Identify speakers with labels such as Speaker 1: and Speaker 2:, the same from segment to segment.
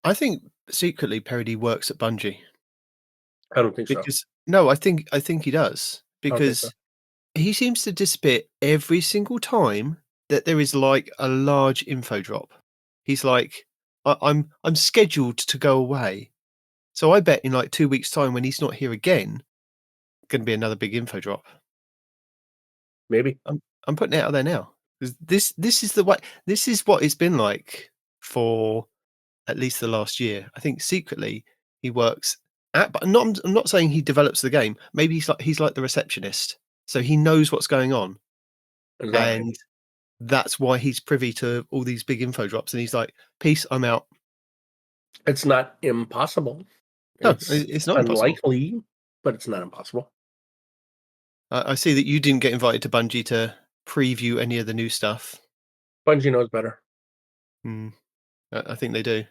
Speaker 1: I think secretly Peroty works at Bungie.
Speaker 2: I don't think so.
Speaker 1: No, I think he does,
Speaker 2: I don't think so.
Speaker 1: because he seems to disappear every single time that there is like a large info drop. He's like, I'm scheduled to go away, so I bet in like 2 weeks' time, when he's not here again, going to be another big info drop.
Speaker 2: Maybe.
Speaker 1: I'm putting it out there now, because this is the way. This is what it's been like for at least the last year. I think secretly he works at, but I'm not saying he develops the game. Maybe he's like the receptionist, so he knows what's going on, and that's why he's privy to all these big info drops. And he's like, "Peace, I'm out."
Speaker 2: It's not impossible.
Speaker 1: No, it's not
Speaker 2: unlikely,
Speaker 1: impossible.
Speaker 2: but it's not impossible.
Speaker 1: I see that you didn't get invited to Bungie to preview any of the new stuff.
Speaker 2: Bungie knows better.
Speaker 1: I think they do.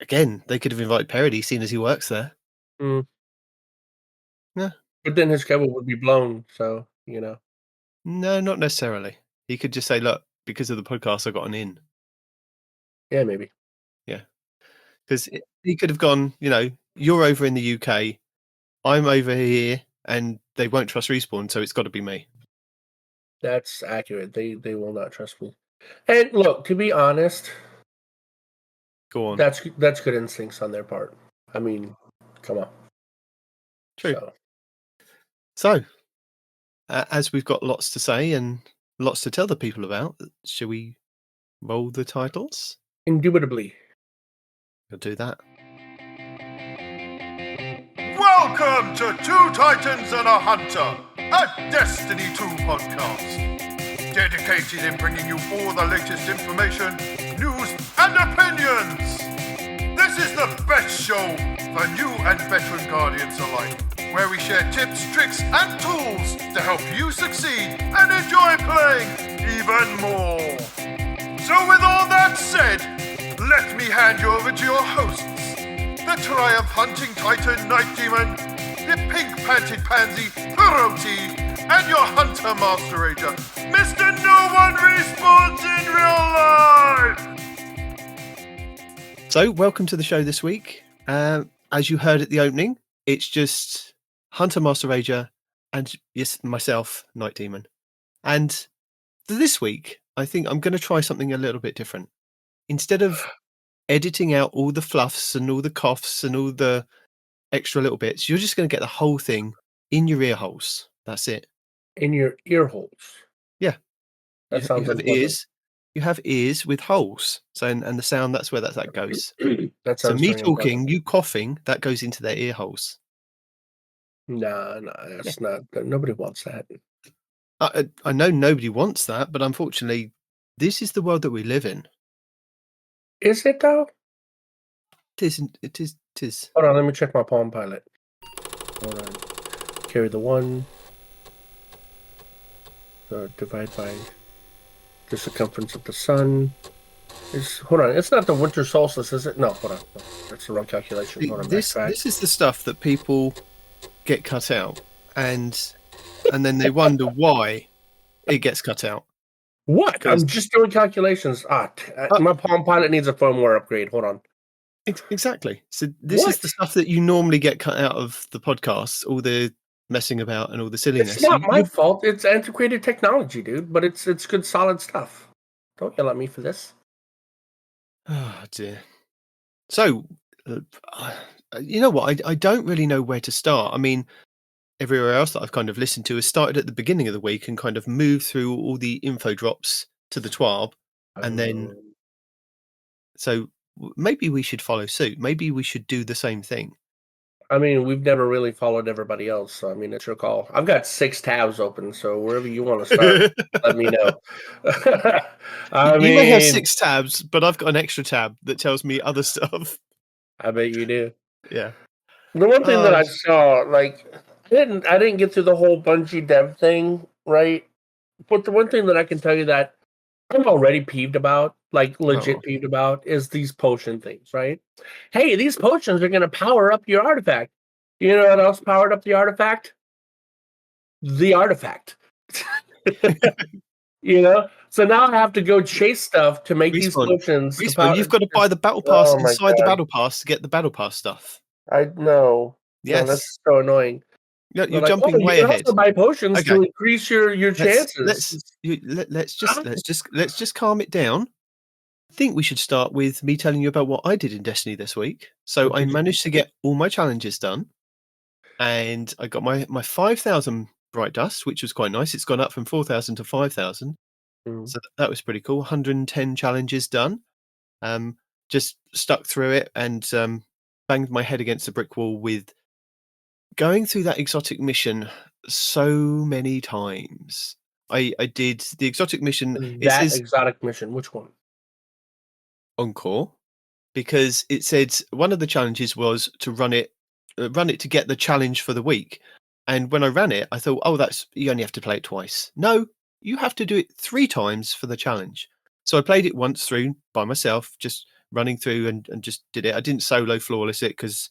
Speaker 1: Again, they could have invited Peroty, seeing as he works there.
Speaker 2: Yeah. But then his schedule would be blown, so, No,
Speaker 1: not necessarily. He could just say, look, because of the podcast, I got an in.
Speaker 2: Yeah, maybe.
Speaker 1: Yeah. Because he could have gone, you're over in the UK, I'm over here, and they won't trust Respawn, so it's got to be me.
Speaker 2: That's accurate. They will not trust me. And look, to be honest,
Speaker 1: go on.
Speaker 2: That's good instincts on their part. I mean, come on.
Speaker 1: True. So, as we've got lots to say and lots to tell the people about, shall we roll the titles?
Speaker 2: Indubitably.
Speaker 1: We'll do that.
Speaker 3: Welcome to Two Titans and a Hunter, a Destiny 2 podcast. Dedicated in bringing you all the latest information, news, and opinions. This is the best show for new and veteran Guardians alike, where we share tips, tricks, and tools to help you succeed and enjoy playing even more. So with all that said, let me hand you over to your hosts, the Triumph Hunting Titan Night Demon, the pink-panted pansy Peroty, and your Hunter Master Ranger, Mr. No One Respawns in Real Life!
Speaker 1: So, welcome to the show this week. As you heard at the opening, it's just Hunter Master Ranger and, yes, myself, Night Demon. And this week, I think I'm going to try something a little bit different. Instead of editing out all the fluffs and all the coughs and all the extra little bits, you're just going to get the whole thing in your ear holes. That's it.
Speaker 2: In your ear holes?
Speaker 1: Yeah.
Speaker 2: That sounds
Speaker 1: like ears. You have ears with holes. So, and the sound, that's where that goes. So me talking, you coughing, that goes into their ear holes.
Speaker 2: No, that's not. Nobody wants that.
Speaker 1: I know nobody wants that, but unfortunately, this is the world that we live in.
Speaker 2: Is it though?
Speaker 1: It is.
Speaker 2: Hold on, let me check my Palm Pilot. Hold on. Carry the 1. Divide by the circumference of the sun. Hold on, it's not the winter solstice, is it? No, hold on. No, that's the wrong calculation. Hold on,
Speaker 1: this is the stuff that people get cut out, and then they wonder why it gets cut out.
Speaker 2: What? I'm just doing calculations. My Palm Pilot needs a firmware upgrade. Hold on.
Speaker 1: Exactly. So this is the stuff that you normally get cut out of the podcast, all the messing about and all the silliness.
Speaker 2: It's not my fault. It's antiquated technology, dude. But it's good, solid stuff. Don't yell at me for this.
Speaker 1: Oh dear. So, you know what? I don't really know where to start. I mean, everywhere else that I've kind of listened to has started at the beginning of the week and kind of moved through all the info drops to the TWAB, and then so maybe we should follow suit. Maybe we should do the same thing.
Speaker 2: I mean, we've never really followed everybody else, so I mean, it's your call. I've got 6 tabs open, so wherever you want to start, let me know.
Speaker 1: You may have 6 tabs, but I've got an extra tab that tells me other stuff.
Speaker 2: I bet you do.
Speaker 1: Yeah.
Speaker 2: The one thing that I saw, like, I didn't get through the whole Bungie dev thing, right? But the one thing that I can tell you that I'm already peeved about, like legit peeved about, is these potion things, right? Hey, these potions are going to power up your artifact. You know what else powered up the artifact? The artifact. You know, so now I have to go chase stuff to make these potions.
Speaker 1: You've got to buy the battle pass inside the battle pass to get the battle pass stuff.
Speaker 2: I know.
Speaker 1: Yes,
Speaker 2: no, that's so annoying.
Speaker 1: You're jumping way
Speaker 2: you
Speaker 1: ahead.
Speaker 2: Also buy potions to increase your chances.
Speaker 1: Let's just calm it down. I think we should start with me telling you about what I did in Destiny this week. So I managed to get all my challenges done, and I got my 5,000 bright dust, which was quite nice. It's gone up from 4,000 to 5,000, so that was pretty cool. 110 challenges done. Just stuck through it and banged my head against the brick wall with going through that exotic mission so many times. I did the exotic mission.
Speaker 2: Exotic mission, which one?
Speaker 1: Encore, because it said one of the challenges was to run it to get the challenge for the week. And when I ran it, I thought, oh, you only have to play it twice. No, you have to do it 3 times for the challenge. So I played it once through by myself, just running through and just did it. I didn't solo flawless it because,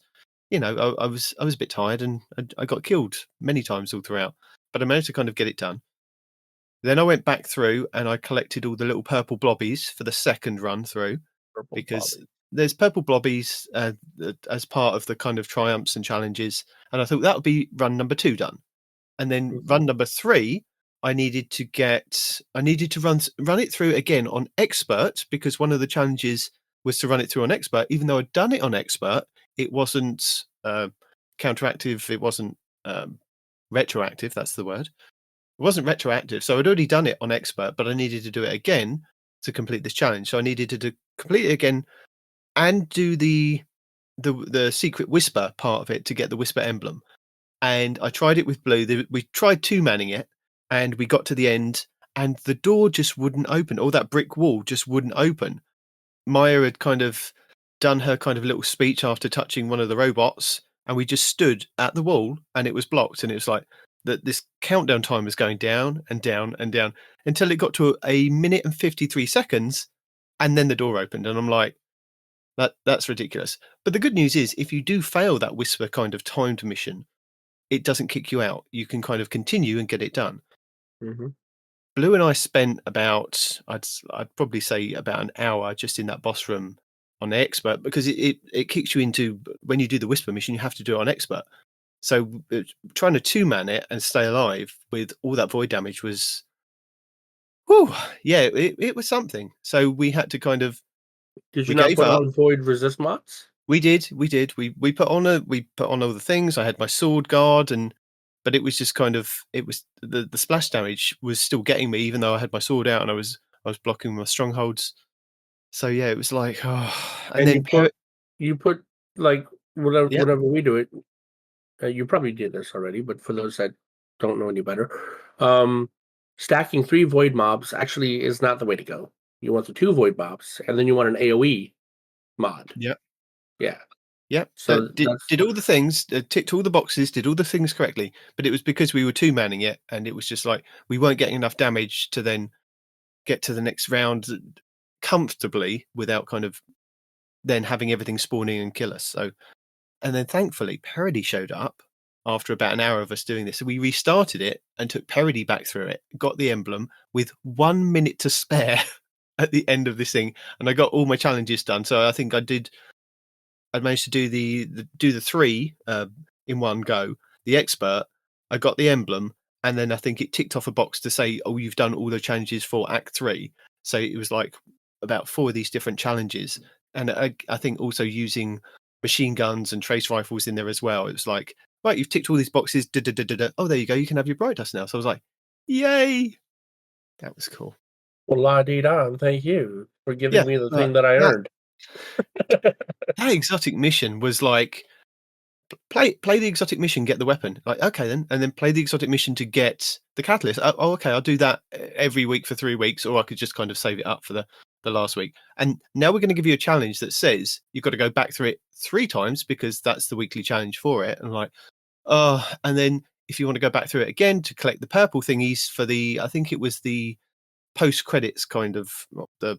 Speaker 1: I was a bit tired and I got killed many times all throughout. But I managed to kind of get it done. Then I went back through and I collected all the little purple blobbies for the second run through, because there's purple blobbies as part of the kind of triumphs and challenges. And I thought that would be run number 2 done. And then run number 3, I needed to run it through again on expert, because one of the challenges was to run it through on expert. Even though I'd done it on expert, it wasn't counteractive. It wasn't retroactive. That's the word. It wasn't retroactive. So I'd already done it on expert, but I needed to do it again to complete this challenge. So I needed to complete it again and do the secret whisper part of it to get the whisper emblem. And I tried it with blue. We tried 2-manning it, and we got to the end, and the door just wouldn't open. All that brick wall just wouldn't open. Maya had kind of done her kind of little speech after touching one of the robots, and we just stood at the wall, and it was blocked. And it was like that this countdown time was going down and down and down until it got to a minute and 53 seconds, and then the door opened. And I'm like, that's ridiculous. But the good news is, if you do fail that whisper kind of timed mission, it doesn't kick you out. You can kind of continue and get it done.
Speaker 2: Mm-hmm.
Speaker 1: Blue and I spent about, I'd probably say about an hour just in that boss room on the expert, because it kicks you into, when you do the whisper mission, you have to do it on expert. So trying to 2-man it and stay alive with all that void damage was, it was something. So we had to kind of.
Speaker 2: Did you not put on void resist mods?
Speaker 1: We did. We put on all the things. I had my sword guard, but it was just kind of, it was the splash damage was still getting me, even though I had my sword out and I was blocking my strongholds. So yeah, it was like,
Speaker 2: and then you put like whatever we do it. You probably did this already, but for those that don't know any better, stacking 3 void mobs actually is not the way to go. You want the 2 void mobs, and then you want an AoE mod.
Speaker 1: Yeah.
Speaker 2: Yeah.
Speaker 1: So did all the things, ticked all the boxes, did all the things correctly, but it was because we were 2-manning it, and it was just like we weren't getting enough damage to then get to the next round comfortably without kind of then having everything spawning and kill us. So, and then thankfully Peroty showed up after about an hour of us doing this. So we restarted it and took Peroty back through it, got the emblem with 1 minute to spare at the end of this thing, and I got all my challenges done. So I think I managed to do the 3 in one go. The expert, I got the emblem, and then I think it ticked off a box to say, "Oh, you've done all the challenges for Act 3." So it was like about 4 of these different challenges, and I think also using machine guns and trace rifles in there as well. It was like, right, you've ticked all these boxes. Oh, there you go. You can have your bright dust now. So I was like, yay! That was cool.
Speaker 2: Well, la-dee-da, thank you for giving me the thing that I earned.
Speaker 1: That exotic mission was like, play the exotic mission, get the weapon. Like, okay then, and then play the exotic mission to get the catalyst. Oh, okay, I'll do that every week for 3 weeks, or I could just kind of save it up for the last week. And now we're going to give you a challenge that says you've got to go back through it 3 times because that's the weekly challenge for it. And like, and then if you want to go back through it again to collect the purple thingies for I think it was the post credits kind of the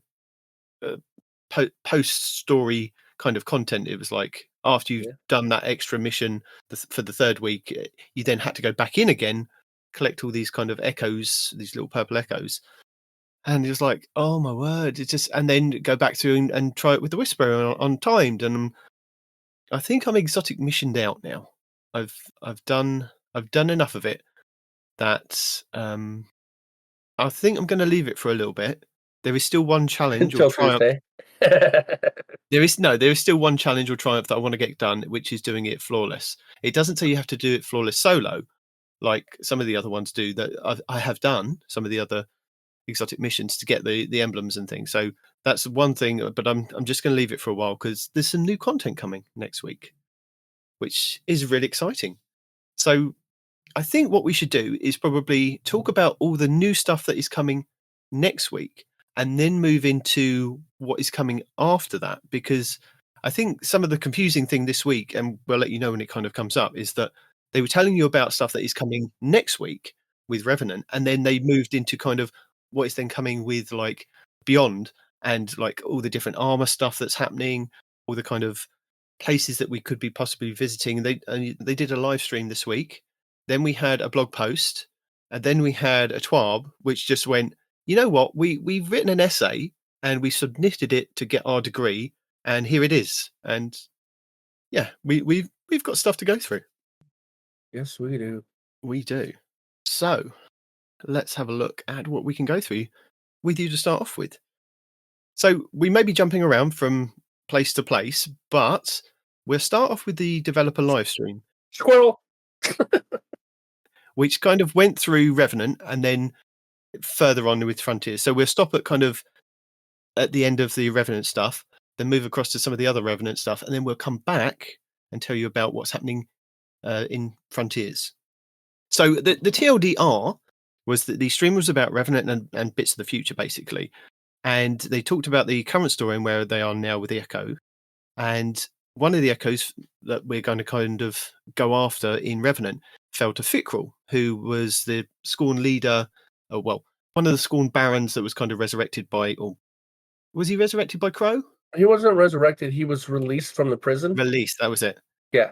Speaker 1: post story kind of content. It was like after you've done that extra mission for the 3rd week, you then had to go back in again, collect all these kind of echoes, these little purple echoes. And it was like, oh my word! It's just, and then go back to and try it with the Whisperer on timed, and I think I'm exotic missioned out now. I've done enough of it that I think I'm going to leave it for a little bit. There is still one challenge or
Speaker 2: Until
Speaker 1: triumph.
Speaker 2: Tuesday.
Speaker 1: There is still one challenge or triumph that I want to get done, which is doing it flawless. It doesn't say you have to do it flawless solo, like some of the other ones do. That I have done some of the other exotic missions to get the emblems and things. So that's one thing. But I'm just going to leave it for a while because there's some new content coming next week, which is really exciting. So I think what we should do is probably talk about all the new stuff that is coming next week and then move into what is coming after that, because I think some of the confusing thing this week, and we'll let you know when it kind of comes up, is that they were telling you about stuff that is coming next week with Revenant, and then they moved into kind of what is then coming with like Beyond and like all the different armor stuff that's happening, all the kind of places that we could be possibly visiting. They did a live stream this week. Then we had a blog post, and then we had a TWAB, which just went, you know what, we've written an essay and we submitted it to get our degree, and here it is. And yeah, we've got stuff to go through.
Speaker 2: Yes, we do.
Speaker 1: We do. So let's have a look at what we can go through with you to start off with. So we may be jumping around from place to place, but we'll start off with the developer live stream.
Speaker 2: Squirrel.
Speaker 1: Which kind of went through Revenant and then further on with Frontiers. So we'll stop at kind of at the end of the Revenant stuff, then move across to some of the other Revenant stuff, and then we'll come back and tell you about what's happening in Frontiers. So the TLDR was that the stream was about Revenant and bits of the future, basically. And they talked about the current story and where they are now with the Echo. And one of the Echoes that we're going to kind of go after in Revenant fell to Fickrell, who was the Scorn leader, one of the Scorn barons that was kind of resurrected by, or was he resurrected by Crow?
Speaker 2: He wasn't resurrected. He was released from the prison.
Speaker 1: Released, that was it.
Speaker 2: Yeah.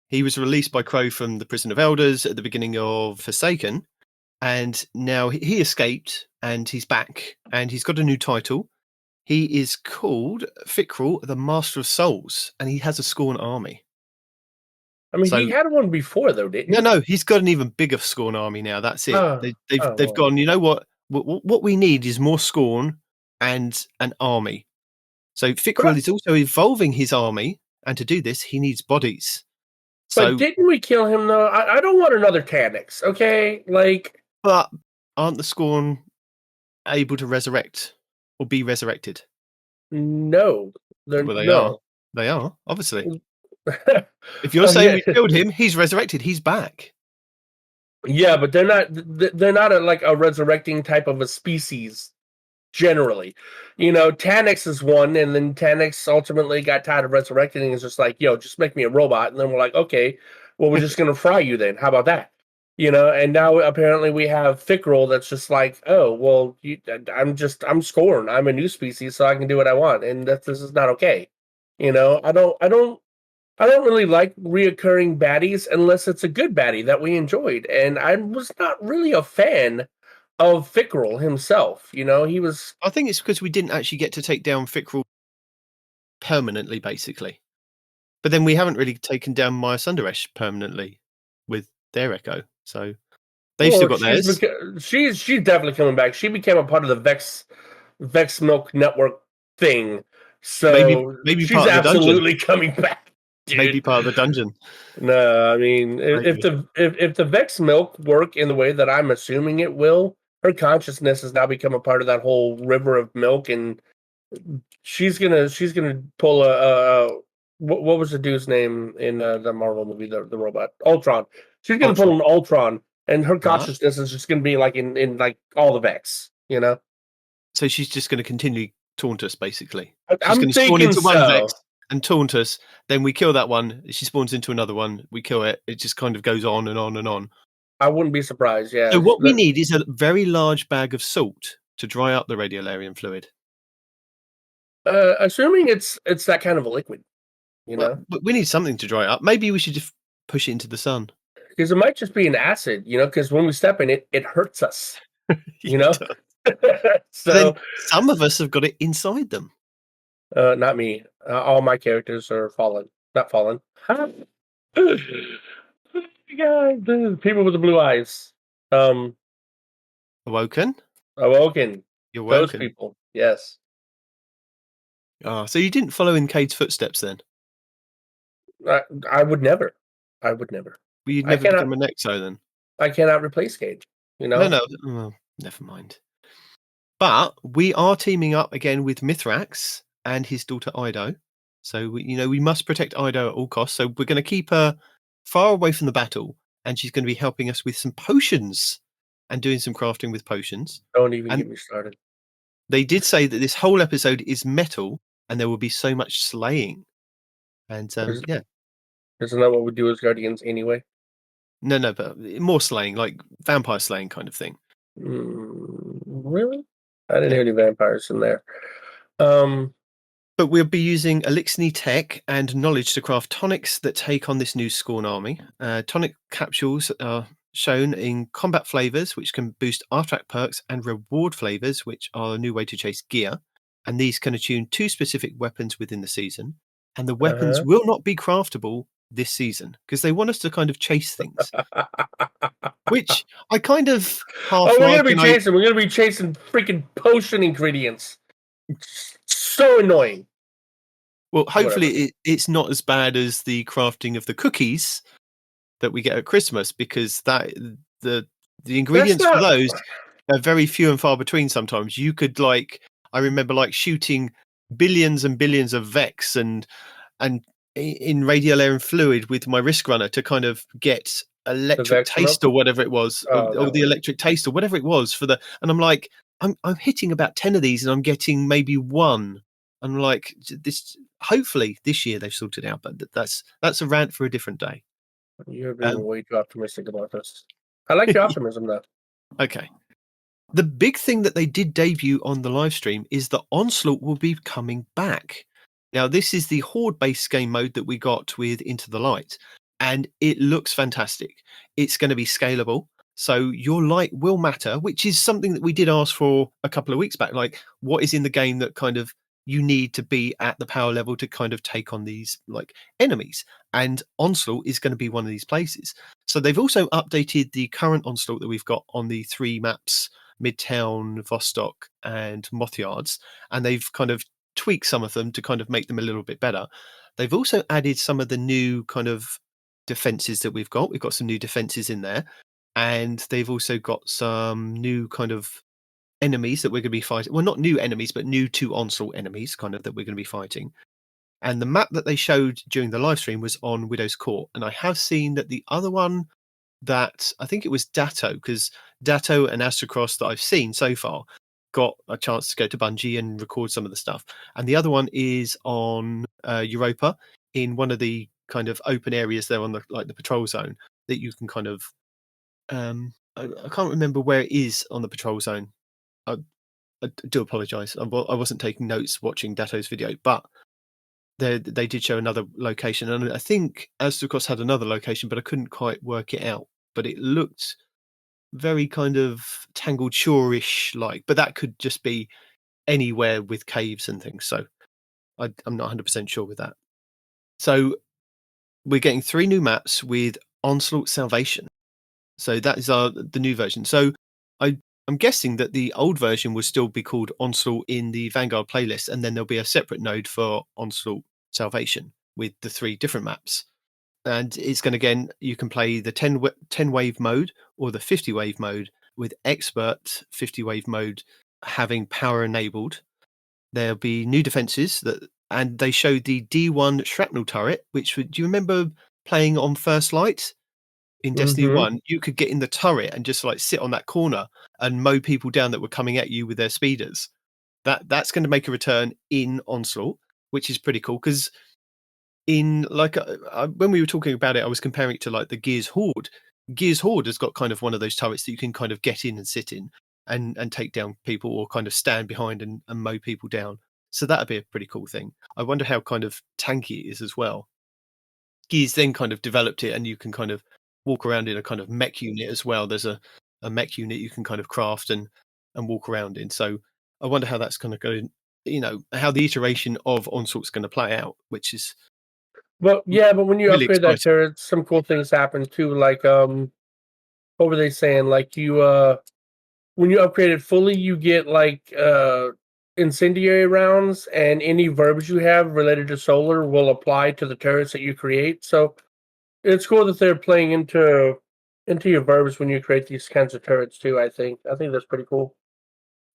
Speaker 1: He was released by Crow from the Prison of Elders at the beginning of Forsaken, and now he escaped, and he's back, and he's got a new title. He is called Fickrell, the Master of Souls, and he has a Scorn army.
Speaker 2: I mean, he had one before, though, didn't he?
Speaker 1: No, he's got an even bigger Scorn army now. That's it. They've gone, you know what? What we need is more Scorn and an army. So Fickrell is also evolving his army, and to do this, he needs bodies.
Speaker 2: But didn't we kill him, though? I don't want another Tannix, okay?
Speaker 1: But aren't the Scorn able to resurrect or be resurrected?
Speaker 2: No.
Speaker 1: Are. They are, obviously. If you're saying we killed him, he's resurrected. He's back.
Speaker 2: Yeah, but they're not a resurrecting type of a species. Generally, Tannix is one, and then Tannix ultimately got tired of resurrecting and is just like, yo, just make me a robot. And then we're like, okay, well, we're just gonna fry you then. How about that? And now apparently we have Fickrell that's just like, oh, well, I'm Scorn. I'm a new species, so I can do what I want, and this is not okay. I don't really like reoccurring baddies unless it's a good baddie that we enjoyed, and I was not really a fan of Fickrell himself. He was.
Speaker 1: I think it's because we didn't actually get to take down Fickrell permanently, basically. But then we haven't really taken down Maya Sundaresh permanently with their Echo, so they've still got theirs.
Speaker 2: She's definitely coming back. She became a part of the Vex Milk Network thing, so
Speaker 1: maybe
Speaker 2: she's absolutely coming back. Dude.
Speaker 1: Maybe part of the dungeon.
Speaker 2: No, I mean, if the Vex Milk work in the way that I'm assuming it will, her consciousness has now become a part of that whole river of milk, and she's gonna pull what was the dude's name in the Marvel movie, the robot Ultron. She's gonna pull an Ultron, and her consciousness is just gonna be like in like all the Vex,
Speaker 1: So she's just gonna continually taunt us, basically.
Speaker 2: I'm
Speaker 1: gonna
Speaker 2: thinking
Speaker 1: spawn into
Speaker 2: so.
Speaker 1: one Vex and taunt us, then we kill that one, she spawns into another one, we kill it, it just kind of goes on and on and on.
Speaker 2: I wouldn't be surprised, yeah.
Speaker 1: So what we need is a very large bag of salt to dry up the radiolarian fluid.
Speaker 2: Assuming it's that kind of a liquid,
Speaker 1: But we need something to dry up. Maybe we should just push it into the sun.
Speaker 2: Because it might just be an acid, because when we step in it, it hurts us, So
Speaker 1: then some of us have got it inside them.
Speaker 2: Not me. All my characters are fallen. Not fallen. God, people with the blue eyes.
Speaker 1: Awoken?
Speaker 2: Awoken.
Speaker 1: You're
Speaker 2: Those
Speaker 1: woken.
Speaker 2: people. Yes.
Speaker 1: Oh, so you didn't follow in Cade's footsteps then?
Speaker 2: I would never. I would never.
Speaker 1: Well, you'd
Speaker 2: I
Speaker 1: never
Speaker 2: cannot-
Speaker 1: become an Exo then?
Speaker 2: I cannot replace Cage. You know?
Speaker 1: No. Oh, never mind. But we are teaming up again with Mithrax and his daughter Ido. So, we must protect Ido at all costs. So we're going to keep her far away from the battle. And she's going to be helping us with some potions and doing some crafting with potions.
Speaker 2: Don't even
Speaker 1: And
Speaker 2: get me started.
Speaker 1: they did say that this whole episode is metal and there will be so much slaying. And yeah.
Speaker 2: Isn't that what we do as Guardians anyway?
Speaker 1: No, but more slaying, like vampire slaying kind of thing.
Speaker 2: Really? I didn't hear any vampires in there.
Speaker 1: But we'll be using Elixir tech and knowledge to craft tonics that take on this new Scorn army. Tonic capsules are shown in combat flavors, which can boost artifact perks, and reward flavors, which are a new way to chase gear. And these can attune 2 specific weapons within the season. And the weapons will not be craftable this season because they want us to kind of chase things. Which I kind of half
Speaker 2: we're
Speaker 1: like.
Speaker 2: We're gonna be chasing freaking potion ingredients. So annoying.
Speaker 1: Well, hopefully it's not as bad as the crafting of the cookies that we get at Christmas, because the ingredients for those are very few and far between. Sometimes you could I remember shooting billions and billions of Vex and in radial air and fluid with my risk runner to kind of get electric taste or whatever it was, or the electric taste or whatever it was and I'm like, I'm hitting about 10 of these and I'm getting maybe 1. I'm like, this. Hopefully this year they've sorted out, but that's a rant for a different day.
Speaker 2: You're being way too optimistic about this. I like your optimism though.
Speaker 1: Okay. The big thing that they did debut on the live stream is that Onslaught will be coming back. Now, this is the horde-based game mode that we got with Into the Light, and it looks fantastic. It's going to be scalable, so your light will matter, which is something that we did ask for a couple of weeks back. Like, what is in the game that kind of you need to be at the power level to kind of take on these enemies? And Onslaught is going to be one of these places. So they've also updated the current Onslaught that we've got on the 3 maps, Midtown, Vostok, and Moth Yards, and they've kind of tweaked some of them to kind of make them a little bit better. They've also added some of the new kind of defenses that we've got. We've got some new defenses in there, and they've also got some new kind of enemies that we're going to be fighting. Well, not new enemies, but new to Onslaught enemies kind of that we're going to be fighting. And the map that they showed during the live stream was on Widow's Court, and I have seen that the other one, that I think it was Datto, because Datto and Astrocross that I've seen so far got a chance to go to Bungie and record some of the stuff. And the other one is on Europa, in one of the kind of open areas there on the the patrol zone that you can kind of I can't remember where it is on the patrol zone. I do apologise. I wasn't taking notes watching Datto's video, but they did show another location, and I think Astrocross had another location, but I couldn't quite work it out. But it looked very kind of Tangled Shore-ish but that could just be anywhere with caves and things. So I'm not 100% sure with that. So we're getting 3 new maps with Onslaught Salvation. So that is the new version. So I'm guessing that the old version will still be called Onslaught in the Vanguard playlist, and then there'll be a separate node for Onslaught Salvation with the 3 different maps. And it's going to, again, you can play the 10 wave mode or the 50 wave mode, with expert 50 wave mode having power enabled. There'll be new defenses and they showed the D1 shrapnel turret, which do you remember playing on First Light in Destiny 1? You could get in the turret and just sit on that corner and mow people down that were coming at you with their speeders. That's going to make a return in Onslaught, which is pretty cool, because in when we were talking about it, I was comparing it to the Gears Horde. Gears Horde has got kind of one of those turrets that you can kind of get in and sit in and take down people, or kind of stand behind and mow people down. So that'd be a pretty cool thing. I wonder how kind of tanky it is as well. Gears then kind of developed it, and you can kind of walk around in a kind of mech unit as well. There's a mech unit you can kind of craft, and and walk around in. So I wonder how that's going to go. How the iteration of Onslaught's going to play out, which is.
Speaker 2: But when you
Speaker 1: really
Speaker 2: upgrade that
Speaker 1: exciting.
Speaker 2: turret, some cool things happen too. Like what were they saying? Like you when you upgrade it fully, you get like incendiary rounds, and any verbs you have related to solar will apply to the turrets that you create. So it's cool that they're playing into your verbs when you create these kinds of turrets too. I think that's pretty cool.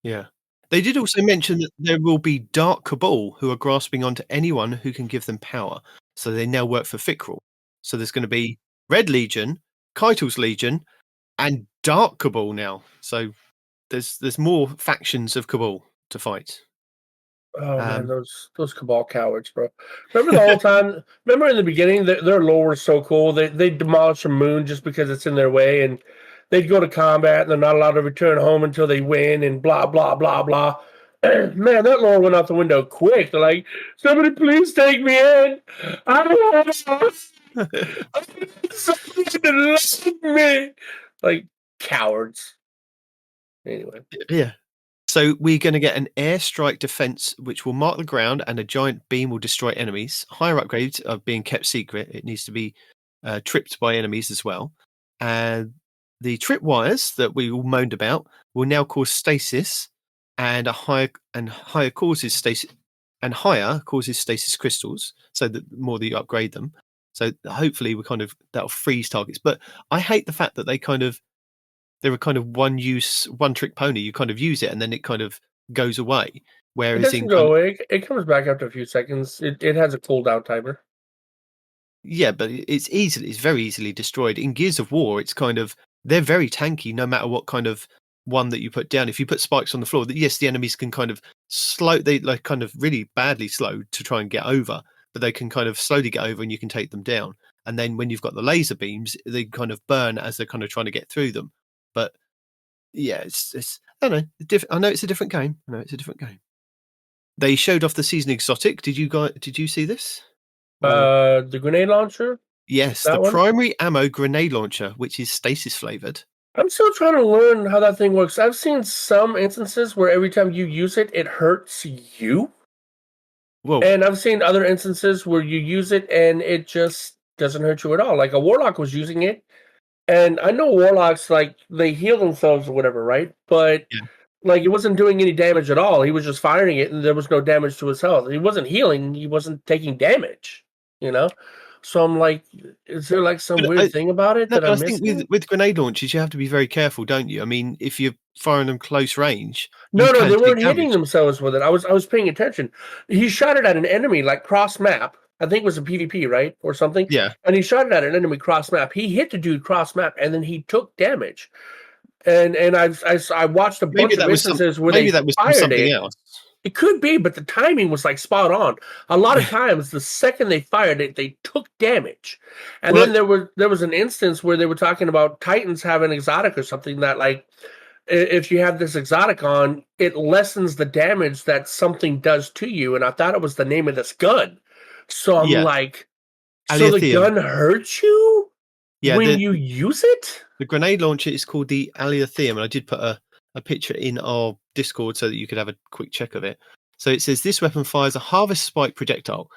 Speaker 1: Yeah. They did also mention that there will be Dark Cabal who are grasping onto anyone who can give them power. So they now work for Fickrel. So there's going to be Red Legion, Keitel's Legion, and Dark Cabal now. So there's more factions of Cabal to fight.
Speaker 2: Oh man, those Cabal cowards, bro. Remember the whole time? Remember in the beginning, their lore was so cool. They demolish a moon just because it's in their way, and they'd go to combat, and they're not allowed to return home until they win, and blah blah blah blah. Man, that lore went out the window quick. They're like, somebody please take me in. I don't want somebody to love me. Like cowards. Anyway.
Speaker 1: Yeah. So we're going to get an airstrike defense, which will mark the ground, and a giant beam will destroy enemies. Higher upgrades are being kept secret. It needs to be tripped by enemies as well. And the trip wires that we all moaned about will now cause stasis, and higher causes stasis crystals. So the more that you upgrade them, so hopefully that'll freeze targets. But I hate the fact that they're a kind of one trick pony. You kind of use it and then it kind of goes away. Whereas
Speaker 2: it doesn't go away. It comes back after a few seconds. It has a cooldown timer.
Speaker 1: Yeah, but it's very easily destroyed. In Gears of War, it's they're very tanky no matter what kind of one that you put down. If you put spikes on the floor, yes, the enemies can kind of kind of really badly slow to try and get over, but they can kind of slowly get over and you can take them down. And then when you've got the laser beams, they kind of burn as they're kind of trying to get through them. But yeah, it's I don't know. I know it's a different game. They showed off the season exotic. Did you see this?
Speaker 2: The grenade launcher?
Speaker 1: Yes, the primary ammo grenade launcher, which is stasis flavored.
Speaker 2: I'm still trying to learn how that thing works. I've seen some instances where every time you use it, it hurts you.
Speaker 1: Whoa.
Speaker 2: And I've seen other instances where you use it and it just doesn't hurt you at all. Like a warlock was using it. And I know warlocks, like, they heal themselves or whatever, right? But, like, it wasn't doing any damage at all. He was just firing it, and there was no damage to his health. He wasn't healing. He wasn't taking damage, So I'm like, is there, like, some weird thing about it that I'm missing?
Speaker 1: I think with grenade launchers, you have to be very careful, don't you? I mean, if you're firing them close range...
Speaker 2: No, they weren't hitting themselves with it. I was paying attention. He shot it at an enemy, like, cross-map. I think it was a PvP, right? Or something.
Speaker 1: Yeah.
Speaker 2: And he shot it at an enemy cross map. He hit the dude cross map and then he took damage. And I watched a bunch of instances where they fired something else. It could be, but the timing was like spot on. A lot of times, the second they fired it, they took damage. And then there was an instance where they were talking about Titans have an exotic or something that, like, if you have this exotic on, it lessens the damage that something does to you. And I thought it was the name of this gun. So I'm like, so the gun hurts you when you use it?
Speaker 1: The grenade launcher is called the Aletheum, and I did put a picture in our Discord so that you could have a quick check of it. So it says, this weapon fires a harvest spike projectile.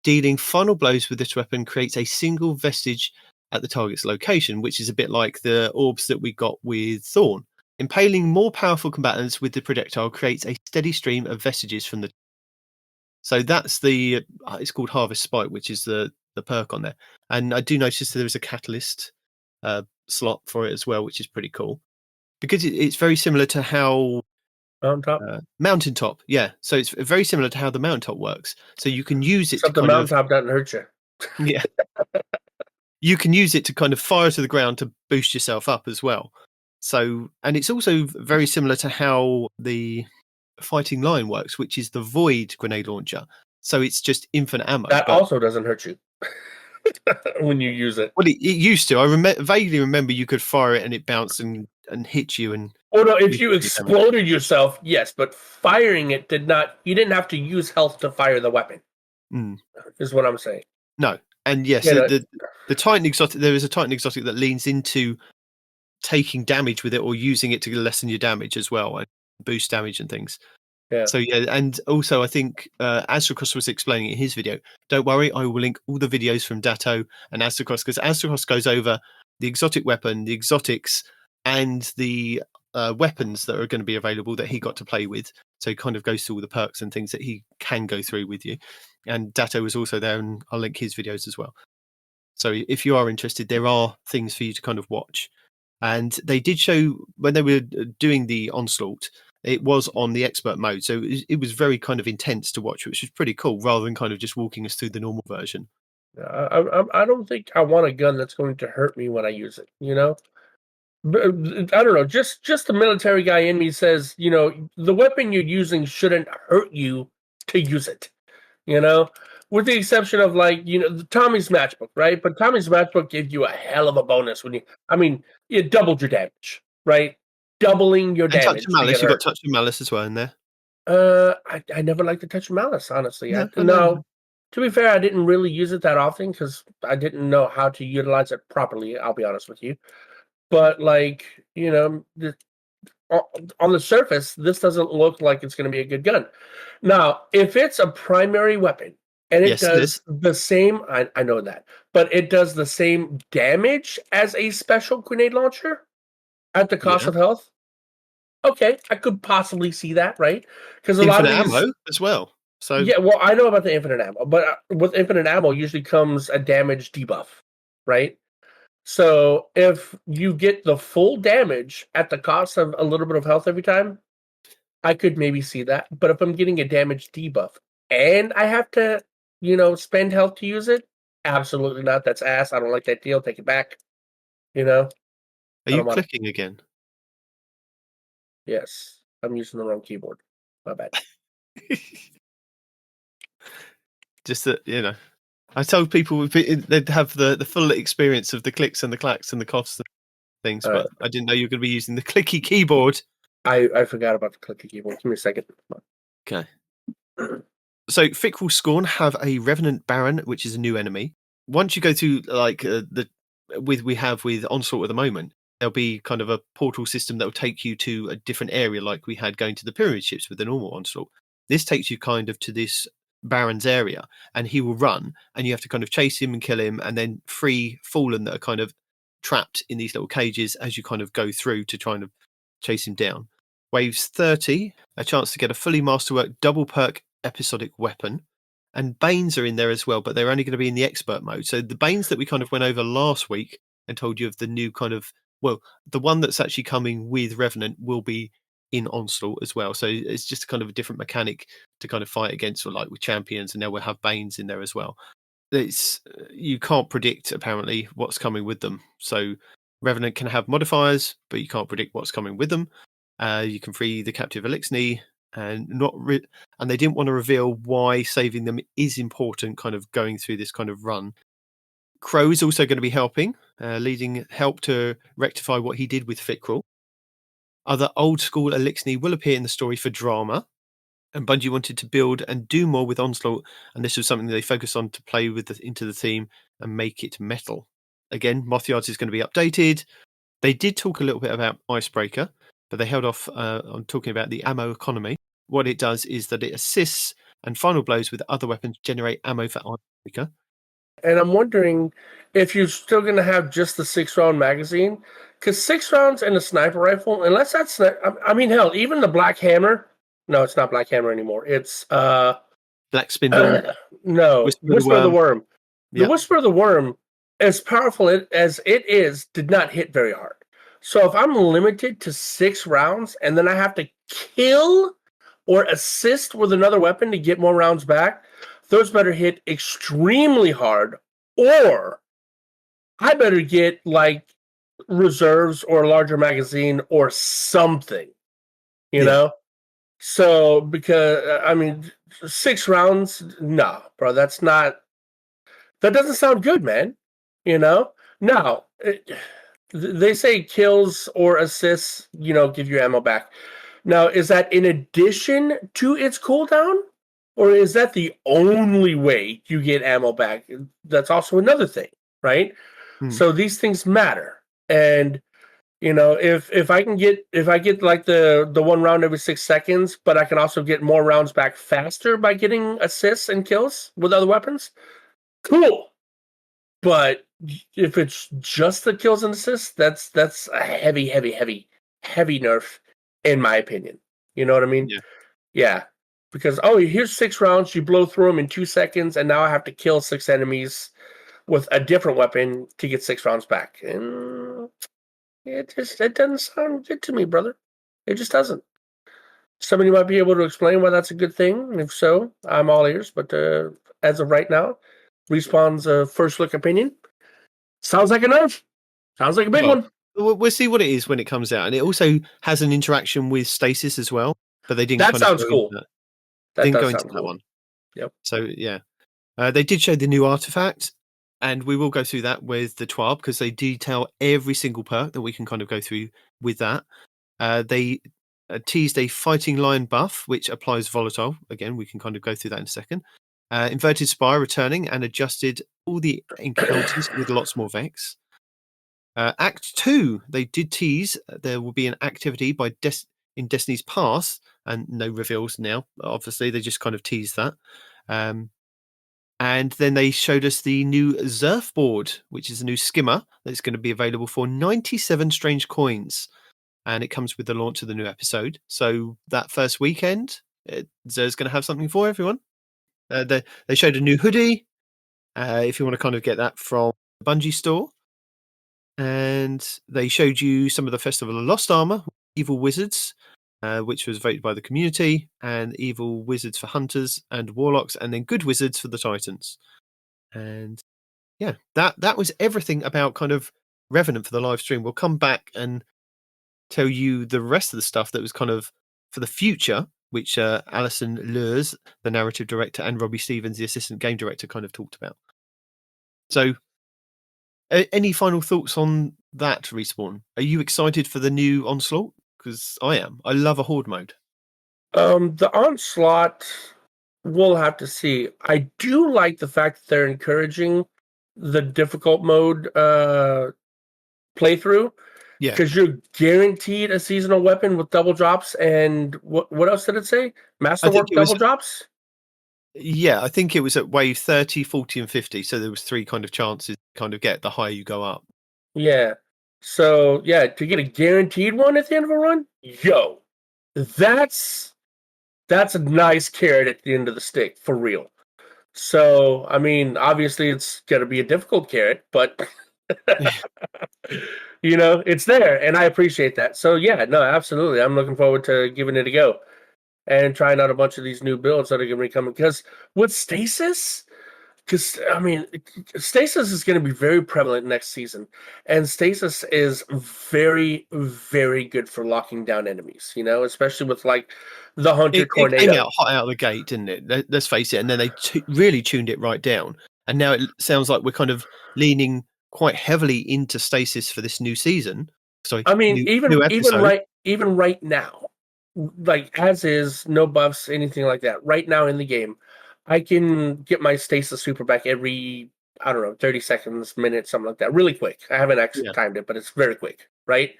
Speaker 1: Dealing final blows with this weapon creates a single vestige at the target's location, which is a bit like the orbs that we got with Thorn. Impaling more powerful combatants with the projectile creates a steady stream of vestiges from the... So that's it's called Harvest Spike, which is the perk on there. And I do notice there is a catalyst slot for it as well, which is pretty cool. Because it's very similar to how... Mountaintop, yeah. So it's very similar to how the Mountaintop works. So you can use it
Speaker 2: Except the Mountaintop doesn't hurt you.
Speaker 1: Yeah. You can use it to kind of fire to the ground to boost yourself up as well. So, and it's also very similar to how the Fighting Lion works, which is the Void grenade launcher. So it's just infinite ammo.
Speaker 2: That also doesn't hurt you when you use it.
Speaker 1: Well, it used to. I vaguely remember you could fire it and it bounced and hit you. And
Speaker 2: no, if you exploded yourself, yes, but firing it did not. You didn't have to use health to fire the weapon. Is what I'm saying.
Speaker 1: No, and yes, the Titan Exotic. There is a Titan Exotic that leans into taking damage with it or using it to lessen your damage as well. boost damage and things.
Speaker 2: Yeah.
Speaker 1: So yeah, and also I think Astrocross was explaining in his video. Don't worry, I will link all the videos from Datto and Astrocross, because Astrocross goes over the exotic weapon, the exotics, and the weapons that are going to be available that he got to play with. So he kind of goes through all the perks and things that he can go through with you. And Datto was also there, and I'll link his videos as well. So if you are interested, there are things for you to kind of watch. And they did show when they were doing the Onslaught, it was on the expert mode. So it was very kind of intense to watch, which was pretty cool, rather than kind of just walking us through the normal version.
Speaker 2: I don't think I want a gun that's going to hurt me when I use it, you know? But, I don't know. Just the military guy in me says, you know, the weapon you're using shouldn't hurt you to use it, you know? With the exception of, like, you know, the Tommy's matchbook, right? But Tommy's matchbook gives you a hell of a bonus when you doubled your damage, right? Doubling your damage.
Speaker 1: Touch of Malice, you got Touch of Malice as well in there.
Speaker 2: I never liked the Touch of Malice, honestly. No. To be fair, I didn't really use it that often because I didn't know how to utilize it properly. I'll be honest with you. But, like, you know, on the surface, this doesn't look like it's going to be a good gun. Now, if it's a primary weapon and it does the same, I know that, but it does the same damage as a special grenade launcher at the cost of health. Okay, I could possibly see that, right? Because a lot of these
Speaker 1: ammo as well. So
Speaker 2: yeah, well, I know about the infinite ammo, but with infinite ammo usually comes a damage debuff, right? So if you get the full damage at the cost of a little bit of health every time, I could maybe see that. But if I'm getting a damage debuff and I have to, you know, spend health to use it, absolutely not. That's ass. I don't like that deal. Take it back. You know?
Speaker 1: Are you clicking again?
Speaker 2: Yes. I'm using the wrong keyboard. My bad.
Speaker 1: Just that, you know, I told people they'd have the full experience of the clicks and the clacks and the coughs and things, but I didn't know you were going to be using the clicky keyboard.
Speaker 2: I forgot about the clicky keyboard. Give me a second.
Speaker 1: Okay. So Fickle Scorn have a Revenant Baron, which is a new enemy. Once you go through like we have with Onslaught at the moment, there'll be kind of a portal system that will take you to a different area, like we had going to the pyramid ships with the normal Onslaught. This takes you kind of to this Baron's area, and he will run, and you have to kind of chase him and kill him, and then free Fallen that are kind of trapped in these little cages as you kind of go through to try and chase him down. Waves 30, a chance to get a fully masterwork double perk episodic weapon, and Banes are in there as well, but they're only going to be in the expert mode. So the Banes that we kind of went over last week and told you of the new kind of, well, the one that's actually coming with Revenant will be in Onslaught as well. So it's just kind of a different mechanic to kind of fight against, or like with champions, and now we'll have Banes in there as well. It's you can't predict apparently what's coming with them. So Revenant can have modifiers, but you can't predict what's coming with them. You can free the captive Elixni, and and they didn't want to reveal why saving them is important, kind of going through this kind of run. Crow is also going to be helping, help to rectify what he did with Fickrel. Other old school Elixni will appear in the story for drama, and Bungie wanted to build and do more with Onslaught, and this was something they focused on to play with into the theme and make it metal. Again, Moth Yards is going to be updated. They did talk a little bit about Icebreaker, but they held off on talking about the ammo economy. What it does is that it assists and final blows with other weapons generate ammo for Icebreaker.
Speaker 2: And I'm wondering if you're still going to have just the 6-round magazine, because 6 rounds and a sniper rifle, unless that's I mean, hell, even the Black Hammer. No, it's not Black Hammer anymore. It's
Speaker 1: Black Spindle.
Speaker 2: No, Whisper of the Worm.
Speaker 1: Yep.
Speaker 2: The Whisper of the Worm, as powerful as it is, did not hit very hard. So if I'm limited to 6 rounds and then I have to kill or assist with another weapon to get more rounds back, those better hit extremely hard, or I better get like reserves or a larger magazine or something, you know? So, because, I mean, 6 rounds, no, bro, that doesn't sound good, man, you know? Now, they say kills or assists, you know, give you ammo back. Now, is that in addition to its cooldown? Or is that the only way you get ammo back? That's also another thing, right? So these things matter. And if I get like the 1 round every 6 seconds, but I can also get more rounds back faster by getting assists and kills with other weapons, cool. But if it's just the kills and assists, that's a heavy nerf, in my opinion. You know what I mean? Yeah. Because here's 6 rounds, you blow through them in 2 seconds, and now I have to kill 6 enemies with a different weapon to get 6 rounds back. And it doesn't sound good to me, brother. It just doesn't. Somebody might be able to explain why that's a good thing. If so, I'm all ears. But as of right now, Respawn's first look opinion sounds like a nerf. Sounds like a big one.
Speaker 1: We'll see what it is when it comes out, and it also has an interaction with stasis as well. But they didn't.
Speaker 2: That sounds cool.
Speaker 1: That didn't go into that one.
Speaker 2: Yep.
Speaker 1: So yeah, they did show the new artifact, and we will go through that with the TWAB because they detail every single perk that we can kind of go through with that. They teased a fighting lion buff, which applies volatile. Again, we can kind of go through that in a second. Inverted Spire returning and adjusted all the encounters with lots more Vex. Act 2, they did tease there will be an activity by in Destiny's Pass, and no reveals now. Obviously, they just kind of teased that. And then they showed us the new Zerf board, which is a new skimmer that's going to be available for 97 strange coins. And it comes with the launch of the new episode. So that first weekend, Zer's going to have something for everyone. They showed a new hoodie, if you want to kind of get that from the Bungie store. And they showed you some of the Festival of Lost Armor, Evil Wizards, which was voted by the community, and Evil Wizards for Hunters and Warlocks, and then Good Wizards for the Titans. And yeah, that was everything about kind of Revenant for the live stream. We'll come back and tell you the rest of the stuff that was kind of for the future, which Alison Lurs, the narrative director, and Robbie Stevens, the assistant game director, kind of talked about. So, any final thoughts on that, Respawn? Are you excited for the new Onslaught? Because I am. I love a horde mode.
Speaker 2: The Onslaught, we'll have to see. I do like the fact that they're encouraging the difficult mode playthrough. Yeah. Because you're guaranteed a seasonal weapon with double drops, and what else did it say? Masterwork double drops?
Speaker 1: Yeah, I think it was at wave 30, 40, and 50. So there was 3 kind of chances to kind of get the higher you go up.
Speaker 2: Yeah. So, yeah, to get a guaranteed one at the end of a run, that's a nice carrot at the end of the stick, for real. So, I mean, obviously it's going to be a difficult carrot, but, it's there, and I appreciate that. So, yeah, no, absolutely. I'm looking forward to giving it a go and trying out a bunch of these new builds that are going to be coming. Because with Stasis... Stasis is going to be very prevalent next season, and Stasis is very, very good for locking down enemies. Especially with like the Hunter Tornado.
Speaker 1: It came out hot out of the gate, didn't it? Let's face it. And then they really tuned it right down, and now it sounds like we're kind of leaning quite heavily into Stasis for this new season. Sorry,
Speaker 2: even right now, like as is, no buffs, anything like that. Right now in the game, I can get my Stasis super back every, 30 seconds, minute, something like that. Really quick. I haven't actually timed it, but it's very quick, right?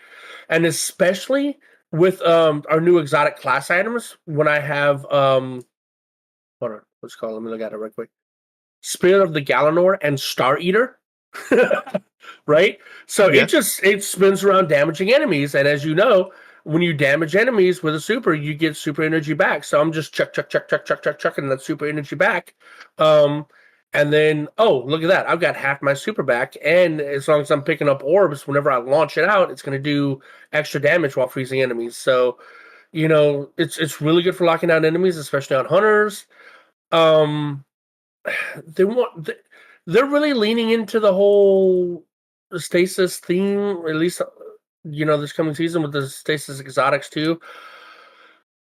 Speaker 2: And especially with our new exotic class items, when I have, hold on, what's it called? Let me look at it real quick. Spirit of the Galanor and Star Eater, right? So it spins around damaging enemies, and as you know, when you damage enemies with a super, you get super energy back. So I'm just chucking that super energy back. And then, look at that. I've got half my super back. And as long as I'm picking up orbs, whenever I launch it out, it's going to do extra damage while freezing enemies. So, it's really good for locking down enemies, especially on hunters. They're really leaning into the whole Stasis theme, at least... this coming season with the Stasis Exotics too.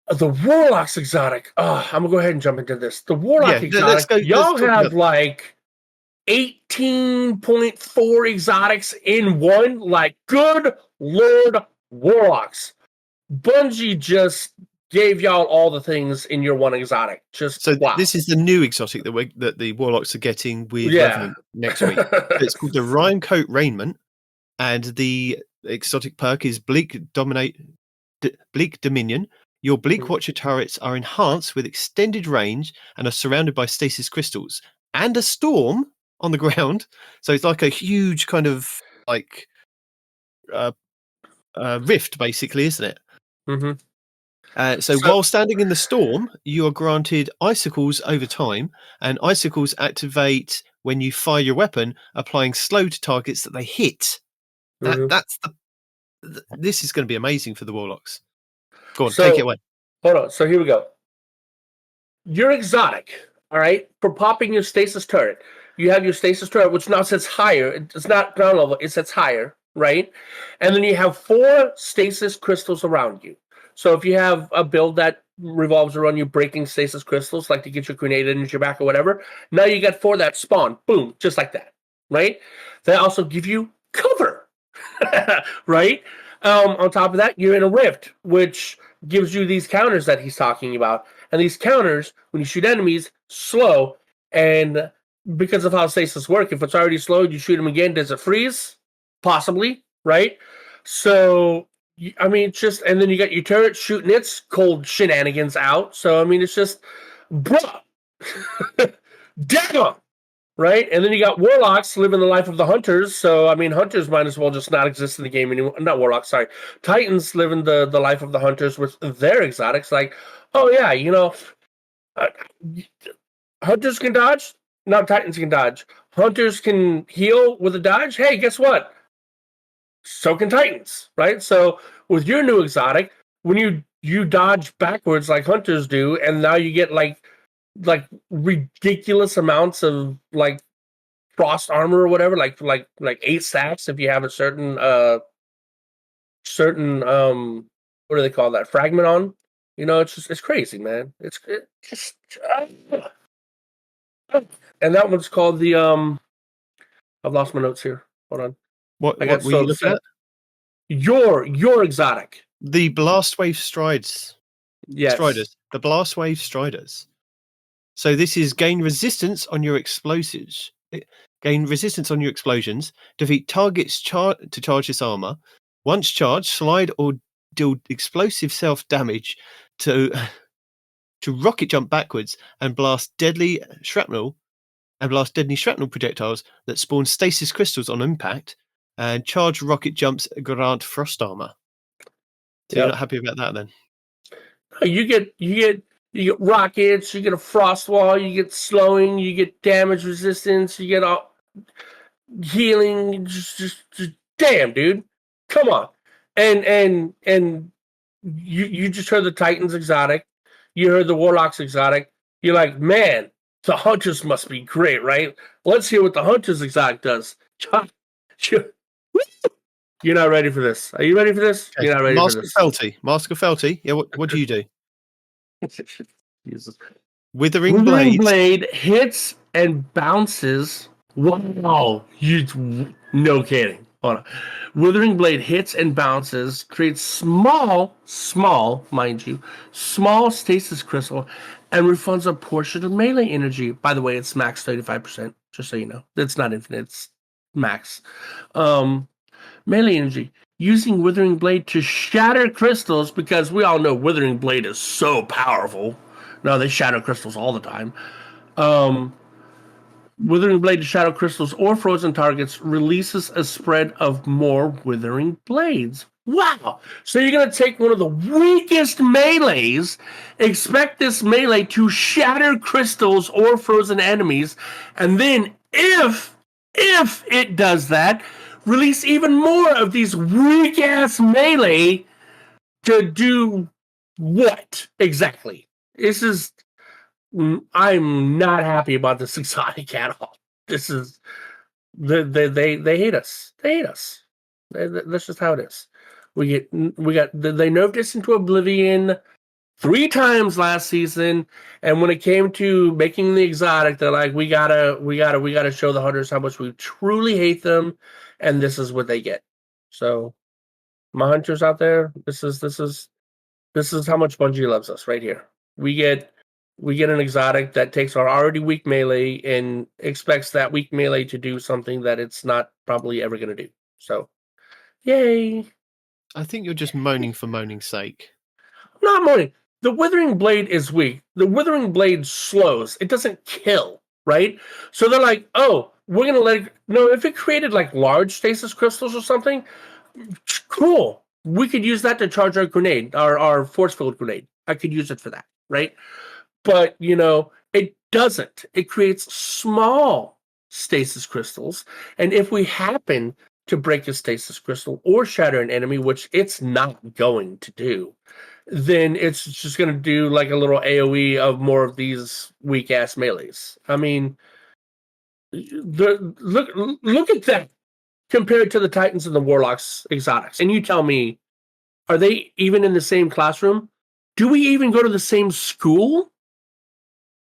Speaker 2: The Warlocks Exotic. I'm going to go ahead and jump into this. The Warlock Exotic. Y'all have like 18.4 exotics in one. Like, good Lord, Warlocks. Bungie just gave y'all all the things in your one exotic. Wow.
Speaker 1: This is the new exotic that the Warlocks are getting with Revenant next week. It's called the Ryan Coat Raiment. And the exotic perk is Bleak Dominion. Your Bleak Watcher turrets are enhanced with extended range and are surrounded by stasis crystals and a storm on the ground. So it's like a huge kind of like rift, basically, isn't it?
Speaker 2: Mm-hmm.
Speaker 1: So while standing in the storm, you are granted icicles over time, and icicles activate when you fire your weapon, applying slow to targets that they hit. This is going to be amazing for the Warlocks. Go on, take it away.
Speaker 2: Hold on. So here we go. You're exotic, all right? For popping your stasis turret, you have your stasis turret, which now sits higher. It's not ground level. It sits higher, right? And then you have 4 stasis crystals around you. So if you have a build that revolves around you breaking stasis crystals, like to get your grenade into your back or whatever, now you got 4 that spawn. Boom, just like that, right? They also give you cover, right? On top of that, you're in a rift, which gives you these counters that he's talking about. And these counters, when you shoot enemies, slow. And because of how stasis work, if it's already slowed, you shoot them again, does it freeze? Possibly, right? So, I mean, it's just, and then you got your turret shooting its cold shenanigans out. So, I mean, it's just, bruh, damn, right? And then you got Warlocks living the life of the Hunters. So, I mean, Hunters might as well just not exist in the game anymore. Not Warlocks, sorry. Titans living the life of the Hunters with their exotics. Like, oh, yeah, you know, Hunters can dodge. Now Titans can dodge. Hunters can heal with a dodge. Hey, guess what? So can Titans, right? So with your new exotic, when you dodge backwards like Hunters do, and now you get like ridiculous amounts of like frost armor or whatever, like 8 stacks if you have a certain what do they call that? Fragment on. You know, it's crazy, man. It's just and that one's called the I've lost my notes here. Hold on.
Speaker 1: What were you looking at?
Speaker 2: Your exotic.
Speaker 1: The Blast Wave Strides.
Speaker 2: Yes.
Speaker 1: Striders. The Blast Wave Striders. So this is gain resistance on your explosives. Gain resistance on your explosions. Defeat targets to charge this armor. Once charged, slide or deal explosive self-damage to rocket jump backwards and blast deadly shrapnel projectiles that spawn stasis crystals on impact, and charge rocket jumps grant frost armor. So you're not happy about that then?
Speaker 2: You get rockets, you get a frost wall, you get slowing, you get damage resistance, you get all healing. Just damn, dude, come on. And you just heard the Titans exotic, you heard the Warlocks exotic. You're like, man, the Hunters must be great, right? Let's hear what the Hunters exotic does. You're not ready for this. Are you ready for this?
Speaker 1: Okay.
Speaker 2: You're not ready for this.
Speaker 1: Mask of Felty. Yeah, what do you do?
Speaker 2: Jesus.
Speaker 1: Withering
Speaker 2: Blade hits and bounces. Wow. No kidding. Hold on. Withering Blade hits and bounces, creates small, mind you, small stasis crystal, and refunds a portion of melee energy. By the way, it's max 35%, just so you know. It's not infinite, it's max. Melee energy. Using Withering Blade to shatter crystals, because we all know Withering Blade is so powerful. No, they shatter crystals all the time. Withering Blade to shadow crystals or frozen targets releases a spread of more Withering Blades. Wow! So you're going to take one of the weakest melees, expect this melee to shatter crystals or frozen enemies, and then if it does that, release even more of these weak-ass melee to do what exactly? I'm not happy about this exotic at all. This is they hate us. They hate us. That's just how it is. They nerfed us into oblivion 3 times last season, and when it came to making the exotic, they're like, we gotta show the Hunters how much we truly hate them, and this is what they get. So, my Hunters out there, this is how much Bungie loves us right here. We get an exotic that takes our already weak melee and expects that weak melee to do something that it's not probably ever going to do. So, Yay!
Speaker 1: I think you're just moaning for moaning's sake.
Speaker 2: Not moaning. The Withering Blade is weak. The Withering Blade slows. It doesn't kill, right? So they're like, oh, we're going to let it... No, if it created like large stasis crystals or something, cool. We could use that to charge our grenade, our force field grenade. I could use it for that, right? But, it doesn't. It creates small stasis crystals. And if we happen to break a stasis crystal or shatter an enemy, which it's not going to do, then it's just going to do like a little AoE of more of these weak-ass melees. I mean, look at that compared to the Titans and the Warlocks Exotics. And you tell me, are they even in the same classroom? Do we even go to the same school?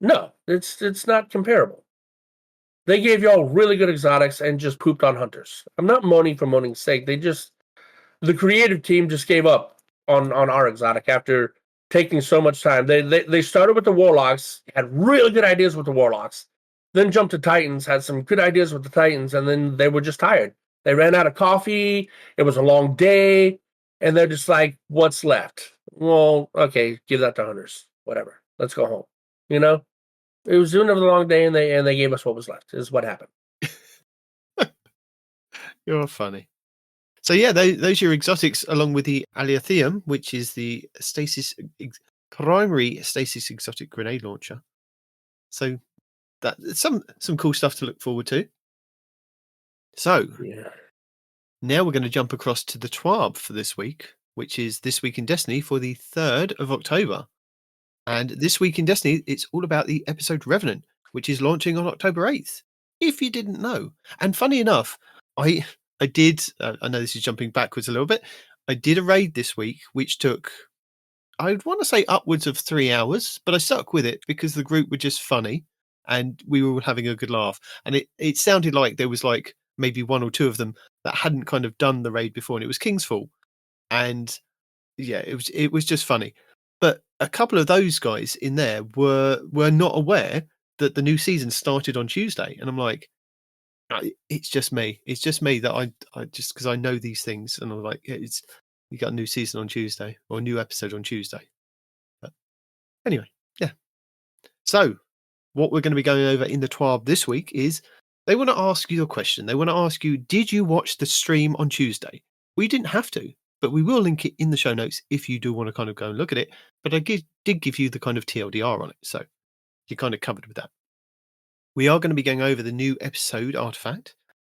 Speaker 2: No, it's not comparable. They gave y'all really good exotics and just pooped on hunters. I'm not moaning for moaning's sake. The creative team just gave up on our exotic after taking so much time. They started with the Warlocks, had really good ideas with the Warlocks, then jumped to Titans, had some good ideas with the Titans, and then they were just tired. They ran out of coffee. It was a long day, and they're just like, what's left? Well, okay, give that to hunters. Whatever. Let's go home. It was doing another long day, and they gave us what was left. Is what happened.
Speaker 1: You're funny. So yeah, those are your exotics, along with the Aletheum, which is the primary stasis exotic grenade launcher. So that's some cool stuff to look forward to. So now we're going to jump across to the TWAB for this week, which is This Week in Destiny for the 3rd of October. And this week in Destiny, it's all about the episode Revenant, which is launching on October 8th, if you didn't know. And funny enough, I did, I know this is jumping backwards a little bit, I did a raid this week, which took, I'd want to say upwards of 3 hours, but I stuck with it because the group were just funny and we were having a good laugh. And it sounded like there was like maybe 1 or 2 of them that hadn't kind of done the raid before, and it was King's Fall. And yeah, it was just funny. But a couple of those guys in there were not aware that the new season started on Tuesday. And I'm like, it's just me. It's just me that I just, because I know these things. And I'm like, you got a new season on Tuesday, or a new episode on Tuesday. But anyway, yeah. So what we're going to be going over in the TWAB this week is they want to ask you a question. They want to ask you, did you watch the stream on Tuesday? We didn't have to, but we will link it in the show notes if you do want to kind of go and look at it. But I did give you the kind of TLDR on it, so you're kind of covered with that. We are going to be going over the new episode artifact.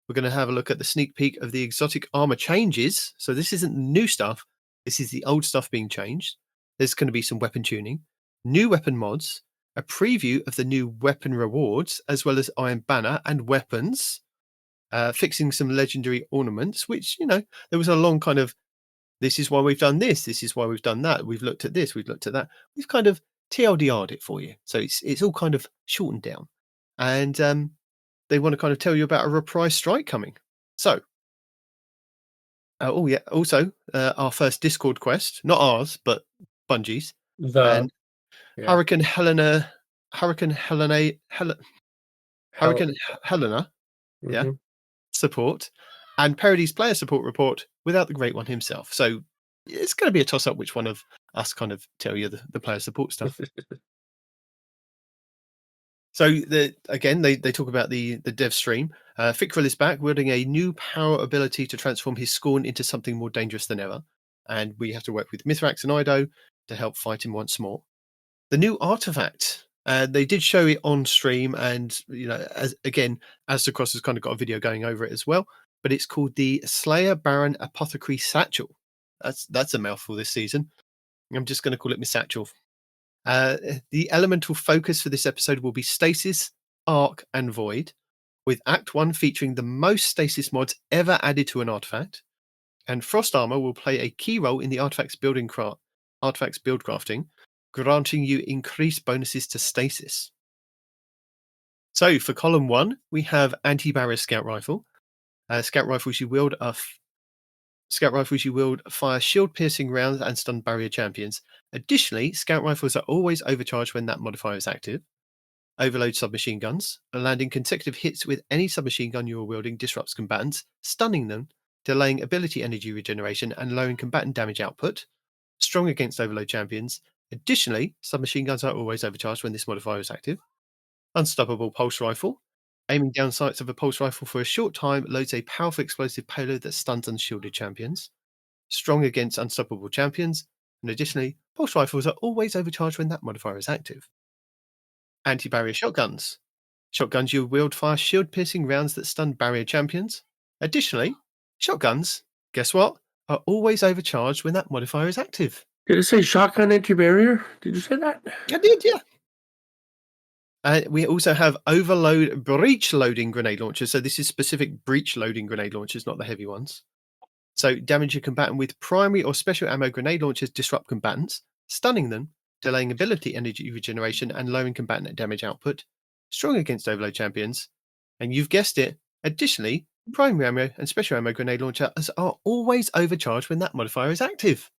Speaker 1: We're going to have a look at the sneak peek of the exotic armor changes. So this isn't new stuff. This is the old stuff being changed. There's going to be some weapon tuning, new weapon mods, a preview of the new weapon rewards, as well as Iron Banner and weapons, fixing some legendary ornaments, which, there was a long kind of, this is why we've done this. This is why we've done that. We've looked at this. We've looked at that. We've kind of TLDR'd it for you. So it's all kind of shortened down. And they want to kind of tell you about a reprise strike coming. So, also our first Discord quest, not ours, but Bungie's. Hurricane Helena, support, and Peroty's player support report without the Great One himself. So it's going to be a toss-up which one of us kind of tell you the player support stuff. So again, they talk about the dev stream. Fikril is back, wielding a new power ability to transform his Scorn into something more dangerous than ever. And we have to work with Mithrax and Ido to help fight him once more. The new artifact, they did show it on stream, and as Cross has kind of got a video going over it as well. But it's called the Slayer Baron Apothecary Satchel. That's a mouthful this season. I'm just going to call it Miss Satchel. The elemental focus for this episode will be Stasis, Arc, and Void, with Act 1 featuring the most Stasis mods ever added to an artifact. And Frost Armor will play a key role in the artifact's build crafting, granting you increased bonuses to Stasis. So for column 1, we have Anti-Barrier Scout Rifle. Scout rifles you wield fire shield-piercing rounds and stun barrier champions. Additionally, scout rifles are always overcharged when that modifier is active. Overload submachine guns. Landing consecutive hits with any submachine gun you are wielding disrupts combatants, stunning them delaying ability energy regeneration and lowering combatant damage output. Strong against overload champions. Additionally, submachine guns are always overcharged when this modifier is active. Unstoppable pulse rifle. Aiming down sights of a pulse rifle for a short time loads a powerful explosive payload that stuns unshielded champions. Strong against unstoppable champions. And additionally, pulse rifles are always overcharged when that modifier is active. Anti-barrier shotguns. Shotguns you wield fire shield-piercing rounds that stun barrier champions. Additionally, shotguns, guess what, are always overcharged when that modifier is active.
Speaker 2: Did it say shotgun anti-barrier? Did you say that?
Speaker 1: I did, yeah. We also have overload breach loading grenade launchers. So this is specific breach loading grenade launchers, not the heavy ones. So damage a combatant with primary or special ammo grenade launchers disrupt combatants, stunning them, delaying ability energy regeneration and lowering combatant damage output. Strong against overload champions. And you've guessed it, additionally, primary ammo and special ammo grenade launchers are always overcharged when that modifier is active.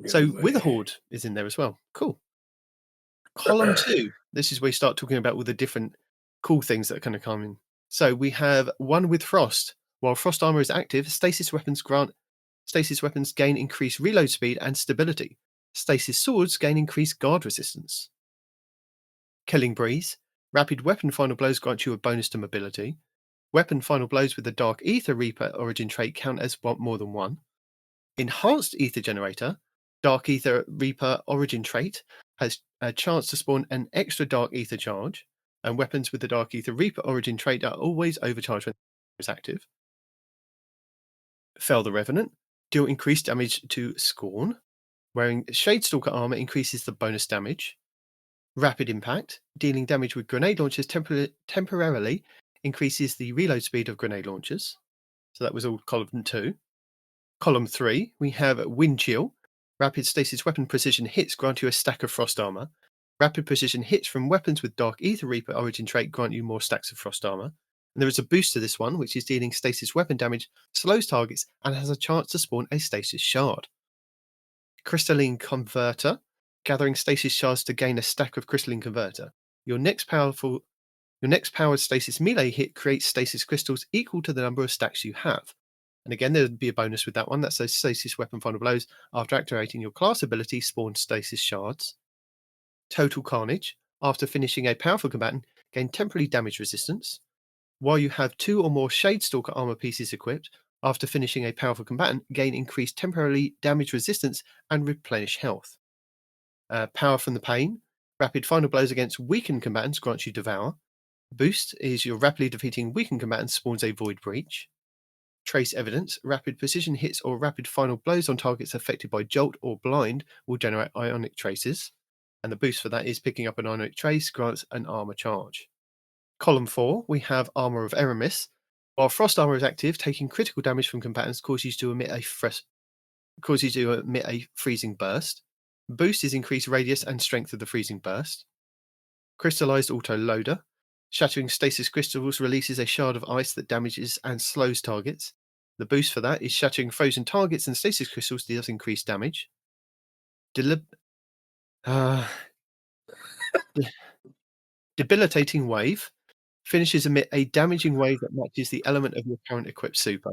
Speaker 1: So Witherhoard is in there as well. Cool. Column 2. This is where we start talking about all the different cool things that are going to come in. So we have one with Frost. While Frost armor is active, stasis weapons gain increased reload speed and stability. Stasis swords gain increased guard resistance. Killing Breeze. Rapid weapon final blows grant you a bonus to mobility. Weapon final blows with the Dark Ether Reaper origin trait count as more than one. Enhanced Ether Generator. Dark Ether Reaper origin trait has a chance to spawn an extra Dark Ether charge, and weapons with the Dark Ether Reaper origin trait are always overcharged when it's active. Fell the Revenant. Deal increased damage to Scorn. Wearing Shadestalker armor increases the bonus damage. Rapid Impact. Dealing damage with grenade launchers temporarily increases the reload speed of grenade launchers. So that was all column 2. Column 3, we have Wind Chill. Rapid stasis weapon precision hits grant you a stack of frost armor. Rapid precision hits from weapons with Dark Ether Reaper origin trait grant you more stacks of frost armor. And there is a boost to this one, which is dealing stasis weapon damage, slows targets, and has a chance to spawn a stasis shard. Crystalline Converter. Gathering stasis shards to gain a stack of Crystalline Converter. Your next powered stasis melee hit creates stasis crystals equal to the number of stacks you have. And again, there would be a bonus with that one. That's those stasis weapon final blows. After activating your class ability, spawn stasis shards. Total Carnage. After finishing a powerful combatant, gain temporary damage resistance. While you have 2 or more Shadestalker armor pieces equipped, after finishing a powerful combatant, gain increased temporarily damage resistance and replenish health. Power from the Pain. Rapid final blows against weakened combatants grants you Devour. Boost is your rapidly defeating weakened combatants spawns a Void Breach. Trace Evidence. Rapid precision hits or rapid final blows on targets affected by Jolt or Blind will generate ionic traces. And the boost for that is picking up an ionic trace grants an armor charge. Column 4, we have Armor of Eramis. While Frost armor is active, taking critical damage from combatants causes you to emit a freezing burst. Boost is increased radius and strength of the freezing burst. Crystallized Auto Loader. Shattering stasis crystals releases a shard of ice that damages and slows targets. The boost for that is shattering frozen targets and stasis crystals deals increased damage. Debilitating Wave. Finishes emit a damaging wave that matches the element of your current equipped super.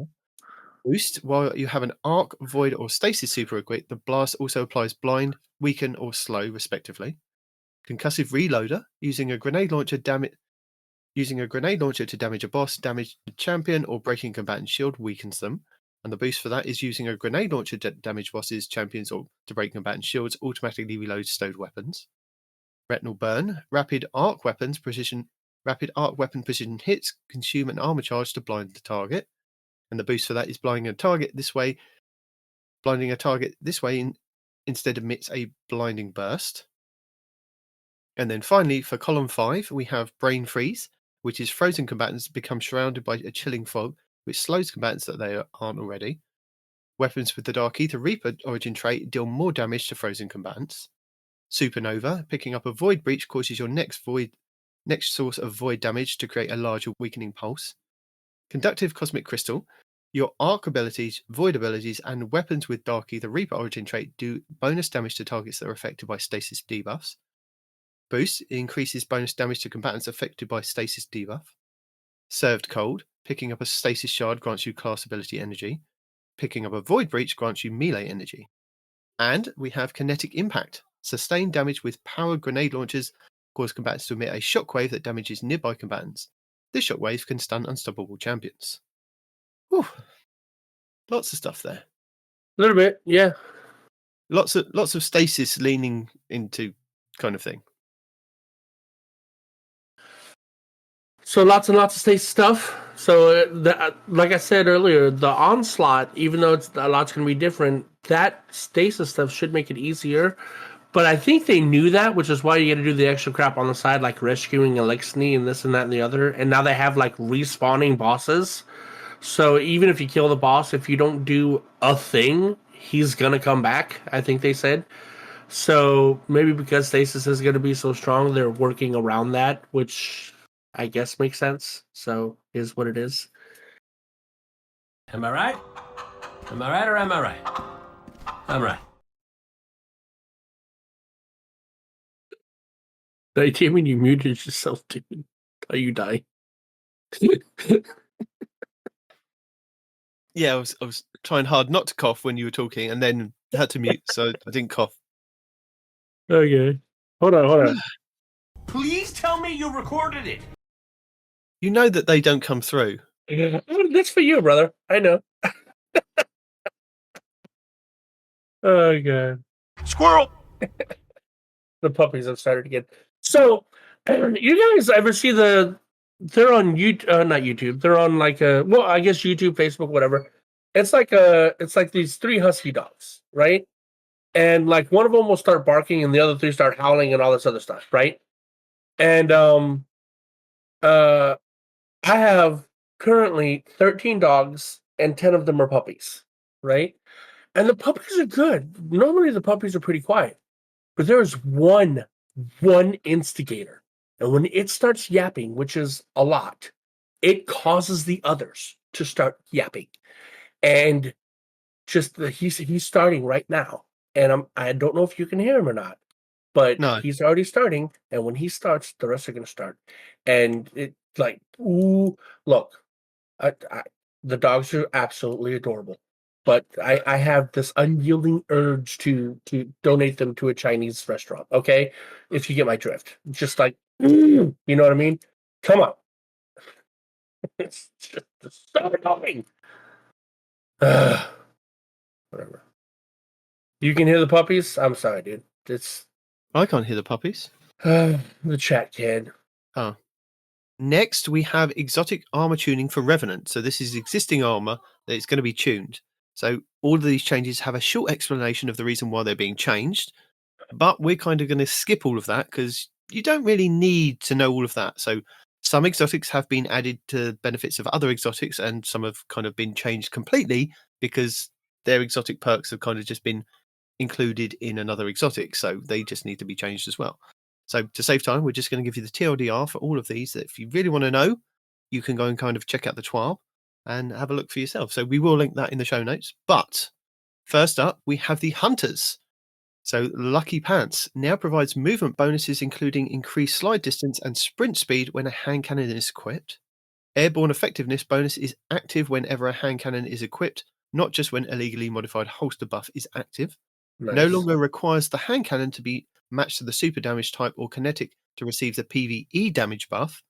Speaker 1: Boost. While you have an Arc, Void, or Stasis super equipped, the blast also applies Blind, Weaken, or Slow, respectively. Concussive Reloader. Using a grenade launcher to damage a boss, damage the champion, or breaking combatant shield weakens them. And the boost for that is using a grenade launcher to damage bosses, champions, or to break combatant shields, automatically reloads stowed weapons. Retinal Burn. Rapid arc weapon precision hits consume an armor charge to blind the target. And the boost for that is blinding a target this way instead emits a blinding burst. And then finally, for column 5, we have Brain Freeze, which is frozen combatants become shrouded by a chilling fog, which slows combatants that they aren't already. Weapons with the Dark Ether Reaper origin trait deal more damage to frozen combatants. Supernova. Picking up a Void Breach causes your next source of void damage to create a larger weakening pulse. Conductive Cosmic Crystal. Your arc abilities, void abilities, and weapons with Dark Ether Reaper origin trait do bonus damage to targets that are affected by stasis debuffs. Boost increases bonus damage to combatants affected by stasis debuff. Served Cold. Picking up a stasis shard grants you class ability energy. picking up a Void Breach grants you melee energy. And we have Kinetic Impact. Sustained damage with powered grenade launchers cause combatants to emit a shockwave that damages nearby combatants. This shockwave can stun unstoppable champions. Whew. Lots of stuff there.
Speaker 2: A little bit, yeah.
Speaker 1: Lots of stasis leaning into kind of thing.
Speaker 2: So lots and lots of stasis stuff. So like I said earlier, the Onslaught, even though a lot's going to be different, that stasis stuff should make it easier. But I think they knew that, which is why you got to do the extra crap on the side, like rescuing Elixni and this and that and the other. And now they have like respawning bosses. So even if you kill the boss, if you don't do a thing, he's going to come back, I think they said. So maybe because stasis is going to be so strong, they're working around that, which I guess makes sense. So is what it is.
Speaker 4: Am I right? Am I right or am I right? I'm right.
Speaker 2: Damon, you muted yourself, dude. Are you dying?
Speaker 1: Yeah, I was trying hard not to cough when you were talking, and then had to mute, so I didn't cough.
Speaker 2: Okay. Hold on.
Speaker 4: Please tell me you recorded it.
Speaker 1: You know that they don't come through.
Speaker 2: Yeah. That's for you, brother. I know. Oh, God.
Speaker 3: Squirrel!
Speaker 2: The puppies have started again. So, you guys ever see they're on YouTube, not YouTube. They're on like I guess YouTube, Facebook, whatever. It's like these 3 husky dogs, right? And like one of them will start barking and the other 3 start howling and all this other stuff, right? And I have currently 13 dogs and 10 of them are puppies, right? And the puppies are good. Normally the puppies are pretty quiet. But there is one instigator. And when it starts yapping, which is a lot, it causes the others to start yapping. And just he's starting right now. And I don't know if you can hear him or not. But
Speaker 1: No.
Speaker 2: He's already starting. And when he starts, the rest are going to start. And it's like, ooh, look, the dogs are absolutely adorable. But I have this unyielding urge to donate them to a Chinese restaurant, okay? If you get my drift. Just like, you know what I mean? Come on. It's just so annoying. Whatever. You can hear the puppies? I'm sorry, dude.
Speaker 1: I can't hear the puppies.
Speaker 2: The chat can.
Speaker 1: Oh. Next, we have exotic armor tuning for Revenant. So this is existing armor that is going to be tuned. So all of these changes have a short explanation of the reason why they're being changed, but we're kind of going to skip all of that because you don't really need to know all of that. So some exotics have been added to benefits of other exotics, and some have kind of been changed completely because their exotic perks have kind of just been included in another exotic. So they just need to be changed as well. So to save time, we're just going to give you the TLDR for all of these. That if you really want to know, you can go and kind of check out the TWAB and have a look for yourself. So we will link that in the show notes. But first up, we have the Hunters. So Lucky Pants now provides movement bonuses, including increased slide distance and sprint speed when a hand cannon is equipped. Airborne effectiveness bonus is active whenever a hand cannon is equipped, not just when a legally modified holster buff is active.
Speaker 2: Nice.
Speaker 1: No longer requires the hand cannon to be matched to the super damage type or kinetic to receive the PvE damage buff.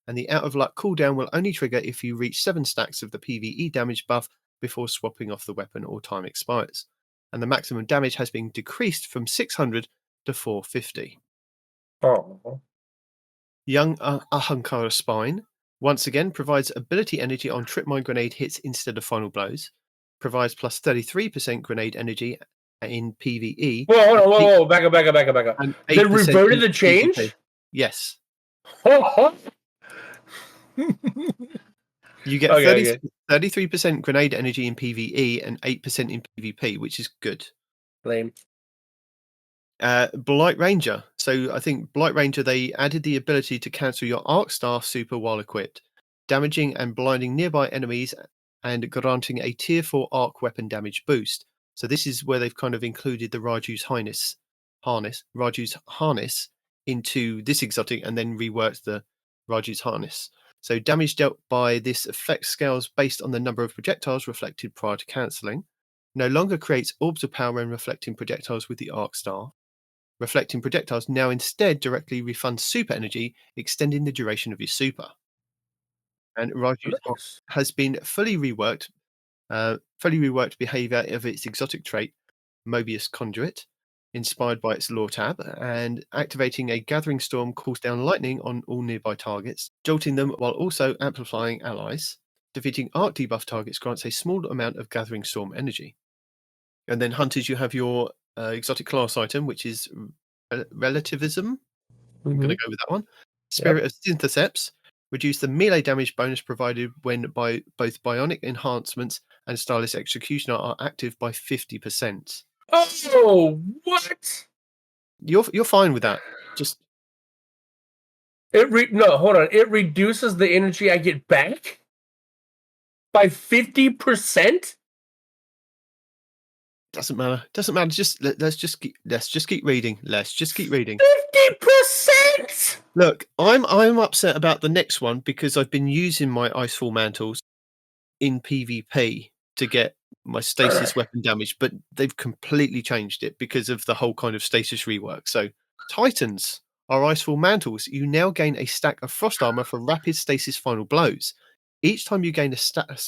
Speaker 1: And the Out of Luck cooldown will only trigger if you reach 7 stacks of the PvE damage buff before swapping off the weapon or time expires. And the maximum damage has been decreased from 600 to 450.
Speaker 2: Oh.
Speaker 1: Young Encore Spine once again provides ability energy on tripmine grenade hits instead of final blows. Provides plus 33% grenade energy in PvE.
Speaker 2: Whoa. Back up. They reverted the change?
Speaker 1: PvP. Yes. You get 33% grenade energy in PvE and 8% in PvP, which is good.
Speaker 2: Lame.
Speaker 1: Blight Ranger. So I think Blight Ranger, they added the ability to cancel your Arc Staff super while equipped, damaging and blinding nearby enemies and granting a tier 4 arc weapon damage boost. So this is where they've kind of included the Raju's harness into this exotic and then reworked the Raju's harness. So damage dealt by this effect scales based on the number of projectiles reflected prior to cancelling. No longer creates orbs of power when reflecting projectiles with the arc star. Reflecting projectiles now instead directly refunds super energy, extending the duration of your super. And Raju's
Speaker 2: Nice.
Speaker 1: has been fully reworked behavior of its exotic trait, Mobius Conduit, inspired by its lore tab, and activating a gathering storm cools down lightning on all nearby targets, jolting them while also amplifying allies. Defeating arc debuff targets grants a small amount of gathering storm energy. And then hunters, you have your exotic class item, which is relativism. I'm going to go with that one. Spirit of Syntheseps. Reduce the melee damage bonus provided when by both bionic enhancements and Stylus Executioner are active by 50%.
Speaker 2: Oh, what?
Speaker 1: You're fine with that. Just
Speaker 2: no, hold on. It reduces the energy I get back by 50%.
Speaker 1: doesn't matter. Doesn't matter. Just let's just keep reading. Let's just keep reading.
Speaker 2: 50%.
Speaker 1: Look, I'm upset about the next one because I've been using my Icefall Mantles in PvP to get my stasis weapon damage, but they've completely changed it because of the whole kind of stasis rework. So Titans are Icefall Mantles. You now gain a stack of frost armor for rapid stasis final blows. Each time you gain a stack of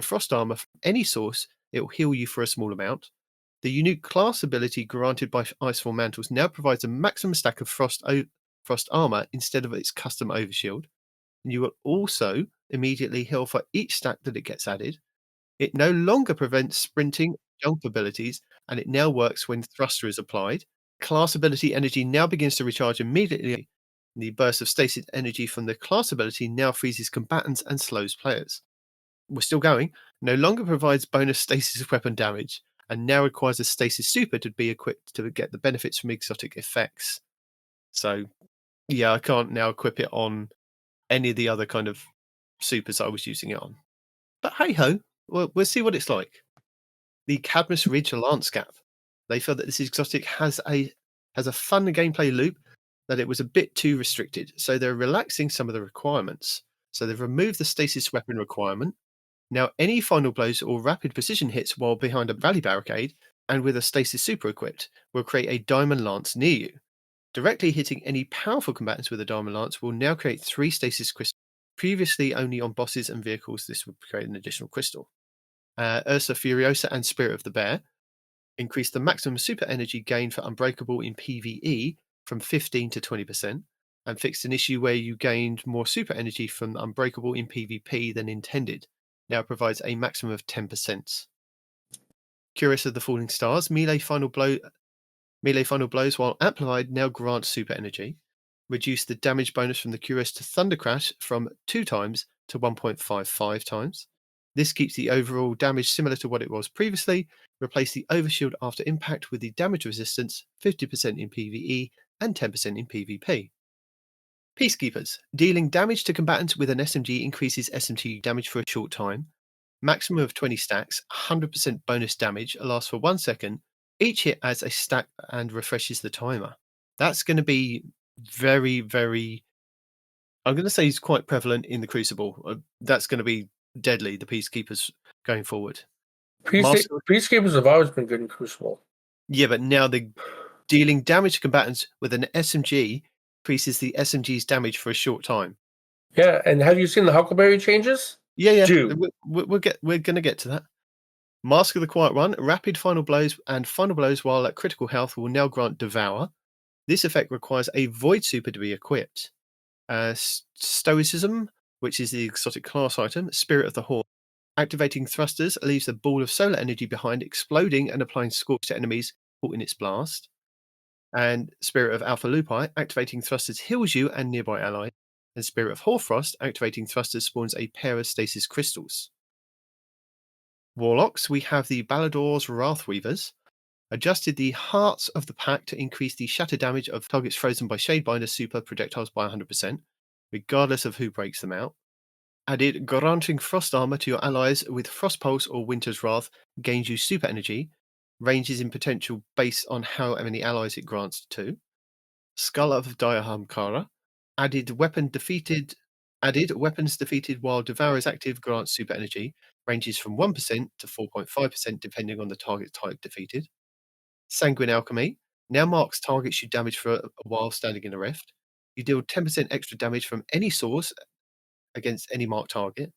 Speaker 1: frost armor from any source, it will heal you for a small amount. The unique class ability granted by Icefall Mantles now provides a maximum stack of frost armor instead of its custom overshield. And you will also immediately heal for each stack that it gets added. It no longer prevents sprinting jump abilities, and it now works when thruster is applied. Class ability energy now begins to recharge immediately. The burst of stasis energy from the class ability now freezes combatants and slows players. We're still going. No longer provides bonus stasis weapon damage, and now requires a stasis super to be equipped to get the benefits from exotic effects. So, yeah, I can't now equip it on any of the other kind of supers I was using it on. But hey ho, we'll see what it's like. The Cadmus Ridge Lance Gap. They feel that this exotic has a fun gameplay loop, that it was a bit too restricted, so they're relaxing some of the requirements. So they've removed the stasis weapon requirement. Now any final blows or rapid precision hits while behind a valley barricade and with a stasis super equipped will create a diamond lance near you. Directly hitting any powerful combatants with a diamond lance will now create 3 stasis crystals. Previously only on bosses and vehicles, this would create an additional crystal. Ursa Furiosa and Spirit of the Bear increase the maximum super energy gain for Unbreakable in PvE from 15 to 20%, and fixed an issue where you gained more super energy from Unbreakable in PvP than intended. Now provides a maximum of 10%. Curious of the Falling Stars, melee final blows while amplified now grant super energy. Reduce the damage bonus from the Curious to Thunder Crash from 2 times to 1.55 times. This keeps the overall damage similar to what it was previously. Replace the overshield after impact with the damage resistance, 50% in PvE and 10% in PvP. Peacekeepers. Dealing damage to combatants with an SMG increases SMG damage for a short time. Maximum of 20 stacks, 100% bonus damage, lasts for 1 second. Each hit adds a stack and refreshes the timer. That's going to be very, very... I'm going to say it's quite prevalent in the Crucible. That's going to be deadly, the Peacekeepers going forward.
Speaker 2: Peacekeepers have always been good in Crucible.
Speaker 1: Yeah, but now they're dealing damage to combatants with an SMG increases the SMG's damage for a short time.
Speaker 2: Yeah, and have you seen the Huckleberry changes?
Speaker 1: Yeah. We're going to get to that. Mask of the Quiet One, rapid final blows and final blows while at critical health will now grant Devour. This effect requires a Void Super to be equipped. Stoicism, which is the exotic class item, Spirit of the Horde. Activating thrusters leaves a ball of solar energy behind, exploding and applying scorch to enemies caught in its blast. And Spirit of Alpha Lupi, activating thrusters heals you and nearby allies. And Spirit of Hoarfrost, activating thrusters spawns a pair of stasis crystals. Warlocks, we have the Balador's Wrathweavers. Adjusted the Hearts of the Pack to increase the shatter damage of targets frozen by Shadebinder super projectiles by 100%, regardless of who breaks them out. Added granting frost armor to your allies with Frost Pulse or Winter's Wrath gains you super energy. Ranges in potential based on how many allies it grants to. Skull of Diahamkara. Added weapons defeated while Devour is active grants super energy, ranges from 1% to 4.5% depending on the target type defeated. Sanguine Alchemy now marks targets you damage for a while standing in a rift. You deal 10% extra damage from any source against any marked target.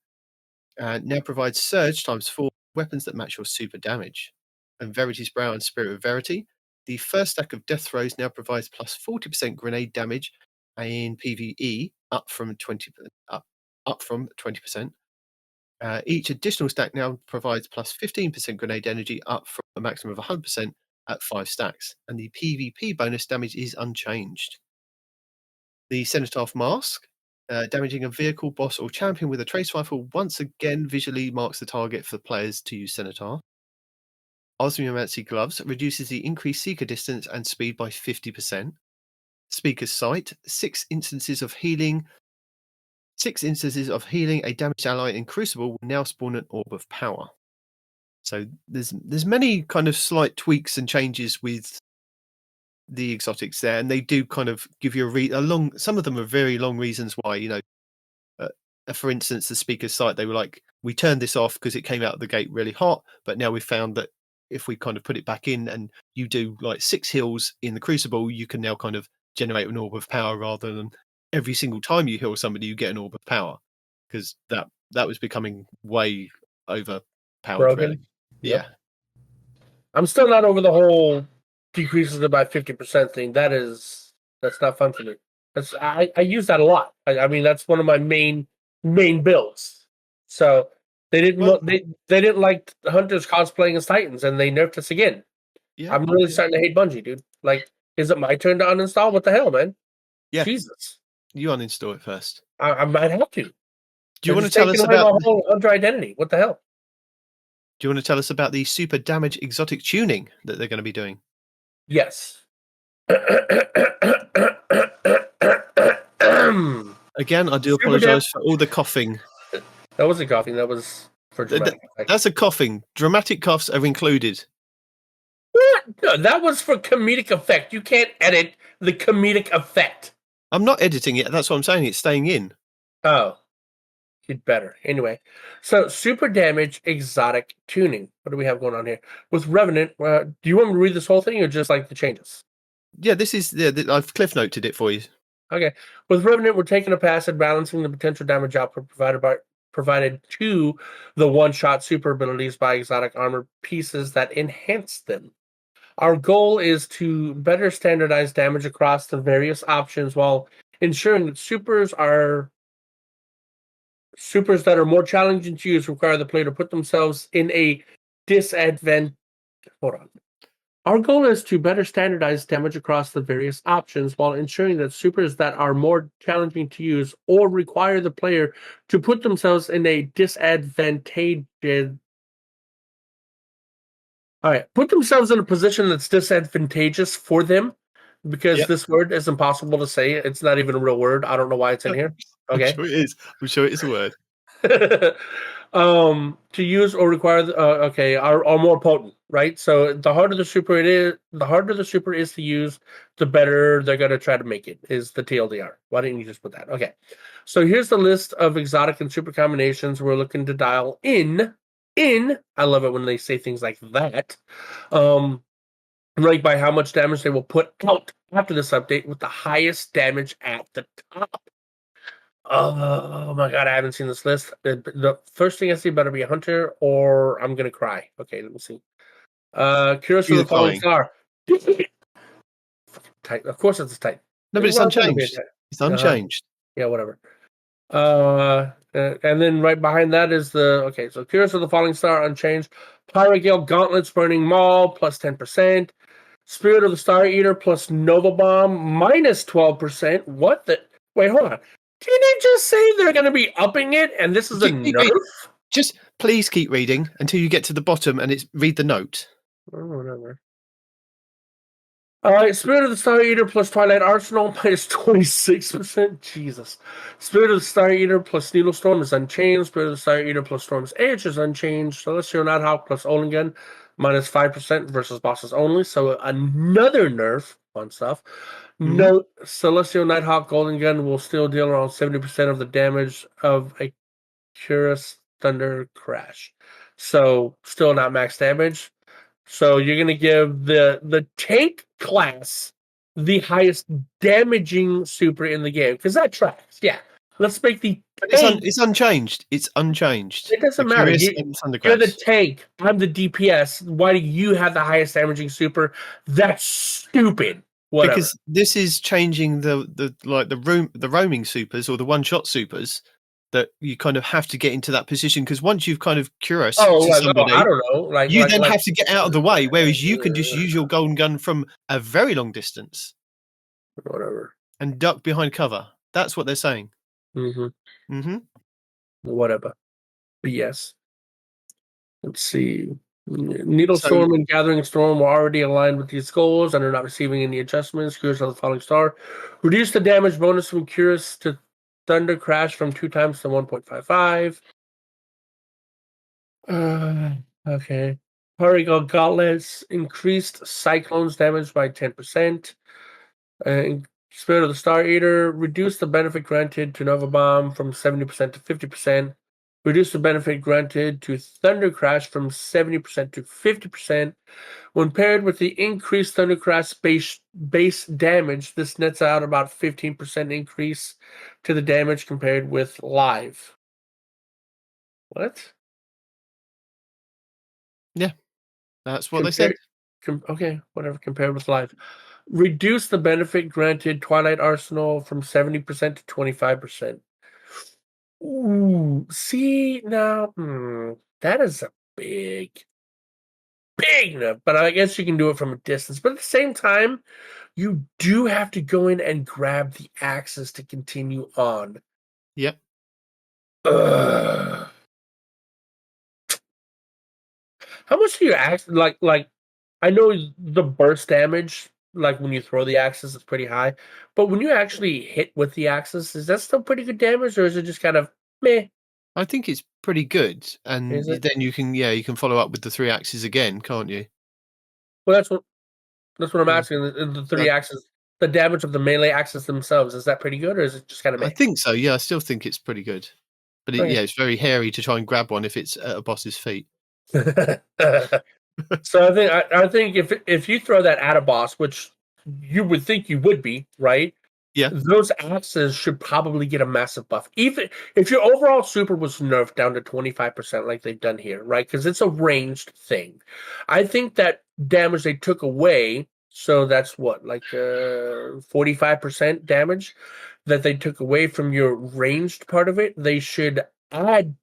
Speaker 1: Now provides Surge ×4 weapons that match your super damage. And Verity's Brow and Spirit of Verity. The first stack of Death Throws now provides plus 40% grenade damage in PvE, up from 20%. Each additional stack now provides plus 15% grenade energy, up from a maximum of 100% at 5 stacks. And the PvP bonus damage is unchanged. The Cenotaph Mask. Damaging a vehicle, boss, or champion with a trace rifle once again visually marks the target for players to use Cenotaph. Osmiomancy Gloves reduces the increased seeker distance and speed by 50%. Speaker's Sight, 6 instances of healing a damaged ally in Crucible will now spawn an Orb of Power. So there's many kind of slight tweaks and changes with the exotics there, and they do kind of give you some of them are very long reasons why, for instance, the Speaker's Sight, they were like, we turned this off because it came out of the gate really hot, but now we've found that if we kind of put it back in and you do like 6 heals in the Crucible, you can now kind of generate an Orb of Power rather than every single time you heal somebody you get an Orb of Power, because that was becoming way overpowered.
Speaker 2: Broken.
Speaker 1: Really.
Speaker 2: Yep. Yeah. I'm still not over the whole decreases it by 50% thing. That's not fun for me. I use that a lot. I mean, that's one of my main builds. So they didn't like Hunters cosplaying as Titans, and they nerfed us again. Yeah, I'm really starting to hate Bungie, dude. Like, is it my turn to uninstall? What the hell, man?
Speaker 1: Yeah,
Speaker 2: Jesus.
Speaker 1: You uninstall it first.
Speaker 2: I might have to.
Speaker 1: Do you want to tell us about
Speaker 2: my whole Hunter identity? What the hell?
Speaker 1: Do you want to tell us about the super damage exotic tuning that they're going to be doing?
Speaker 2: Yes.
Speaker 1: Again, I do apologize for all the coughing.
Speaker 2: That wasn't coughing. That was for dramatic effect.
Speaker 1: That's a coughing. Dramatic coughs are included.
Speaker 2: What? No, that was for comedic effect. You can't edit the comedic effect.
Speaker 1: I'm not editing it. That's what I'm saying. It's staying in.
Speaker 2: Oh. You'd better. Anyway, so super damage exotic tuning. What do we have going on here? With Revenant, do you want me to read this whole thing or just like the changes?
Speaker 1: Yeah, I've cliff noted it for you.
Speaker 2: Okay. With Revenant, we're taking a pass at balancing the potential damage output provided to the one-shot super abilities by exotic armor pieces that enhance them. Our goal is to better standardize damage across the various options while ensuring that supers that are more challenging to use require the player to put themselves in a disadvantage. Hold on. Our goal is to better standardize damage across the various options while ensuring that supers that are more challenging to use or require the player to put themselves in a disadvantage. All right, put themselves in a position that's disadvantageous for them, because this word is impossible to say. It's not even a real word. I don't know why it's in here. Okay,
Speaker 1: I'm sure it is. I'm sure it is a word.
Speaker 2: To use or require are more potent, right? So the harder the super is to use, the better they're gonna try to make it, is the TLDR. Why didn't you just put that? Okay. So here's the list of exotic and super combinations we're looking to dial in. I love it when they say things like that. Like by how much damage they will put out after this update, with the highest damage at the top. Oh my god, I haven't seen this list. The first thing I see better be a Hunter or I'm gonna cry. Okay, let me see. Curious of the Falling Star. Tight. Of course it's tight.
Speaker 1: No, but it's unchanged. It's unchanged.
Speaker 2: Yeah, whatever. And then right behind that is so Curious of the Falling Star unchanged. Pyrogale Gauntlets Burning Maul plus 10%. Spirit of the Star Eater plus Nova Bomb minus 12%. What the? Wait, hold on. Didn't they just say they're going to be upping it, and this is a nerf?
Speaker 1: Just please keep reading until you get to the bottom and read the note.
Speaker 2: Oh, whatever. All right, Spirit of the Star Eater plus Twilight Arsenal minus 26%. Jesus. Spirit of the Star Eater plus Needlestorm is unchanged. Spirit of the Star Eater plus Storm's Edge is unchanged. Celestial Nighthawk plus Olingun minus 5% versus bosses only. So another nerf on stuff. Note: Celestial Nighthawk Golden Gun will still deal around 70% of the damage of a Curus Thunder Crash. So still not max damage. So you're gonna give the tank class the highest damaging super in the game because that tracks. Yeah, let's make the tank.
Speaker 1: It's unchanged. It's unchanged.
Speaker 2: It doesn't
Speaker 1: The
Speaker 2: matter.
Speaker 1: Curious and
Speaker 2: You're the
Speaker 1: Thundercrash.
Speaker 2: tank. I'm the DPS. Why do you have the highest damaging super? That's stupid. Whatever.
Speaker 1: Because this is changing the roaming supers or the one shot supers that you kind of have to get into that position because once you've kind of Curious
Speaker 2: I
Speaker 1: somebody,
Speaker 2: don't know.
Speaker 1: you then have to get out of the way, whereas you can just use your golden gun from a very long distance.
Speaker 2: Whatever.
Speaker 1: And duck behind cover. That's what they're saying.
Speaker 2: Whatever. But yes. Let's see. Needle Storm and Gathering Storm were already aligned with these goals and are not receiving any adjustments. Curious of the Falling Star. Reduce the damage bonus from Curious to Thunder Crash from 2 times to 1.55. Okay. Hurricane Gauntlets increased Cyclone's damage by 10%. Spirit of the Star Eater reduced the benefit granted to Nova Bomb from 70% to 50%. Reduce the benefit granted to Thunder Crash from 70% to 50%. When paired with the increased Thunder Crash base damage, this nets out about 15% increase to the damage compared with live. What?
Speaker 1: Yeah, that's what they said.
Speaker 2: Okay, whatever, compared with live. Reduce the benefit granted Twilight Arsenal from 70% to 25%. Ooh, see, now, that is a big enough, but I guess you can do it from a distance. But at the same time, you do have to go in and grab the axes to continue on.
Speaker 1: Yep.
Speaker 2: How much do your axe like? I know the burst damage, like when you throw the axes, is pretty high. But when you actually hit with the axes, is that still pretty good damage, or is it just kind of meh?
Speaker 1: I think it's pretty good, and then you can follow up with the 3 axes again, can't you?
Speaker 2: Well, that's what I'm asking. The 3 axes, the damage of the melee axes themselves, is that pretty good, or is it just kind of meh?
Speaker 1: I think so. Yeah, I still think it's pretty good, but it's very hairy to try and grab one if it's at a boss's feet.
Speaker 2: So I think if you throw that at a boss, which you would think you would be, right?
Speaker 1: Yeah.
Speaker 2: Those axes should probably get a massive buff. Even if your overall super was nerfed down to 25% like they've done here, right? Because it's a ranged thing. I think that damage they took away, so that's what, like 45% damage that they took away from your ranged part of it, they should add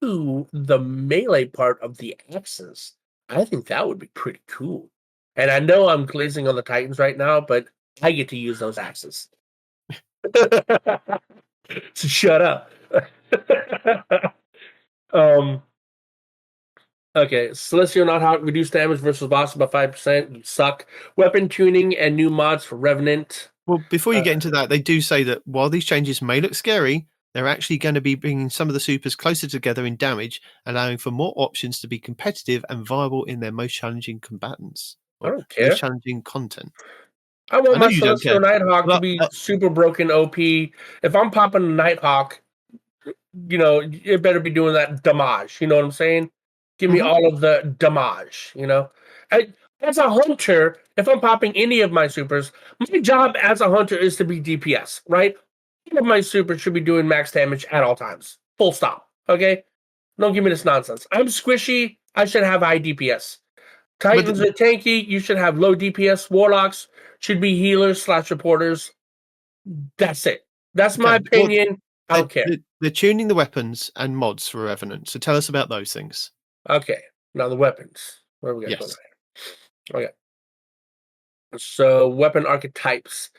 Speaker 2: to the melee part of the axes. I think that would be pretty cool. And I know I'm glazing on the Titans right now, but I get to use those axes. So shut up. Okay, Celestial Nighthawk reduced damage versus boss by 5%. You suck. Weapon tuning and new mods for Revenant.
Speaker 1: Well, before you get into that, they do say that while these changes may look scary, they're actually going to be bringing some of the supers closer together in damage, allowing for more options to be competitive and viable in their most challenging combatants.
Speaker 2: I don't care.
Speaker 1: Most challenging content.
Speaker 2: I want my Celestial Nighthawk to be super broken OP. If I'm popping a Nighthawk, it better be doing that damage. You know what I'm saying? Give me all of the damage, As a hunter, if I'm popping any of my supers, my job as a hunter is to be DPS, right? All of my supers should be doing max damage at all times. Full stop. Okay? Don't give me this nonsense. I'm squishy. I should have high DPS. Titans are tanky. You should have low DPS. Warlocks should be healers / reporters. That's it. That's my opinion. I don't care.
Speaker 1: They're tuning the weapons and mods for Revenant. So tell us about those things.
Speaker 2: Okay. Now the weapons. Where are we going? Okay. So weapon archetypes.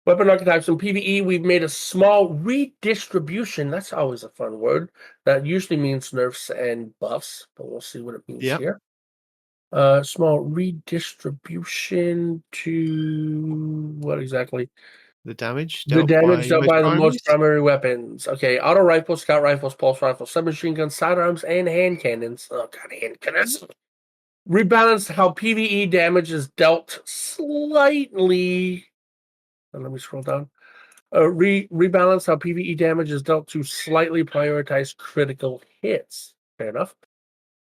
Speaker 2: Weapon archetypes in PvE, we've made a small redistribution. That's always a fun word. That usually means nerfs and buffs, but we'll see what it means here. Small redistribution to what exactly?
Speaker 1: The damage
Speaker 2: dealt by the most primary weapons. Okay, auto rifles, scout rifles, pulse rifles, submachine guns, sidearms, and hand cannons. Oh god, hand cannons. Rebalanced how PvE damage is dealt slightly And let me scroll down. Rebalance how PvE damage is dealt to slightly prioritize critical hits. Fair enough.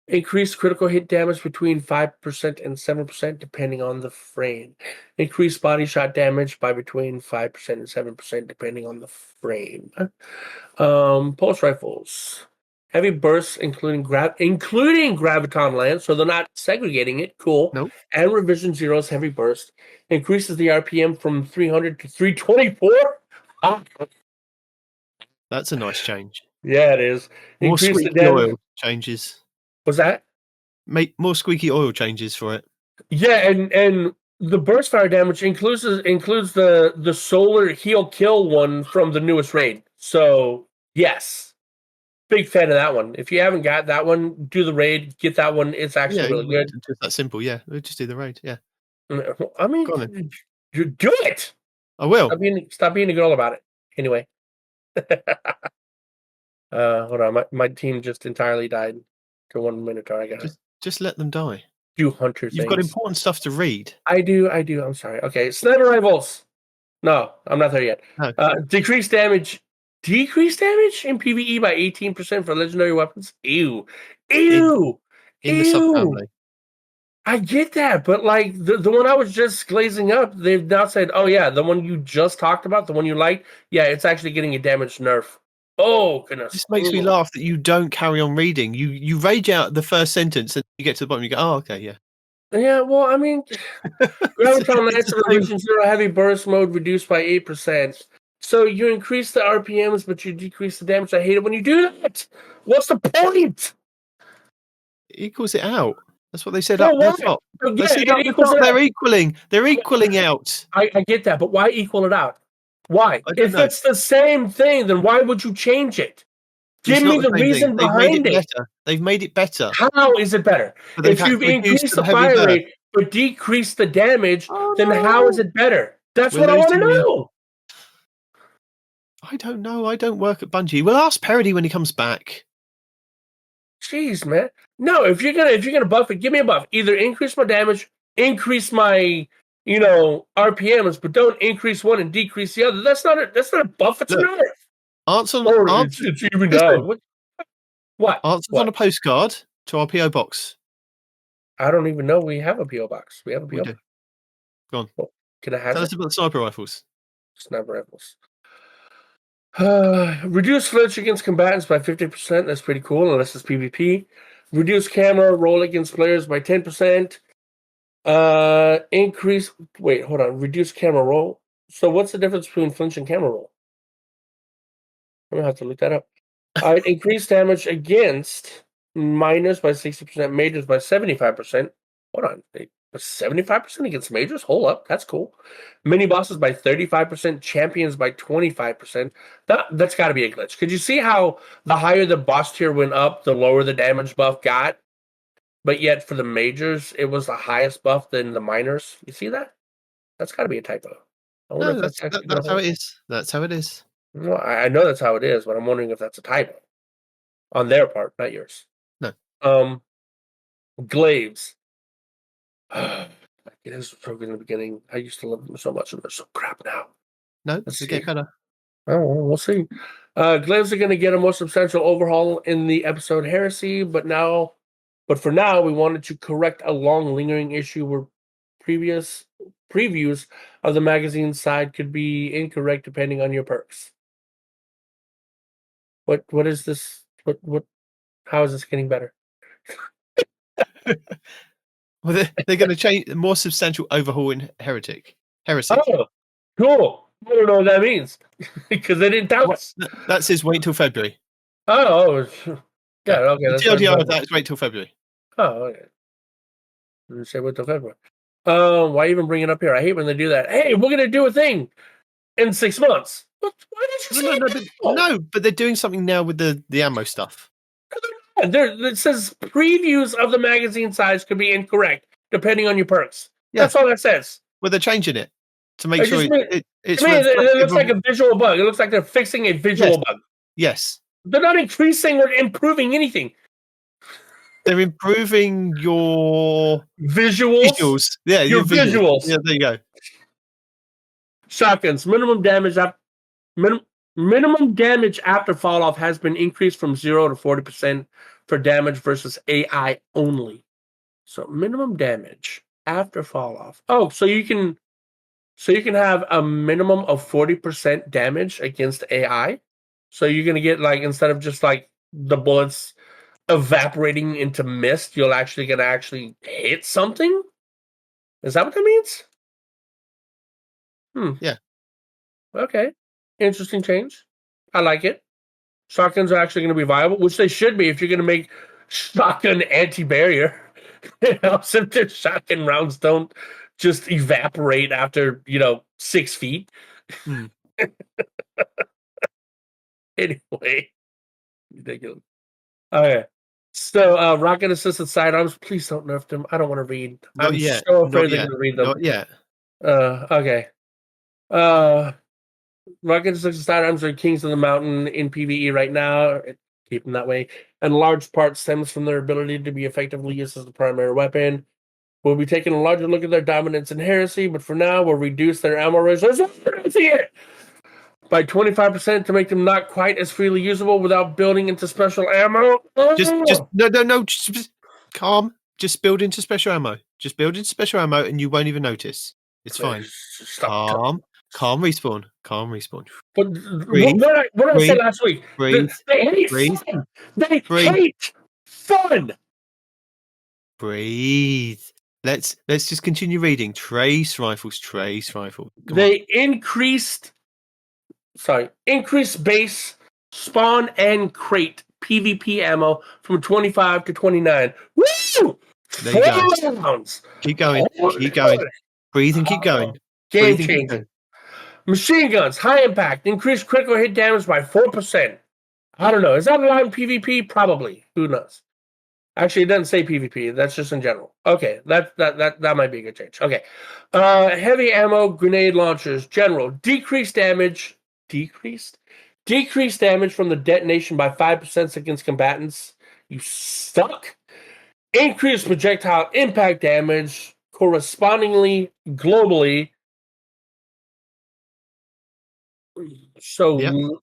Speaker 2: Increase critical hit damage between 5% and 7% depending on the frame. Increase body shot damage by between 5% and 7% depending on the frame. Pulse rifles. Heavy bursts including graviton lance, so they're not segregating it. Cool.
Speaker 1: Nope.
Speaker 2: And revision zero's heavy burst increases the RPM from 300 to 324.
Speaker 1: That's a nice change.
Speaker 2: Yeah, it is.
Speaker 1: More
Speaker 2: Increase the
Speaker 1: squeaky
Speaker 2: damage.
Speaker 1: oil changes.
Speaker 2: What's that?
Speaker 1: Make more squeaky oil changes for it.
Speaker 2: Yeah, and the burst fire damage includes the solar heal kill one from the newest raid. So yes, big fan of that one. If you haven't got that one, do the raid. Get that one. It's actually really good.
Speaker 1: Just that simple. Yeah, we'll just do the raid. Yeah.
Speaker 2: I mean, you do it.
Speaker 1: I will.
Speaker 2: Stop being a girl about it. Anyway. Hold on. My team just entirely died to 1 Minotaur. I got
Speaker 1: just let them die.
Speaker 2: Do hunter things.
Speaker 1: You've got important stuff to read.
Speaker 2: I do. I'm sorry. Okay, sniper rifles. No, I'm not there yet.
Speaker 1: No.
Speaker 2: Decrease damage in PvE by 18% for legendary weapons. Ew.
Speaker 1: In the subfamily.
Speaker 2: I get that, but like the one I was just glazing up, they've now said, oh yeah, the one you just talked about, the one you liked, yeah, it's actually getting a damage nerf. Oh goodness!
Speaker 1: This makes me laugh that you don't carry on reading. You rage out the first sentence and you get to the bottom. You go, oh, okay, yeah.
Speaker 2: Yeah, well, I mean, graviton lance revision zero heavy burst mode reduced by 8%. So you increase the RPMs, but you decrease the damage. I hate it when you do that. What's the point?
Speaker 1: It equals it out. That's what they said
Speaker 2: So
Speaker 1: up the top. They're equaling. They're equaling out.
Speaker 2: I get that, but why equal it out? Why? If it's the same thing, then why would you change it? Give me the reason behind it.
Speaker 1: They've made it better.
Speaker 2: How is it better? If you've increased the fire rate but decreased the damage, then how is it better? That's what I want to know.
Speaker 1: I don't know. I don't work at Bungie. We'll ask Peroty when he comes back.
Speaker 2: Jeez, man. No, if you're gonna buff it, give me a buff. Either increase my damage, increase my RPMs, but don't increase one and decrease the other. That's not a buff. It's a nerf. It's even down. What?
Speaker 1: Answers on a postcard to our PO box.
Speaker 2: I don't even know we have a PO box. We have a PO box.
Speaker 1: Go on.
Speaker 2: Well, can I have
Speaker 1: Tell us about the sniper rifles.
Speaker 2: Sniper rifles. Reduce flinch against combatants by 50%. That's pretty cool, unless it's PvP. Reduce camera roll against players by 10%. Reduce camera roll. So what's the difference between flinch and camera roll? I'm gonna have to look that up. Increase damage against minors by 60%, majors by 75%. Hold on, 75% against majors? Hold up, that's cool. Mini bosses by 35%, champions by 25%. That's got to be a glitch. Could you see how the higher the boss tier went up, the lower the damage buff got? But yet for the majors, it was the highest buff than the minors. You see that? That's got to be a typo.
Speaker 1: No, that's how it is. That's how it is.
Speaker 2: Well, I know that's how it is, but I'm wondering if that's a typo on their part, not yours.
Speaker 1: No.
Speaker 2: Glaives. It is so good in the beginning. I used to love them so much, and they're so crap now.
Speaker 1: No, they get better.
Speaker 2: Oh, well, we'll see. Glaives are going to get a more substantial overhaul in the episode Heresy, but for now, we wanted to correct a long lingering issue where previous previews of the magazine side could be incorrect depending on your perks. What is this? How is this getting better?
Speaker 1: Well, they're going to change more substantial overhaul in Heresy.
Speaker 2: Oh, cool. I don't know what that means because they didn't tell us.
Speaker 1: That says wait till February.
Speaker 2: Oh, yeah. Okay.
Speaker 1: The TLDR of that is wait till February.
Speaker 2: Oh, okay. Didn't say wait till February. Why even bring it up here? I hate when they do that. Hey, we're going to do a thing in 6 months. Why did you say that?
Speaker 1: No, but they're doing something now with the ammo stuff.
Speaker 2: It says previews of the magazine size could be incorrect depending on your perks. Yeah. That's all that says.
Speaker 1: Well, they're changing it to make sure it's.
Speaker 2: To me, it looks like a visual bug. It looks like they're fixing a visual bug.
Speaker 1: Yes.
Speaker 2: They're not increasing or improving anything.
Speaker 1: They're improving your
Speaker 2: visuals.
Speaker 1: Yeah,
Speaker 2: your visuals.
Speaker 1: Yeah, there you go.
Speaker 2: Shotguns. Minimum damage after fall off has been increased from 0 to 40% for damage versus AI only. So minimum damage after fall off. Oh, so you can have a minimum of 40% damage against AI. So you're gonna get like, instead of just like the bullets evaporating into mist, you're actually gonna hit something. Is that what that means?
Speaker 1: Yeah.
Speaker 2: Okay. Interesting change. I like it. Shotguns are actually going to be viable, which they should be if you're going to make shotgun anti-barrier. It helps if their shotgun rounds don't just evaporate after, 6 feet. Anyway. Ridiculous. Okay. So, rocket assisted sidearms, please don't nerf them. I don't want to read.
Speaker 1: Not
Speaker 2: I'm
Speaker 1: yet.
Speaker 2: so afraid
Speaker 1: Not
Speaker 2: they're
Speaker 1: yet.
Speaker 2: going to read them.
Speaker 1: Not yet.
Speaker 2: Okay. Rocket assisted sidearms are kings of the mountain in PvE right now. Keep them that way. And large part stems from their ability to be effectively used as the primary weapon. We'll be taking a larger look at their dominance in Heresy, but for now, we'll reduce their ammo reserves by 25% to make them not quite as freely usable without building into special ammo.
Speaker 1: No. Just calm. Just build into special ammo. Just build into special ammo, and you won't even notice. It's fine. Calm respawn.
Speaker 2: But
Speaker 1: Breathe,
Speaker 2: what did I say last week?
Speaker 1: Breathe.
Speaker 2: They hate fun. They hate fun.
Speaker 1: Breathe. Let's just continue reading. Trace rifles.
Speaker 2: They increased base, spawn, and crate PvP ammo from 25 to 29. Woo!
Speaker 1: There you go.
Speaker 2: Rounds.
Speaker 1: Keep going. Breathe and keep going.
Speaker 2: Game changing. Machine guns, high impact, increased critical hit damage by 4%. I don't know. Is that allowed in PvP? Probably. Who knows? Actually, it doesn't say PvP. That's just in general. Okay, that might be a good change. Okay. Heavy ammo, grenade launchers, general. Decreased damage from the detonation by 5% against combatants. You suck. Increased projectile impact damage, correspondingly globally. So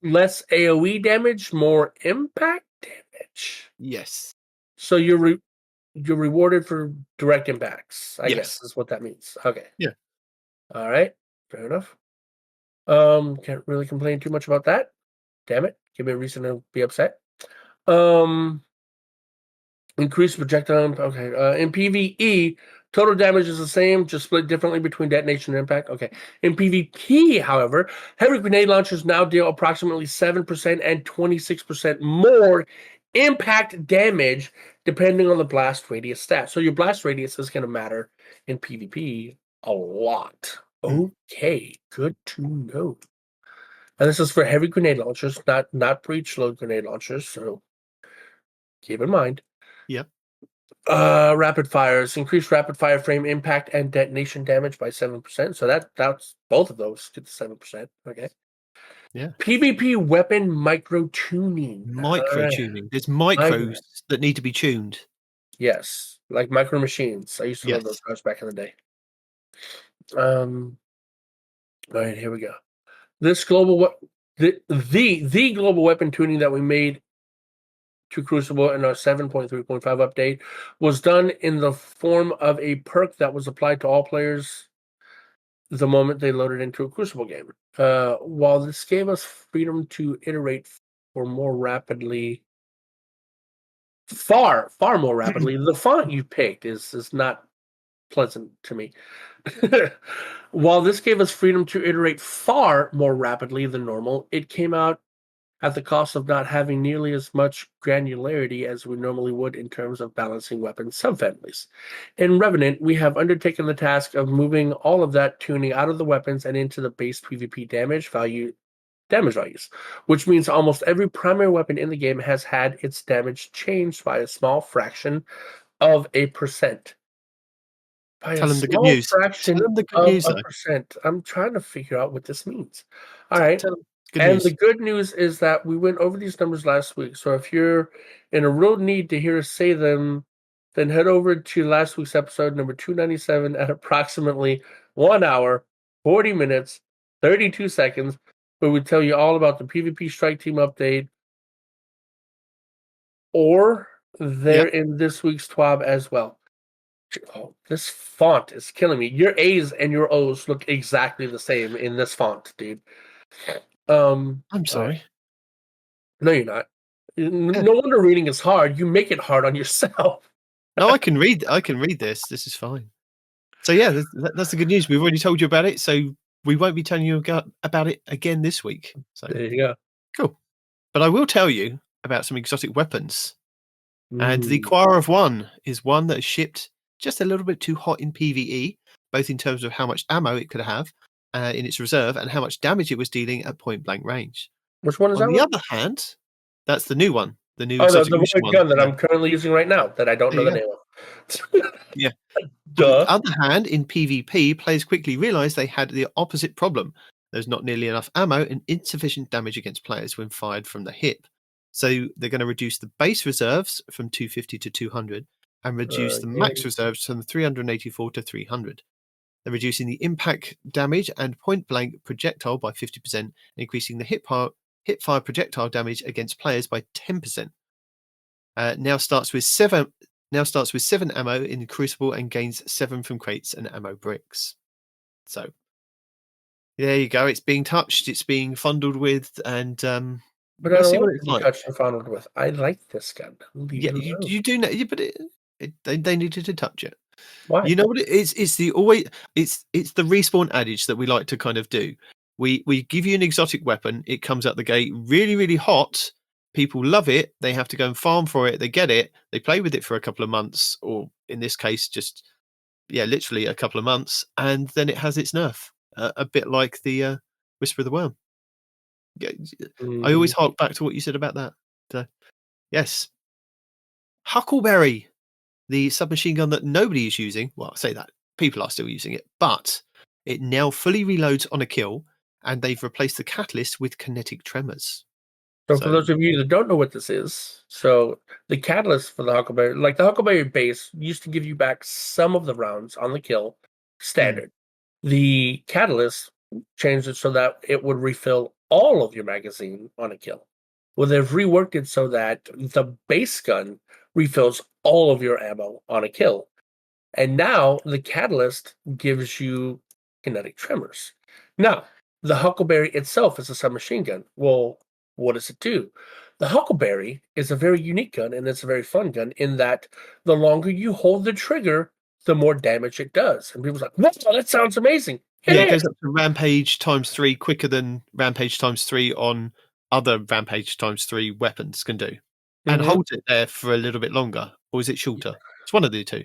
Speaker 2: less AoE damage, more impact damage.
Speaker 1: Yes.
Speaker 2: So you're rewarded for direct impacts, I guess is what that means. Okay.
Speaker 1: Yeah.
Speaker 2: All right. Fair enough. Can't really complain too much about that. Damn it. Give me a reason to be upset. Increased projectile. Okay. In PvE, total damage is the same, just split differently between detonation and impact. Okay. In PvP, however, heavy grenade launchers now deal approximately 7% and 26% more impact damage depending on the blast radius stat. So your blast radius is going to matter in PvP a lot. Okay, good to know. And this is for heavy grenade launchers, not breach load grenade launchers. So keep in mind.
Speaker 1: Yep.
Speaker 2: Rapid fires, increased rapid fire frame impact and detonation damage by 7%. So that's both of those get to 7%. Okay.
Speaker 1: Yeah.
Speaker 2: PvP weapon micro tuning.
Speaker 1: There's micros that need to be tuned.
Speaker 2: Yes, like micro machines. I used to love those cars back in the day. All right, here we go. This global the global weapon tuning that we made to Crucible in our 7.3.5 update was done in the form of a perk that was applied to all players the moment they loaded into a Crucible game. While this gave us freedom to iterate far more rapidly, the font you picked is not pleasant to me. While this gave us freedom to iterate far more rapidly than normal, it came out at the cost of not having nearly as much granularity as we normally would in terms of balancing weapon subfamilies. In Revenant, we have undertaken the task of moving all of that tuning out of the weapons and into the base PvP damage values, which means almost every primary weapon in the game has had its damage changed by a small fraction of a percent.
Speaker 1: Tell them the good news.
Speaker 2: Fraction of a percent. I'm trying to figure out what this means. All right. The good news is that we went over these numbers last week. So if you're in a real need to hear us say them, then head over to last week's episode, number 297, at approximately 1 hour, 40 minutes, 32 seconds, where we tell you all about the PvP Strike Team update, or they're in this week's TWAB as well. Oh, this font is killing me. Your A's and your O's look exactly the same in this font, dude.
Speaker 1: I'm sorry.
Speaker 2: No, you're not. No wonder reading is hard. You make it hard on yourself.
Speaker 1: No, I can read this. This is fine. So yeah, that's the good news. We've already told you about it, so we won't be telling you about it again this week. So
Speaker 2: there you go.
Speaker 1: Cool. But I will tell you about some exotic weapons. And the Choir of One is one that is shipped just a little bit too hot in PvE, both in terms of how much ammo it could have in its reserve and how much damage it was dealing at point blank range.
Speaker 2: Which one is that?
Speaker 1: On the other hand, that's the new one. The new
Speaker 2: the gun that I'm currently using right now that I don't know the name of.
Speaker 1: Yeah.
Speaker 2: Duh.
Speaker 1: On the other hand, in PvP, players quickly realised they had the opposite problem. There's not nearly enough ammo and insufficient damage against players when fired from the hip. So they're going to reduce the base reserves from 250 to 200 and reduce the max reserves from 384 to 300. They're reducing the impact damage and point blank projectile by 50%, and increasing the hip fire projectile damage against players by 10%. Now starts with 7 ammo in Crucible and gains 7 from crates and ammo bricks. So there you go. It's being touched. It's being fondled with, and
Speaker 2: but I don't want to be touched and fondled with. I like this gun.
Speaker 1: Yeah, you do know, but they needed to touch it.
Speaker 2: Why?
Speaker 1: You know what it is? It's the respawn adage that we like to kind of do. We give you an exotic weapon. It comes out the gate really, really hot. People love it. They have to go and farm for it. They get it. They play with it for a couple of months, or in this case, just literally a couple of months, and then it has its nerf. A bit like the Whisper of the Worm. I always hark back to what you said about that. So, yes, Huckleberry, the submachine gun that nobody is using. Well, I say that people are still using it, but it now fully reloads on a kill, and they've replaced the catalyst with kinetic tremors.
Speaker 2: So for those of you that don't know what this is, so the catalyst for the Huckleberry, like the Huckleberry base, used to give you back some of the rounds on the kill, standard. The catalyst changed it so that it would refill all of your magazine on a kill. Well, they've reworked it so that the base gun refills all of your ammo on a kill. And now the catalyst gives you kinetic tremors. Now, the Huckleberry itself is a submachine gun. Well, what does it do? The Huckleberry is a very unique gun, and it's a very fun gun in that the longer you hold the trigger, the more damage it does. And people's like, "Wow, that sounds amazing."
Speaker 1: It goes up to Rampage ×3 quicker than Rampage ×3 on other Rampage ×3 weapons can do. And holds it there for a little bit longer. Or is it shorter? It's one of the two.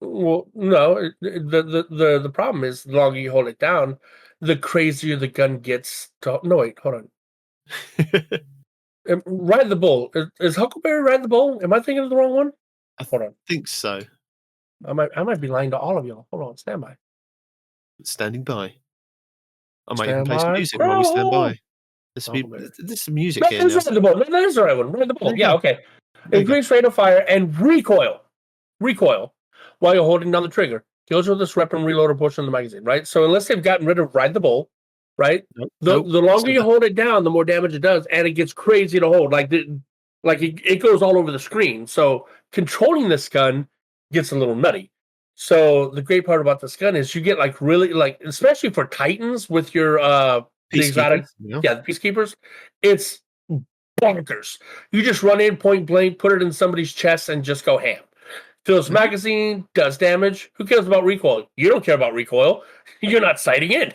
Speaker 2: Well, no. The problem is the longer you hold it down, the crazier the gun gets. No, wait, hold on. Ride the Bull. Is Huckleberry Ride the Bull? Am I thinking of the wrong one? Hold on.
Speaker 1: I think so.
Speaker 2: I might be lying to all of y'all. Hold on, stand by.
Speaker 1: Standing by. I might even play some music while we stand by. There's some music here.
Speaker 2: That's the ball. That is the right one. Ride the Bull. Yeah, okay. Increase rate of fire and recoil. Recoil while you're holding down the trigger. Kills with this rep and reloader portion of the magazine, right? So unless they've gotten rid of Ride the Bull, right? The longer you hold it down, the more damage it does, and it gets crazy to hold. It goes all over the screen. So controlling this gun gets a little nutty. So the great part about this gun is you get especially for Titans with your the exotic, the Peacekeepers, it's bonkers. You just run in point blank, put it in somebody's chest, and just go ham. Fills magazine, does damage. Who cares about recoil? You don't care about recoil. You're not sighting in.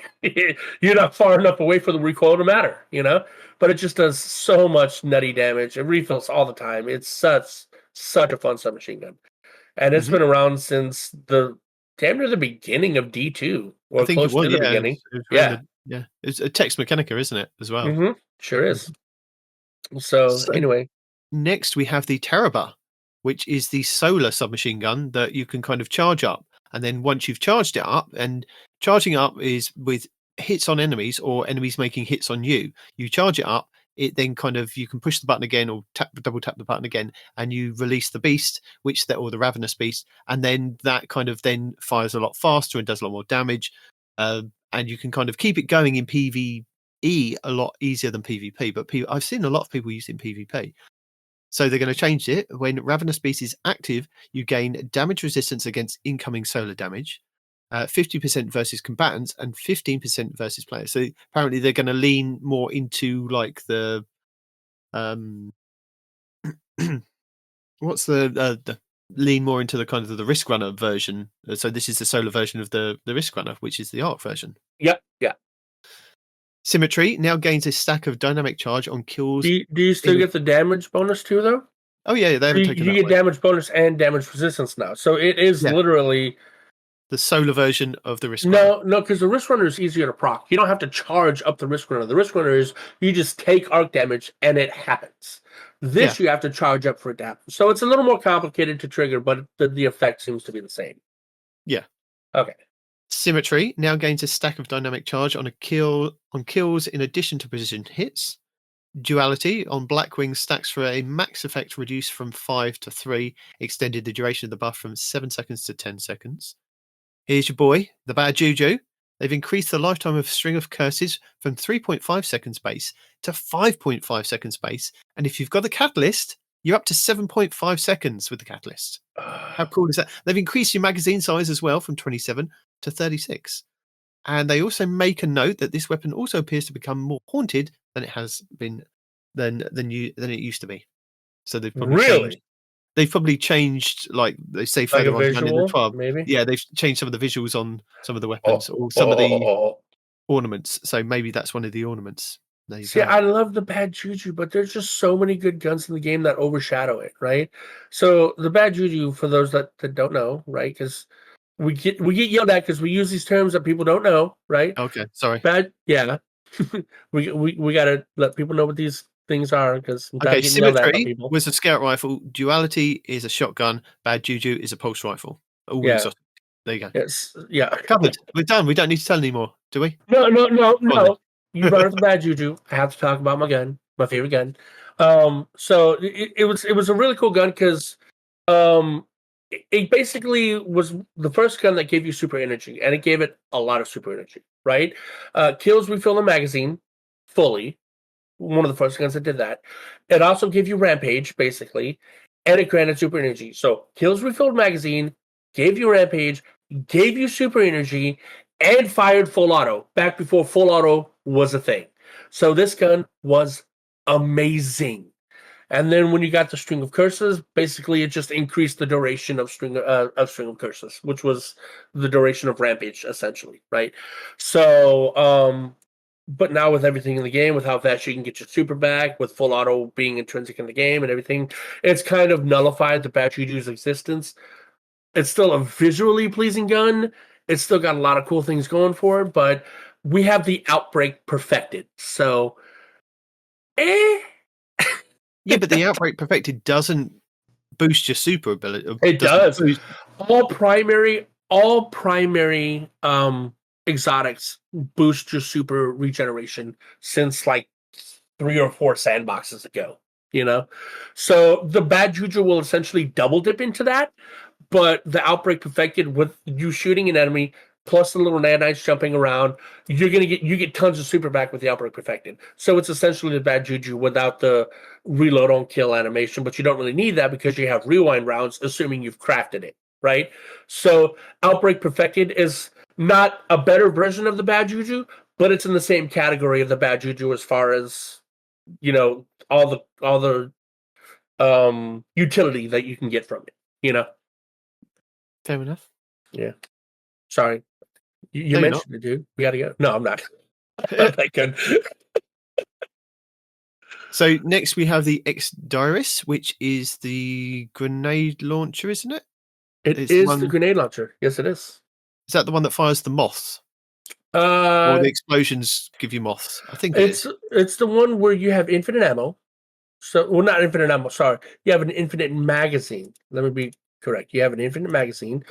Speaker 2: You're not far enough away for the recoil to matter, But it just does so much nutty damage. It refills all the time. It's such a fun submachine gun. And it's been around since damn near the beginning of D2. Or close to the beginning.
Speaker 1: It's a Tex Mechanica, isn't it, as well?
Speaker 2: Mm-hmm. Sure is. So anyway.
Speaker 1: Next, we have the Terraba, which is the solar submachine gun that you can kind of charge up. And then once you've charged it up, and charging up is with hits on enemies or enemies making hits on you, you charge it up, it then kind of, you can push the button again or double tap the button again, and you release the beast, or the ravenous beast, and then that kind of then fires a lot faster and does a lot more damage. and you can kind of keep it going in PvE a lot easier than PvP. But I've seen a lot of people using PvP. So they're going to change it. When Ravenous Beast is active, you gain damage resistance against incoming solar damage, 50% versus combatants, and 15% versus players. So apparently they're going to lean more into like the what's the lean more into the kind of the Risk Runner version. So this is the solar version of the Risk Runner, which is the Arc version.
Speaker 2: Yeah.
Speaker 1: Symmetry now gains a stack of dynamic charge on kills.
Speaker 2: Do you still get the damage bonus too, though?
Speaker 1: Oh yeah, they haven't taken that.
Speaker 2: You get damage bonus and damage resistance now, so it is literally
Speaker 1: the solar version of the Risk Runner.
Speaker 2: No, because the Risk Runner is easier to proc. You don't have to charge up the Risk Runner. The Risk Runner is you just take arc damage and it happens. This you have to charge up for it to happen. So it's a little more complicated to trigger, but the effect seems to be the same.
Speaker 1: Yeah.
Speaker 2: Okay.
Speaker 1: Symmetry now gains a stack of dynamic charge on kills in addition to precision hits. Duality on Blackwing stacks for a max effect reduced from 5 to 3, extended the duration of the buff from 7 seconds to 10 seconds. Here's your boy, the Bad Juju. They've increased the lifetime of String of Curses from 3.5 seconds base to 5.5 seconds base, and if you've got the Catalyst, you're up to 7.5 seconds with the Catalyst. How cool is that? They've increased your magazine size as well from 27 to 36. And they also make a note that this weapon also appears to become more haunted than it has been than it used to be. So they've probably changed, like they say further on in the TWAB.
Speaker 2: Maybe.
Speaker 1: Yeah, they've changed some of the visuals on some of the weapons or some of the ornaments. So maybe that's one of the ornaments.
Speaker 2: See, I love the Bad Juju, but there's just so many good guns in the game that overshadow it, right? So the Bad Juju, for those that don't know, right? Because we get yelled at because we use these terms that people don't know, right?
Speaker 1: Okay, sorry.
Speaker 2: we gotta let people know what these things are because
Speaker 1: Symmetry was a scout rifle. Duality is a shotgun. Bad Juju is a pulse rifle. All exotic. There you go.
Speaker 2: Yes, yeah.
Speaker 1: Covered. We're done. We don't need to tell anymore, do we?
Speaker 2: No. You brought up the Bad Juju. I have to talk about my gun, my favorite gun. So it was a really cool gun because it basically was the first gun that gave you super energy, and it gave it a lot of super energy, right? Kills refill the magazine fully. One of the first guns that did that. It also gave you Rampage, basically, and it granted super energy. So kills refilled magazine, gave you Rampage, gave you super energy, and fired full auto back before full auto was a thing. So this gun was amazing. And then when you got the String of Curses, basically it just increased the duration of String of Curses, which was the duration of Rampage, essentially, right? So, but now with everything in the game, with how fast you can get your super back, with full auto being intrinsic in the game and everything, it's kind of nullified the Bad Juju's existence. It's still a visually pleasing gun. It's still got a lot of cool things going for it, but we have the Outbreak perfected. So,
Speaker 1: Yeah, but the Outbreak perfected doesn't boost your super ability.
Speaker 2: It does. All primary exotics boost your super regeneration since like 3 or 4 sandboxes ago, you know? So the Bad Juju will essentially double dip into that, but the Outbreak perfected with you shooting an enemy plus the little nanites jumping around, you get tons of super back with the Outbreak perfected. So it's essentially the Bad Juju without the reload on kill animation, but you don't really need that because you have rewind rounds, assuming you've crafted it, right? So Outbreak perfected is not a better version of the Bad Juju, but it's in the same category of the Bad Juju as far as, you know, all the utility that you can get from it, you know?
Speaker 1: Fair enough.
Speaker 2: Yeah. Sorry. You mentioned it, dude. We gotta go. No, I'm not. I'm not that good.
Speaker 1: So next we have the X-Diris, which is the grenade launcher, isn't it?
Speaker 2: It's the grenade launcher. Yes, it is.
Speaker 1: Is that the one that fires the moths? Or the explosions give you moths? I think
Speaker 2: it's the one where you have infinite ammo. So, well, not infinite ammo. Sorry, you have an infinite magazine. Let me be correct. You have an infinite magazine.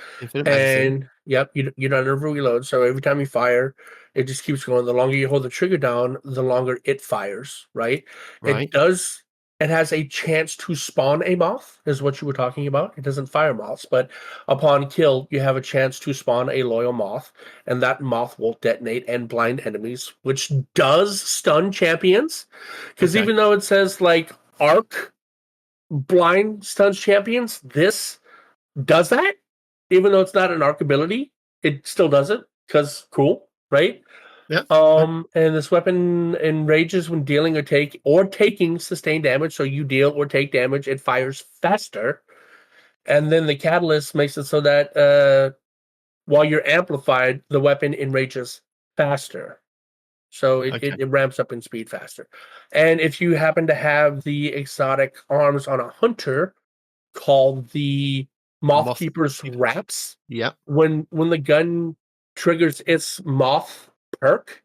Speaker 2: Yep, you don't ever reload. So every time you fire, it just keeps going. The longer you hold the trigger down, the longer it fires. Right. It does it has a chance to spawn a moth, is what you were talking about. It doesn't fire moths, but upon kill, you have a chance to spawn a loyal moth, and that moth will detonate and blind enemies, which does stun champions. Because even though it says, like, arc blind stuns champions, this does that. Even though it's not an arc ability, it still does it, because cool, right?
Speaker 1: Yeah.
Speaker 2: And this weapon enrages when dealing or taking sustained damage. So you deal or take damage, it fires faster. And then the catalyst makes it so that while you're amplified, the weapon enrages faster. So it ramps up in speed faster. And if you happen to have the exotic arms on a hunter called the Moth Keeper's Wraps, when the gun triggers its moth perk,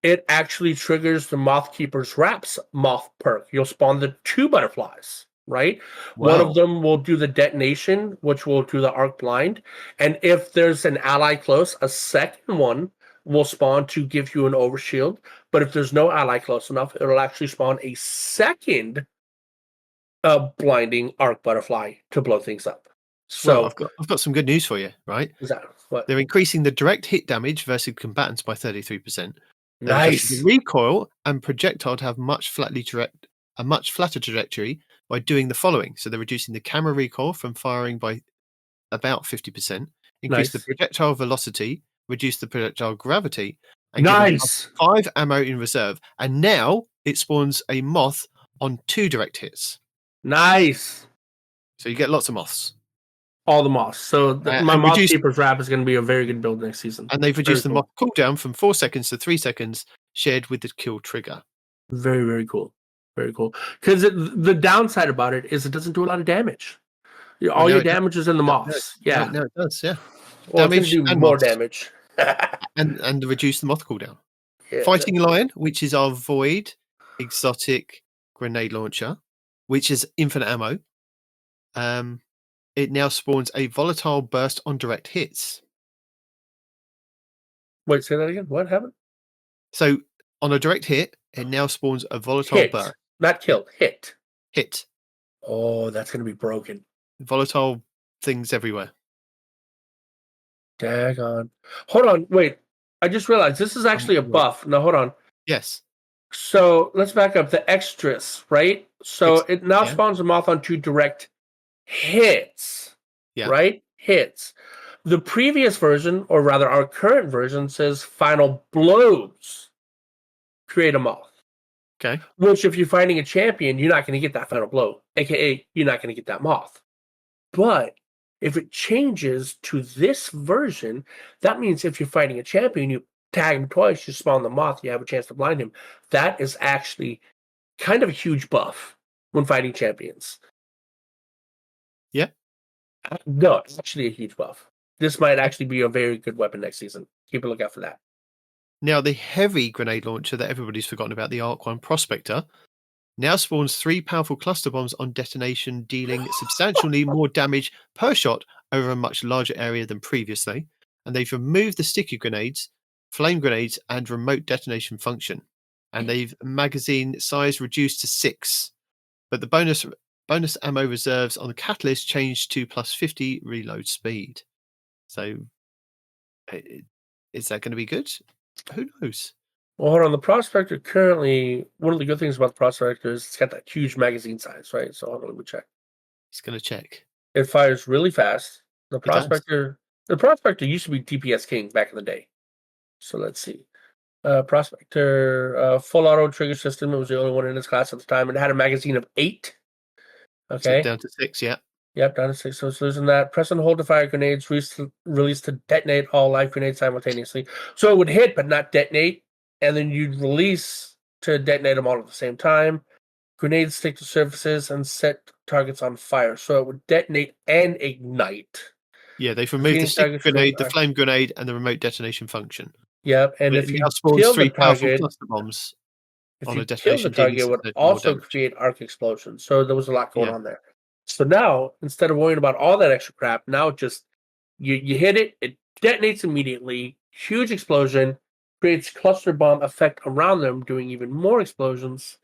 Speaker 2: it actually triggers the Moth Keeper's Wraps moth perk. You'll spawn the 2 butterflies, right? Wow. One of them will do the detonation, which will do the arc blind. And if there's an ally close, a second one will spawn to give you an overshield. But if there's no ally close enough, it'll actually spawn a second blinding arc butterfly to blow things up. So
Speaker 1: I've got some good news for you, right?
Speaker 2: Is that what?
Speaker 1: They're increasing the direct hit damage versus combatants by 33%.
Speaker 2: Nice.
Speaker 1: The recoil and projectile to have a much flatter trajectory by doing the following. So they're reducing the camera recoil from firing by about 50%, increase the projectile velocity, reduce the projectile gravity, and give 5 ammo in reserve. And now it spawns a moth on 2 direct hits.
Speaker 2: Nice.
Speaker 1: So you get lots of moths.
Speaker 2: All the moths. So my Moth Keeper's Wrap is going to be a very good build next season.
Speaker 1: And they've reduced the moth cooldown from 4 seconds to 3 seconds, shared with the kill trigger.
Speaker 2: Very, very cool. Very cool. Because the downside about it is it doesn't do a lot of damage. All your damage is in the moths.
Speaker 1: No, it does, yeah.
Speaker 2: Well, damage do and more moths. Damage.
Speaker 1: and reduce the moth cooldown. Yeah, Fighting Lion, which is our Void exotic grenade launcher, which is infinite ammo. It now spawns a volatile burst on direct hits.
Speaker 2: Wait, say that again? What happened?
Speaker 1: So, on a direct hit, it now spawns a volatile burst.
Speaker 2: Not kill, hit.
Speaker 1: Hit.
Speaker 2: Oh, that's going to be broken.
Speaker 1: Volatile things everywhere.
Speaker 2: Daggone. Hold on, wait. I just realized this is actually a buff. Now, hold on.
Speaker 1: Yes.
Speaker 2: So, let's back up. The extras, right? So, it now spawns a moth on 2 direct hits, right? Hits. The previous version, or rather our current version, says final blows create a moth.
Speaker 1: Okay.
Speaker 2: Which, if you're fighting a champion, you're not going to get that final blow, aka you're not going to get that moth. But if it changes to this version, that means if you're fighting a champion, you tag him twice, you spawn the moth, you have a chance to blind him. That is actually kind of a huge buff when fighting champions.
Speaker 1: Yeah.
Speaker 2: No, it's actually a huge buff. This might actually be a very good weapon next season. Keep a lookout for that.
Speaker 1: Now, the heavy grenade launcher that everybody's forgotten about, the Arc 1 Prospector, now spawns 3 powerful cluster bombs on detonation, dealing substantially more damage per shot over a much larger area than previously. And they've removed the sticky grenades, flame grenades, and remote detonation function. And they've magazine size reduced to 6. But the bonus ammo reserves on the catalyst changed to plus 50 reload speed. So, is that going to be good? Who knows?
Speaker 2: Well, hold on. The Prospector currently, one of the good things about the Prospector is it's got that huge magazine size, right? So hold on, let me check.
Speaker 1: He's going to check.
Speaker 2: It fires really fast. The Prospector used to be DPS king back in the day. So let's see. Prospector, full auto trigger system. It was the only one in its class at the time. It had a magazine of 8. Okay.
Speaker 1: So down to 6, yeah.
Speaker 2: Yep, down to 6. So it's losing that. Press and hold to fire grenades. Release to detonate all live grenades simultaneously. So it would hit but not detonate. And then you'd release to detonate them all at the same time. Grenades stick to surfaces and set targets on fire. So it would detonate and ignite.
Speaker 1: Yeah, they've removed the stick grenade, the flame grenade, and the remote detonation function.
Speaker 2: Yep, and if you kill the target, bombs on a detonation, kill the target, it would also create arc explosions. So there was a lot going on there. So now, instead of worrying about all that extra crap, now just you hit it, it detonates immediately, huge explosion, creates cluster bomb effect around them, doing even more explosions.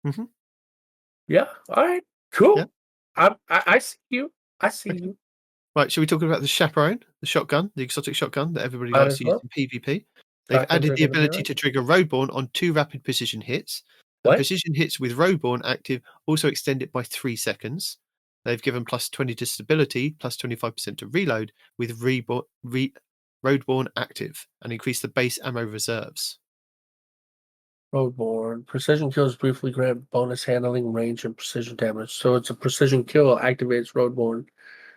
Speaker 1: Mm-hmm.
Speaker 2: Yeah. All right. Cool.
Speaker 1: Yeah.
Speaker 2: I see you. I see
Speaker 1: Okay.
Speaker 2: you.
Speaker 1: Right, shall we talk about the Chaperone, the shotgun, the exotic shotgun that everybody
Speaker 2: Might
Speaker 1: likes
Speaker 2: as
Speaker 1: to use
Speaker 2: well.
Speaker 1: in PvP? They've
Speaker 2: Shotguns
Speaker 1: added
Speaker 2: are
Speaker 1: the
Speaker 2: going to be
Speaker 1: ability
Speaker 2: right.
Speaker 1: to trigger Roadborne on 2 rapid precision hits. And
Speaker 2: What?
Speaker 1: precision hits with Roadborne active also extend it by 3 seconds. They've given plus 20 to stability, plus 25% to reload with Roadborne active, and increase the base ammo reserves.
Speaker 2: Roadborne. Precision kills briefly grant bonus handling, range, and precision damage. So it's a precision kill activates Roadborne.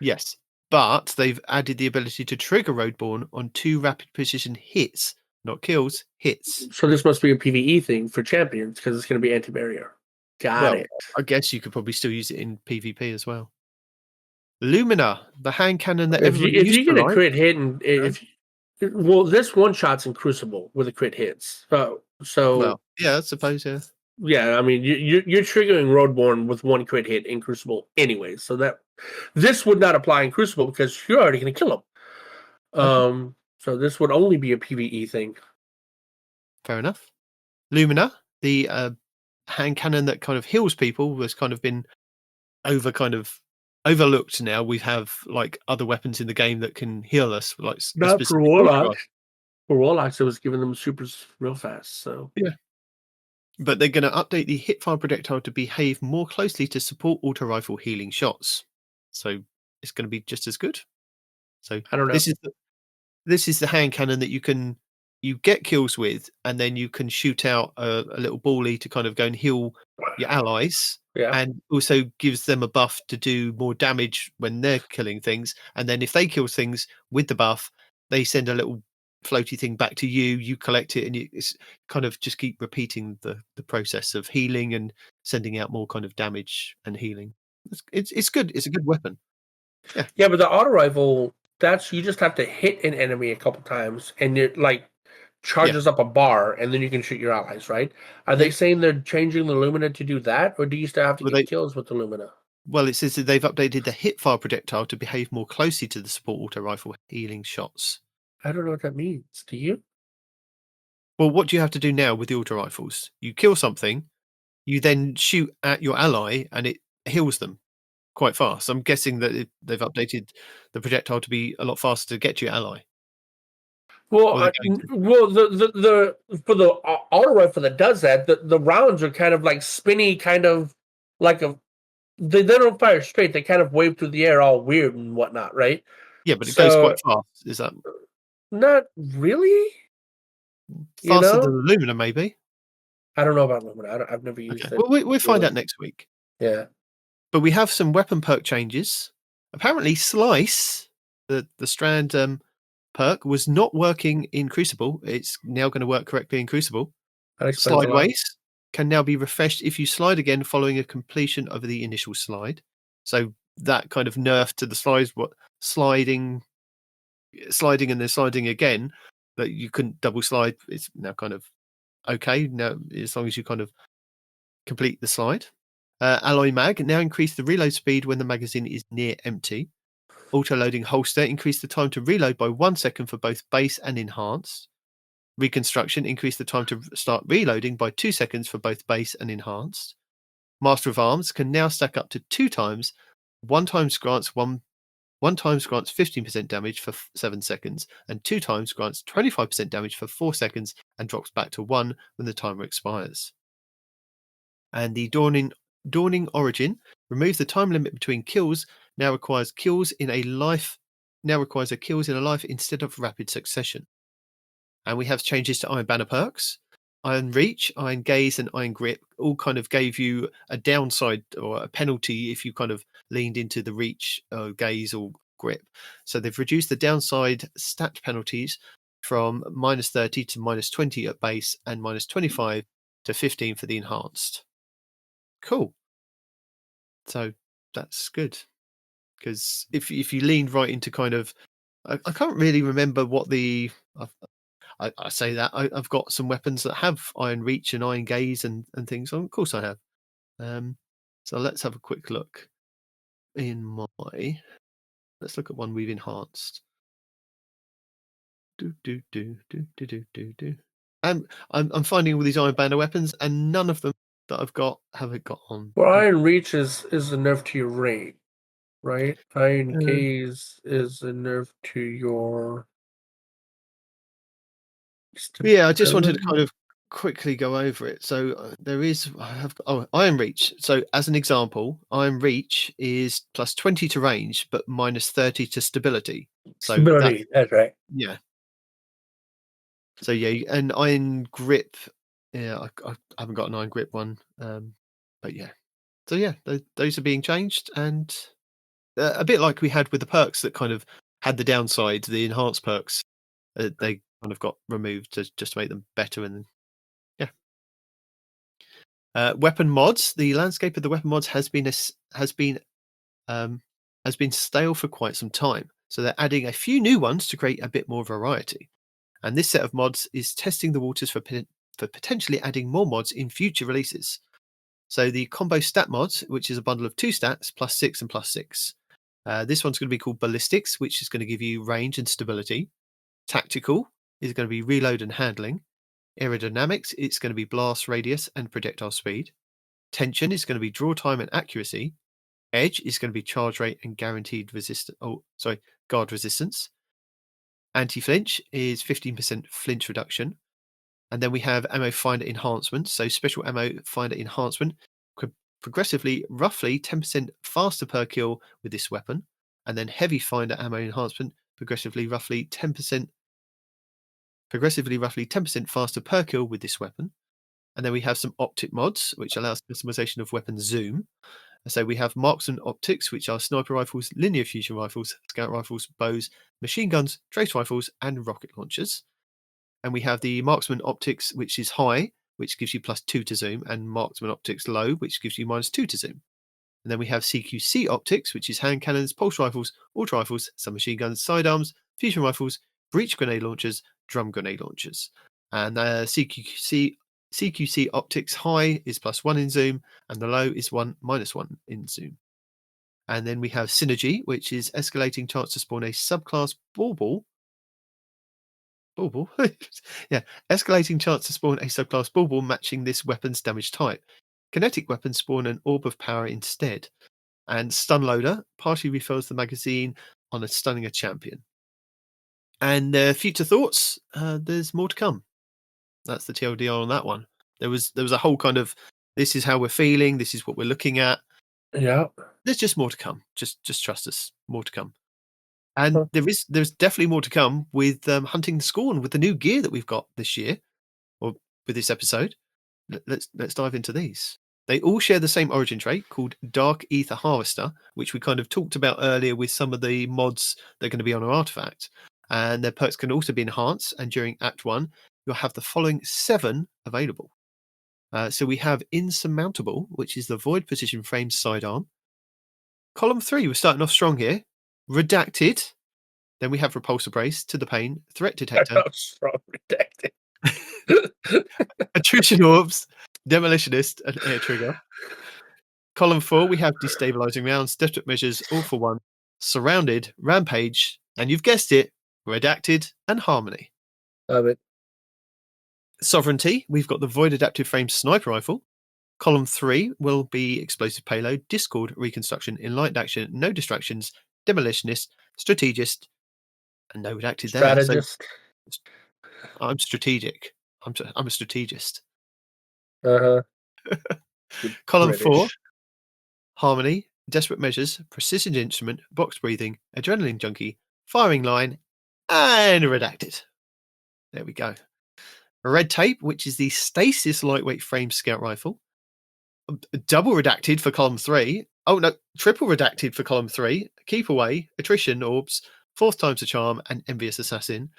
Speaker 1: Yes, but they've added the ability to trigger Roadborne on 2 rapid precision hits, not kills, hits.
Speaker 2: So this must be a PvE thing for champions because it's going to be anti-barrier. Got it.
Speaker 1: I guess you could probably still use it in PvP as well. Lumina, the hand cannon that
Speaker 2: If
Speaker 1: everybody
Speaker 2: you
Speaker 1: used to
Speaker 2: get a
Speaker 1: like.
Speaker 2: crit hit and this one shot's in Crucible with a crit hits. So
Speaker 1: Yeah, I suppose, yeah.
Speaker 2: Yeah, I mean you're triggering Roadborne with 1 crit hit in Crucible anyway. So that this would not apply in Crucible because you're already going to kill him.
Speaker 1: Okay.
Speaker 2: So this would only be a PvE thing.
Speaker 1: Fair enough. Lumina, the hand cannon that kind of heals people, was kind of been overlooked now. We have like other weapons in the game that can heal us, like a
Speaker 2: Not for
Speaker 1: specific
Speaker 2: Warlocks. For Warlocks, it was giving them supers real fast. So
Speaker 1: yeah. But they're going to update the hipfire projectile to behave more closely to support auto rifle healing shots. So it's going to be just as good. So
Speaker 2: I don't know.
Speaker 1: This is the hand cannon that you get kills with, and then you can shoot out a little ballie to kind of go and heal your allies.
Speaker 2: Yeah.
Speaker 1: And also gives them a buff to do more damage when they're killing things. And then if they kill things with the buff, they send a little floaty thing back to you. You collect it, and it's kind of just keep repeating the process of healing and sending out more kind of damage and healing. It's good. It's a good weapon. Yeah.
Speaker 2: Yeah, but the auto rifle, that's you just have to hit an enemy a couple times, and it like charges up a bar, and then you can shoot your allies. Right? Are they saying they're changing the Lumina to do that, or do you still have to get kills with the Lumina?
Speaker 1: Well, it says that they've updated the hipfire projectile to behave more closely to the support auto rifle healing shots.
Speaker 2: I don't know what that means. Do you?
Speaker 1: Well, what do you have to do now with the auto rifles? You kill something, you then shoot at your ally, and it heals them quite fast. I'm guessing that they've updated the projectile to be a lot faster to get to your ally.
Speaker 2: Well, the for the auto rifle that does that, the rounds are kind of like spinny, kind of like they don't fire straight. They kind of wave through the air, all weird and whatnot, right?
Speaker 1: Yeah, but it goes quite fast. Is that
Speaker 2: not really
Speaker 1: faster than the Lumina? Maybe.
Speaker 2: I don't know about Lumina. I've never used it.
Speaker 1: Well, we'll find out next week.
Speaker 2: Yeah,
Speaker 1: but we have some weapon perk changes. Apparently, Slice, the strand perk, was not working in Crucible. It's now going to work correctly in Crucible. Slideways can now be refreshed if you slide again following a completion of the initial slide. So that kind of nerf to the slides, sliding and then sliding again, that you couldn't double slide. It's now kind of okay now as long as you kind of complete the slide. Alloy mag now increase the reload speed when the magazine is near empty. Auto-loading holster increase the time to reload by 1 second for both base and enhanced. Reconstruction increase the time to start reloading by 2 seconds for both base and enhanced. Master of Arms can now stack up to 2 times. One times grants 15% damage for 7 seconds, and 2 times grants 25% damage for 4 seconds and drops back to 1 when the timer expires. And the Dawning Origin removes the time limit between kills. Now requires a kills in a life instead of rapid succession. And we have changes to Iron Banner perks. Iron Reach, Iron Gaze, and Iron Grip all kind of gave you a downside or a penalty if you kind of leaned into the Reach, Gaze, or Grip. So they've reduced the downside stat penalties from -30 to -20 at base and -25 to 15 for the enhanced. Cool. So that's good. Because if you leaned right into kind of, I can't really remember what the. I say that I've got some weapons that have Iron Reach and Iron Gaze and things. So of course I have. So let's have a quick look. Let's look at one we've enhanced. I'm finding all these Iron Banner weapons, and none of them that I've got haven't got on.
Speaker 2: Well, Iron Reach is a nerf to your range, right? Iron Gaze is a nerf to your.
Speaker 1: Yeah, I just wanted to kind of quickly go over it. So there is, Iron Reach. So as an example, Iron Reach is plus 20 to range, but minus 30 to stability. So
Speaker 2: stability, that's right.
Speaker 1: Yeah. So yeah, and Iron Grip. Yeah, I haven't got an Iron Grip one, but yeah. So yeah, those are being changed, and a bit like we had with the perks that kind of had the downside, the enhanced perks. They kind of got removed just to make them better, and yeah. Weapon mods. The landscape of the weapon mods has been stale for quite some time, so they're adding a few new ones to create a bit more variety. And this set of mods is testing the waters for potentially adding more mods in future releases. So the combo stat mod, which is a bundle of 2 stats, +6 and +6. This one's going to be called Ballistics, which is going to give you range and stability. Tactical is going to be reload and handling. Aerodynamics, it's going to be blast radius and projectile speed. Tension is going to be draw time and accuracy. Edge is going to be charge rate and guaranteed guard resistance. Anti-flinch is 15% flinch reduction. And then we have ammo finder enhancement. So special ammo finder enhancement, progressively roughly 10% faster per kill with this weapon. And then heavy finder ammo enhancement, progressively roughly 10% faster per kill with this weapon. And then we have some optic mods, which allows customization of weapon zoom. So we have marksman optics, which are sniper rifles, linear fusion rifles, scout rifles, bows, machine guns, trace rifles, and rocket launchers. And we have the marksman optics, which is high, which gives you +2 to zoom, and marksman optics low, which gives you -2 to zoom. And then we have CQC optics, which is hand cannons, pulse rifles, auto rifles, submachine guns, sidearms, fusion rifles, breach grenade launchers, drum grenade launchers. And CQC optics high is +1 in zoom, and the low is -1 in zoom. And then we have synergy, which is escalating chance to spawn a subclass bauble. Yeah, escalating chance to spawn a subclass bauble matching this weapon's damage type. Kinetic weapons spawn an orb of power instead. And stun loader partially refills the magazine on stunning a champion. And future thoughts, there's more to come. That's the TLDR on that one. There was a whole kind of, this is how we're feeling, this is what we're looking at.
Speaker 2: Yeah.
Speaker 1: There's just more to come. Just trust us. More to come. And there's definitely more to come with Hunting the Scorn, with the new gear that we've got this year, or with this episode. Let's dive into these. They all share the same origin trait called Dark Ether Harvester, which we kind of talked about earlier with some of the mods that are going to be on our artifact. And their perks can also be enhanced. And during Act 1, you'll have the following 7 available. So we have Insurmountable, which is the Void Precision Frame sidearm. Column 3, we're starting off strong here. Redacted. Then we have Repulsor Brace, To the Pain, Threat Detector.
Speaker 2: Strong redacted.
Speaker 1: Attrition Orbs, Demolitionist, and Air Trigger. Column 4, we have Destabilizing Rounds, Desperate Measures, All for One, Surrounded, Rampage, and you've guessed it, Redacted and Harmony.
Speaker 2: Love it.
Speaker 1: Sovereignty, we've got the Void Adaptive Frame Sniper Rifle. Column 3 will be Explosive Payload, Discord, Reconstruction, Enlightened Action, No Distractions, Demolitionist, Strategist, and no redacted
Speaker 2: Strategist.
Speaker 1: there. So I'm strategic. I'm a strategist. Column
Speaker 2: British.
Speaker 1: 4, Harmony, Desperate Measures, Precision Instrument, Box Breathing, Adrenaline Junkie, Firing Line, and Redacted. There we go. Red Tape, which is the Stasis Lightweight Frame Scout Rifle. Double Redacted for Column 3. Oh no, triple Redacted for Column 3. Keep Away, Attrition Orbs, Fourth Time's a Charm, and Envious Assassin.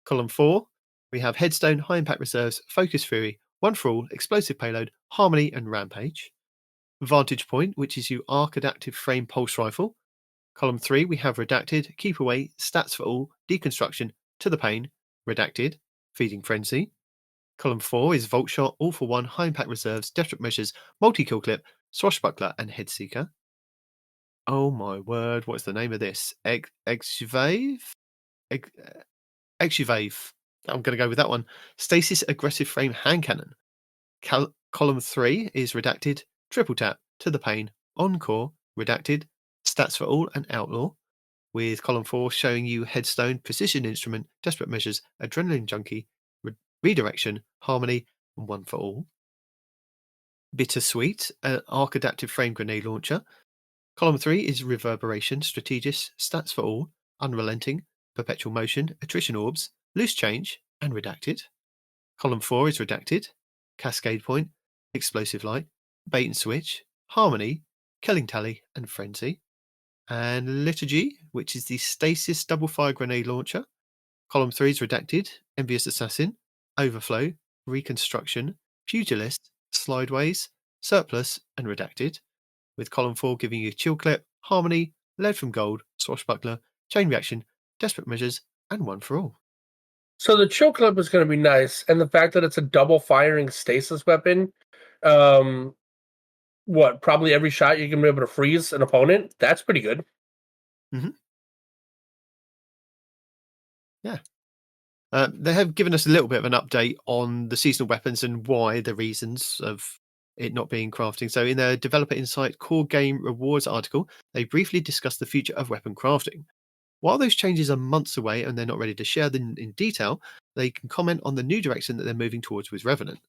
Speaker 1: Column 4, we have Headstone, High Impact Reserves, Focus Fury, One for All, Explosive Payload, Harmony, and Rampage. Vantage Point, which is your Arc Adaptive Frame Pulse Rifle. Column 3, we have Redacted, Keep Away, Stats for All, Deconstruction, To the Pain, Redacted, Feeding Frenzy. Column 4 is Volt Shot, All for One, High Impact Reserves, Desperate Measures, Multi-Kill Clip, Swashbuckler, and Headseeker. Oh my word, what's the name of this? Exuvave? Exuvave. I'm going to go with that one. Stasis Aggressive Frame Hand Cannon. Column 3 is redacted, triple tap to the pane, Encore, redacted, stats for all and outlaw, with column 4 showing you headstone, precision instrument, desperate measures, adrenaline junkie, redirection, harmony, and one for all. Bittersweet, arc adaptive frame grenade launcher. Column 3 is reverberation, strategist, stats for all, unrelenting, perpetual motion, attrition orbs, loose change, and redacted. Column 4 is redacted, cascade point, explosive light, bait and switch, harmony, killing tally, and frenzy. And liturgy, which is the stasis double fire grenade launcher. Column 3 is redacted, envious assassin, overflow, reconstruction, pugilist, slideways, surplus, and redacted, with column 4 giving you chill clip, harmony, lead from gold, swashbuckler, chain reaction, desperate measures, and one for all.
Speaker 2: So the chill clip is going to be nice, and the fact that it's a double firing stasis weapon, probably every shot you can be able to freeze an opponent. That's pretty good.
Speaker 1: Mm-hmm. Yeah. They have given us a little bit of an update on the seasonal weapons and why, the reasons of it not being crafting. So in their Developer Insight Core Game Rewards article, they briefly discussed the future of weapon crafting. While those changes are months away and they're not ready to share them in detail, they can comment on the new direction that they're moving towards with Revenant.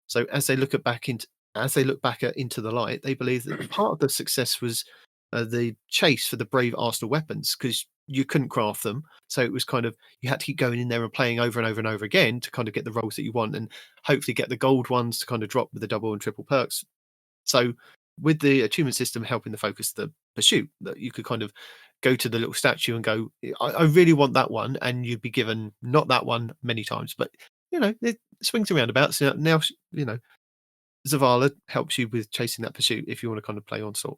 Speaker 1: So as they look back into Into the Light, they believe that part of the success was the chase for the brave arsenal weapons, because you couldn't craft them. So it was kind of, you had to keep going in there and playing over and over and over again to kind of get the rolls that you want, and hopefully get the gold ones to kind of drop with the double and triple perks. So with the achievement system helping to focus the pursuit, that you could kind of go to the little statue and go, I really want that one, and you'd be given not that one many times, but it swings and roundabouts. Now Zavala helps you with chasing that pursuit if you want to kind of play Onslaught.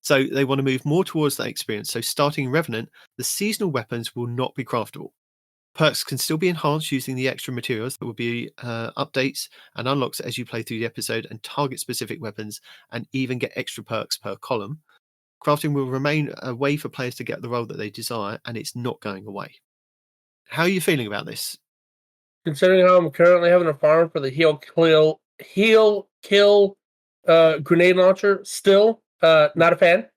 Speaker 1: So they want to move more towards that experience. So starting in Revenant, the seasonal weapons will not be craftable. Perks can still be enhanced using the extra materials. There will be updates and unlocks as you play through the episode, and target specific weapons, and even get extra perks per column. Crafting will remain a way for players to get the role that they desire, and it's not going away. How are you feeling about this?
Speaker 2: Considering how I'm currently having a farm for the heal kill grenade launcher, still not a fan.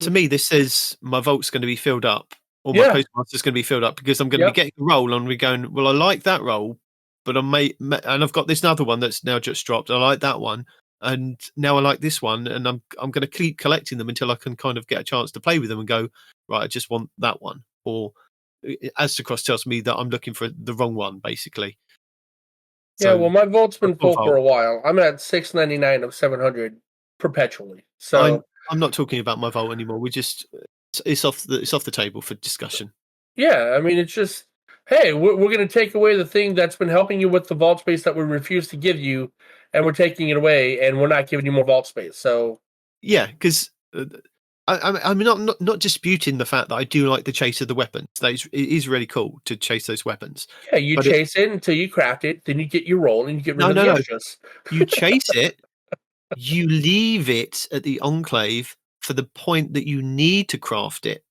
Speaker 1: To me, this says my vault's going to be filled up, or my postmaster's going to be filled up, because I'm going to be getting a roll and we're going, well, I like that roll, but and I've got this other one that's now just dropped. I like that one, and now I like this one, and I'm going to keep collecting them until I can kind of get a chance to play with them and go, right, I just want that one. Or Astacross tells me that I'm looking for the wrong one, basically.
Speaker 2: Yeah, well, my vault's been full for a while. I'm at 699 of 700 perpetually. So
Speaker 1: I'm not talking about my vault anymore. It's off the table for discussion.
Speaker 2: Yeah, I mean, it's just, hey, we're going to take away the thing that's been helping you with the vault space that we refuse to give you, and we're taking it away, and we're not giving you more vault space. So
Speaker 1: yeah, because I'm not disputing the fact that I do like the chase of the weapons. It is really cool to chase those weapons.
Speaker 2: Yeah, you chase it until you craft it, then you get your roll, and you get rid of the extras.
Speaker 1: You chase it, you leave it at the Enclave for the point that you need to craft it,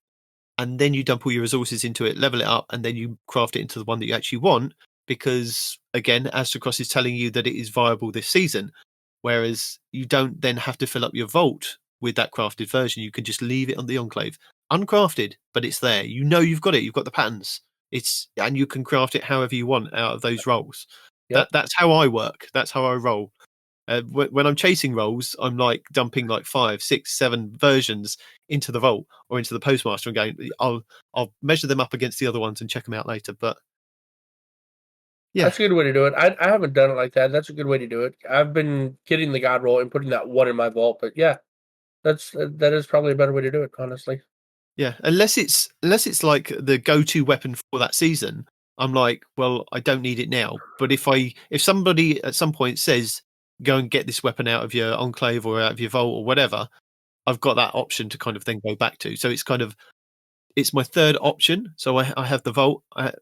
Speaker 1: and then you dump all your resources into it, level it up, and then you craft it into the one that you actually want, because, again, Astacross is telling you that it is viable this season, whereas you don't then have to fill up your vault with that crafted version. You can just leave it on the Enclave uncrafted, but it's there. You've got it. You've got the patterns. And you can craft it however you want out of those rolls. Yep. That's how I work. That's how I roll. When I'm chasing rolls, I'm like dumping like 5, 6, 7 versions into the vault or into the postmaster and going, I'll measure them up against the other ones and check them out later. But yeah,
Speaker 2: that's a good way to do it. I haven't done it like that. That's a good way to do it. I've been getting the God roll and putting that one in my vault, but yeah. That is probably a better way to do it, honestly.
Speaker 1: Yeah, unless it's like the go-to weapon for that season, I'm like, well, I don't need it now. But if somebody at some point says, go and get this weapon out of your Enclave or out of your vault or whatever, I've got that option to kind of then go back to. So it's my third option. So I have the vault. My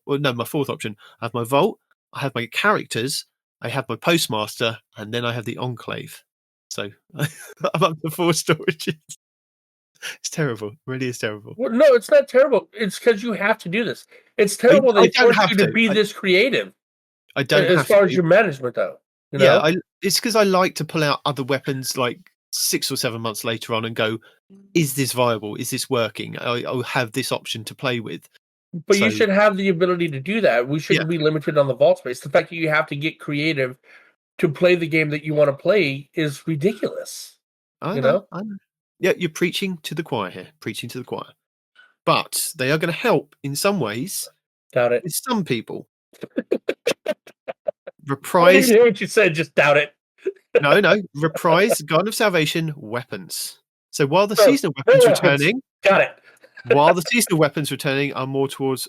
Speaker 1: fourth option. I have my vault. I have my characters. I have my postmaster, and then I have the Enclave. So I'm up to 4 storages. It's terrible. It really is terrible.
Speaker 2: Well, no, it's not terrible. It's because you have to do this. It's terrible they force you to be this creative.
Speaker 1: I don't
Speaker 2: as
Speaker 1: have
Speaker 2: far
Speaker 1: to.
Speaker 2: as your management, though.
Speaker 1: Yeah, it's because I like to pull out other weapons like 6 or 7 months later on and go, is this viable? Is this working? I'll have this option to play with.
Speaker 2: But you should have the ability to do that. We shouldn't be limited on the vault space. The fact that you have to get creative to play the game that you want to play is ridiculous.
Speaker 1: I know. Yeah, you're preaching to the choir here. Preaching to the choir. But they are going to help in some ways.
Speaker 2: Doubt it.
Speaker 1: With some people.
Speaker 2: I didn't hear what you said. Just doubt it.
Speaker 1: No. Reprise Garden of Salvation weapons. So while the seasonal weapons returning...
Speaker 2: Got it.
Speaker 1: While the seasonal weapons returning are more towards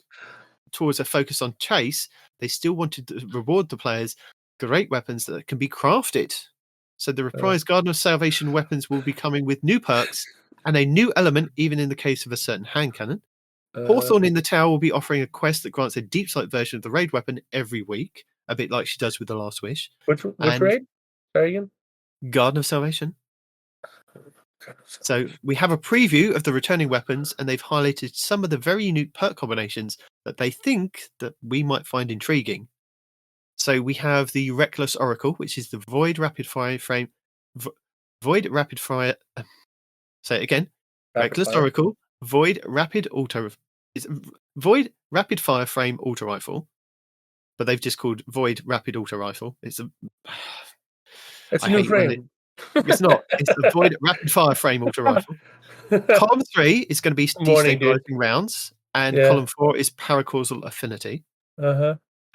Speaker 1: a focus on chase, they still wanted to reward the players great weapons that can be crafted. So the reprised Garden of Salvation weapons will be coming with new perks and a new element, even in the case of a certain hand cannon. Hawthorne in the Tower will be offering a quest that grants a deep sight version of the raid weapon every week, a bit like she does with the Last Wish.
Speaker 2: Which raid? Sorry again?
Speaker 1: Garden of Salvation. So we have a preview of the returning weapons, and they've highlighted some of the very unique perk combinations that they think that we might find intriguing. So we have the Reckless Oracle, which is the Void Rapid Fire frame. Void Rapid Fire. Say it again. Reckless Oracle. Void Rapid Void Rapid Fire frame auto rifle, but they've just called Void Rapid auto rifle. It's a
Speaker 2: new frame.
Speaker 1: It's not. It's the Void Rapid Fire frame auto rifle. Column 3 is going to be destabilizing rounds, and column 4 is paracausal affinity.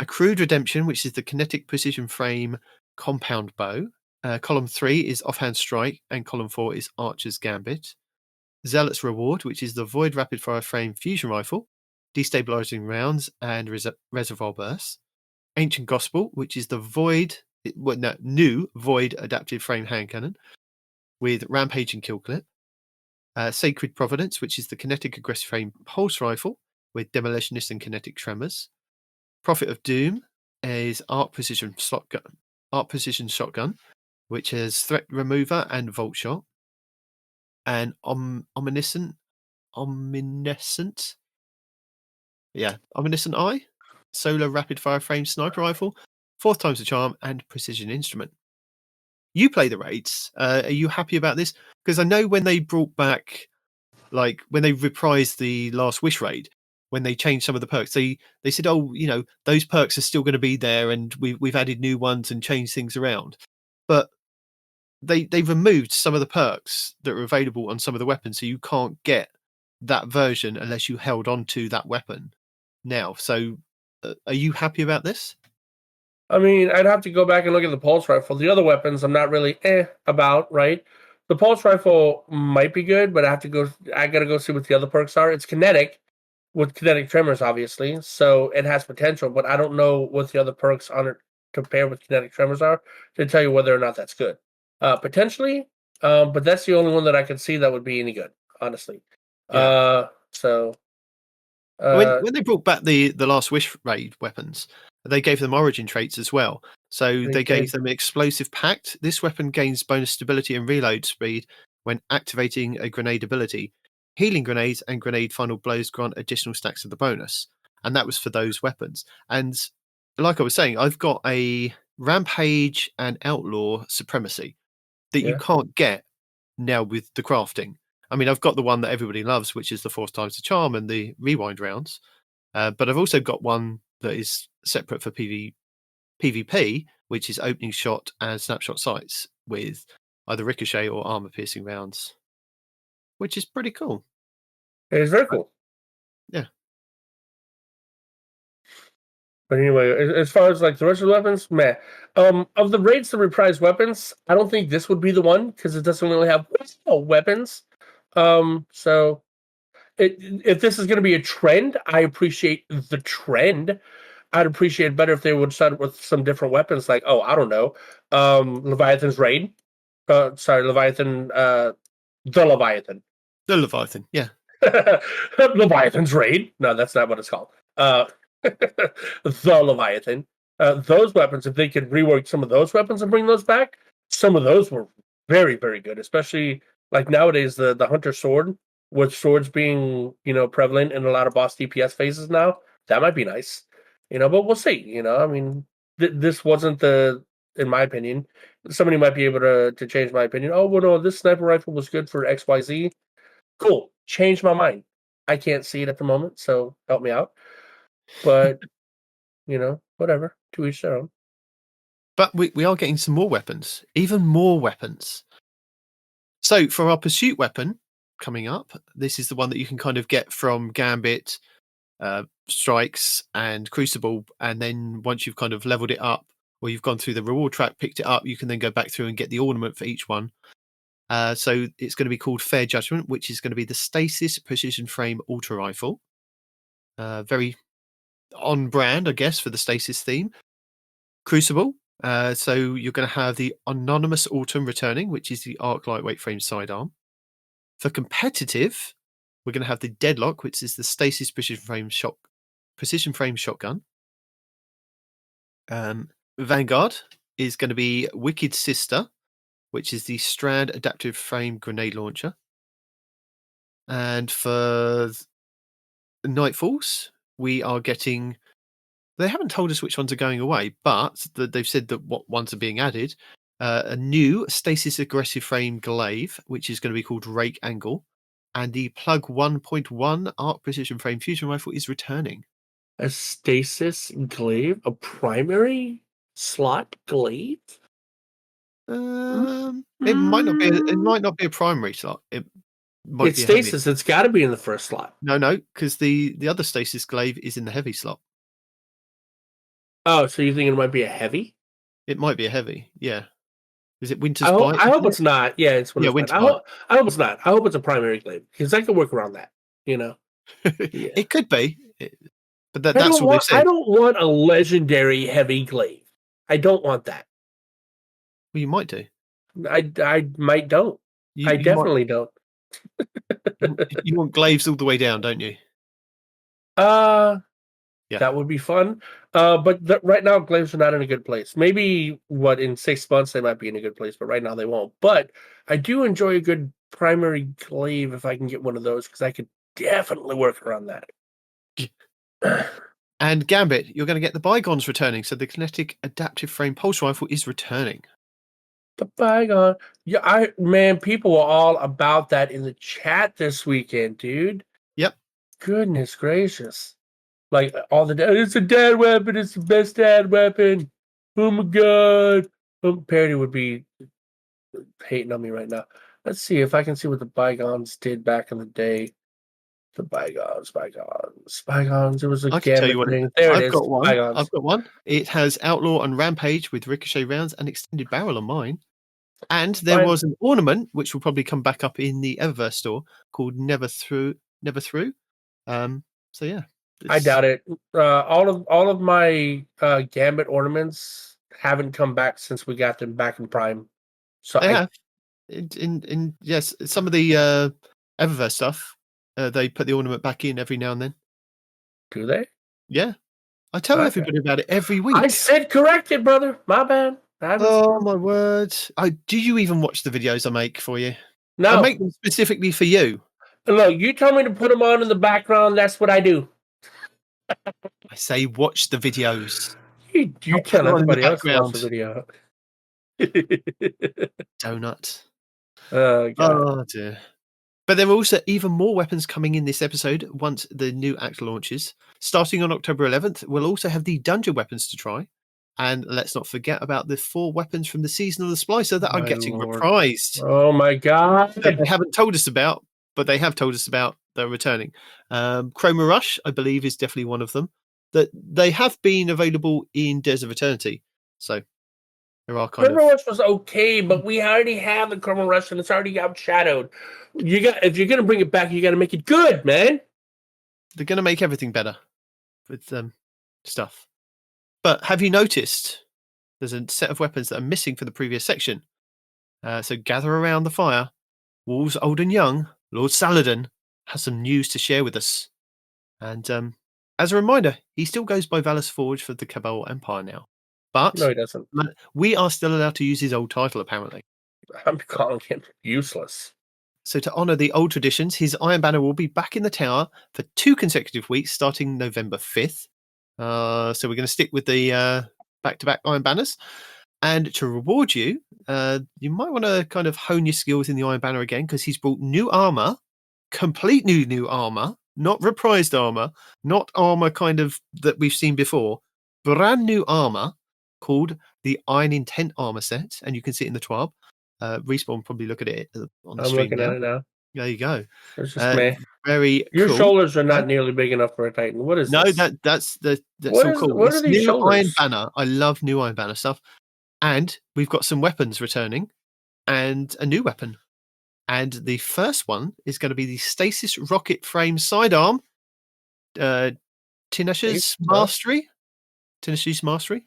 Speaker 1: Accrued Redemption, which is the kinetic precision frame compound bow. Column 3 is offhand strike, and column 4 is archer's gambit. Zealot's Reward, which is the Void Rapid Fire frame fusion rifle, destabilizing rounds and reservoir bursts. Ancient Gospel, which is the new Void adaptive frame hand cannon with rampage and kill clip. Sacred Providence, which is the kinetic aggressive frame pulse rifle with demolitionist and kinetic tremors. Prophet of Doom is arc precision shotgun, which has threat remover and volt shot. And omniscient eye, solar rapid fire frame sniper rifle, 4th time's the charm, and precision instrument. You play the raids. Are you happy about this? Because I know when they brought back, like when they reprised the Last Wish raid, when they changed some of the perks, they said, those perks are still going to be there, and we've added new ones and changed things around. But they removed some of the perks that are available on some of the weapons, so you can't get that version unless you held on to that weapon now. So are you happy about this?
Speaker 2: I mean, I'd have to go back and look at the pulse rifle. The other weapons I'm not really about, right? The pulse rifle might be good, but I gotta go see what the other perks are. It's kinetic with kinetic tremors, obviously, so it has potential, but I don't know what the other perks on it compared with kinetic tremors are to tell you whether or not that's good. Potentially, but that's the only one that I could see that would be any good, honestly.
Speaker 1: Yeah. When they brought back the Last Wish raid weapons, they gave them origin traits as well. So they gave them Explosive Pact. This weapon gains bonus stability and reload speed when activating a grenade ability. Healing grenades and grenade final blows grant additional stacks of the bonus. And that was for those weapons. And like I was saying, I've got a Rampage and Outlaw Supremacy that you can't get now with the crafting. I mean, I've got the one that everybody loves, which is the 4 times the charm and the rewind rounds. But I've also got one that is separate for PvP, which is opening shot and snapshot sights with either ricochet or armor piercing rounds, which is pretty cool.
Speaker 2: It is very cool.
Speaker 1: Yeah.
Speaker 2: But anyway, as far as like the rest of the weapons, meh. Of the raids to reprise weapons, I don't think this would be the one because it doesn't really have weapons. So if this is going to be a trend, I appreciate the trend. I'd appreciate it better if they would start with some different weapons, like I don't know, Leviathan's raid. Leviathan, the Leviathan.
Speaker 1: The Leviathan, yeah.
Speaker 2: Leviathan's raid. No, that's not what it's called. The Leviathan. Those weapons, if they could rework some of those weapons and bring those back, some of those were very, very good. Especially like nowadays, the Hunter Sword, with swords being prevalent in a lot of boss DPS phases now, that might be nice. But we'll see. I mean, this wasn't the, in my opinion, somebody might be able to change my opinion. Oh, well, no, this sniper rifle was good for XYZ. Cool. Change my mind. I can't see it at the moment, so help me out. But, whatever. To each their own.
Speaker 1: But we are getting some more weapons. Even more weapons. So for our pursuit weapon coming up, this is the one that you can kind of get from Gambit, Strikes, and Crucible. And then once you've kind of leveled it up, or you've gone through the reward track, picked it up, you can then go back through and get the ornament for each one. So it's going to be called Fair Judgment, which is going to be the Stasis Precision Frame Auto Rifle. Very on brand, I guess, for the Stasis theme. Crucible. So you're going to have the Anonymous Autumn returning, which is the Arc Lightweight Frame Sidearm. For competitive, we're going to have the Deadlock, which is the Stasis Precision Frame Shotgun. Vanguard is going to be Wicked Sister, which is the Strand Adaptive Frame Grenade Launcher. And for Nightfalls, we are getting... They haven't told us which ones are going away, but they've said that what ones are being added. A new Stasis Aggressive Frame Glaive, which is going to be called Rake Angle. And the Plug 1.1 Arc Precision Frame Fusion Rifle is returning.
Speaker 2: A Stasis Glaive? A primary slot glaive?
Speaker 1: It might not be a primary slot.
Speaker 2: It's Stasis. It's got to be in the first slot.
Speaker 1: No, because the other Stasis Glaive is in the heavy slot.
Speaker 2: Oh, so you think it might be a heavy?
Speaker 1: It might be a heavy, yeah. Is it Winter's Bite?
Speaker 2: I hope it's not. Yeah, it's Winter's Bite. I hope it's not. I hope it's a primary glaive, because I can work around that, Yeah.
Speaker 1: It could be. But that's what they said.
Speaker 2: I don't want a legendary heavy glaive. I don't want that.
Speaker 1: Well, you might do.
Speaker 2: I might don't. I definitely don't.
Speaker 1: You want glaives all the way down, don't you?
Speaker 2: Yeah. That would be fun. But right now, glaives are not in a good place. Maybe, in 6 months, they might be in a good place, but right now they won't. But I do enjoy a good primary glaive if I can get one of those, because I could definitely work around that.
Speaker 1: And Gambit, you're going to get the Bygones returning, so the Kinetic Adaptive Frame Pulse Rifle is returning.
Speaker 2: The Bygone. Yeah, people were all about that in the chat this weekend, dude.
Speaker 1: Yep.
Speaker 2: Goodness gracious. Like, it's a dad weapon, it's the best dad weapon. Oh my god. Peroty would be hating on me right now. Let's see if I can see what the Bygones did back in the day. The Bygones. It was a Gambit thing. There it is.
Speaker 1: I've got one. It has Outlaw and Rampage with ricochet rounds and extended barrel on mine. And there was an ornament, which will probably come back up in the Eververse store, called Never Through. So yeah.
Speaker 2: I doubt it. All of my Gambit ornaments haven't come back since we got them back in Prime. So
Speaker 1: they have. Yes, some of the Eververse stuff, they put the ornament back in every now and then.
Speaker 2: Do they?
Speaker 1: Yeah, I tell everybody about it every week.
Speaker 2: I said corrected, brother. My bad.
Speaker 1: Oh my word! Do you even watch the videos I make for you?
Speaker 2: No,
Speaker 1: I make them specifically for you.
Speaker 2: Look, you told me to put them on in the background. That's what I do.
Speaker 1: I say watch the videos.
Speaker 2: You tell everybody else to watch the video.
Speaker 1: Donut.
Speaker 2: Oh
Speaker 1: dear. But there are also even more weapons coming in this episode once the new act launches. Starting on October 11th, we'll also have the dungeon weapons to try. And let's not forget about the 4 weapons from the Season of the Splicer that are getting reprised.
Speaker 2: Oh my god.
Speaker 1: That they haven't told us about, but they have told us about they're returning. Chroma Rush, I believe, is definitely one of them. That they have been available in Days of Eternity. So there are
Speaker 2: Chroma Rush was okay, but we already have the Chroma Rush and it's already outshadowed. If you're gonna bring it back, you gotta make it good, man.
Speaker 1: They're gonna make everything better with stuff. But have you noticed there's a set of weapons that are missing from the previous section? So gather around the fire. Wolves old and young, Lord Saladin has some news to share with us. And as a reminder, he still goes by Valus Forge for the Cabal Empire now. But
Speaker 2: no, he doesn't.
Speaker 1: We are still allowed to use his old title, apparently.
Speaker 2: I'm calling him useless.
Speaker 1: So to honour the old traditions, his Iron Banner will be back in the tower for 2 consecutive weeks, starting November 5th. So we're going to stick with the back-to-back Iron Banners. And to reward you, you might want to kind of hone your skills in the Iron Banner again, because he's brought new armor, complete new armor, not reprised armor, not armor kind of that we've seen before, brand new armor called the Iron Intent armor set, and you can see it in the TWAB. Respawn probably look at it on the
Speaker 2: I'm
Speaker 1: stream
Speaker 2: looking at it now.
Speaker 1: There you go.
Speaker 2: It's just me.
Speaker 1: Very
Speaker 2: Your
Speaker 1: cool.
Speaker 2: shoulders are not nearly big enough for a Titan. What is
Speaker 1: no,
Speaker 2: this?
Speaker 1: that's
Speaker 2: what
Speaker 1: so
Speaker 2: is,
Speaker 1: cool.
Speaker 2: What
Speaker 1: it's
Speaker 2: are these
Speaker 1: new
Speaker 2: shoulders?
Speaker 1: Iron Banner. I love new Iron Banner stuff. And we've got some weapons returning and a new weapon. And the first one is going to be the Stasis Rocket Frame Sidearm. Tinash's Mastery. Tinash's Mastery.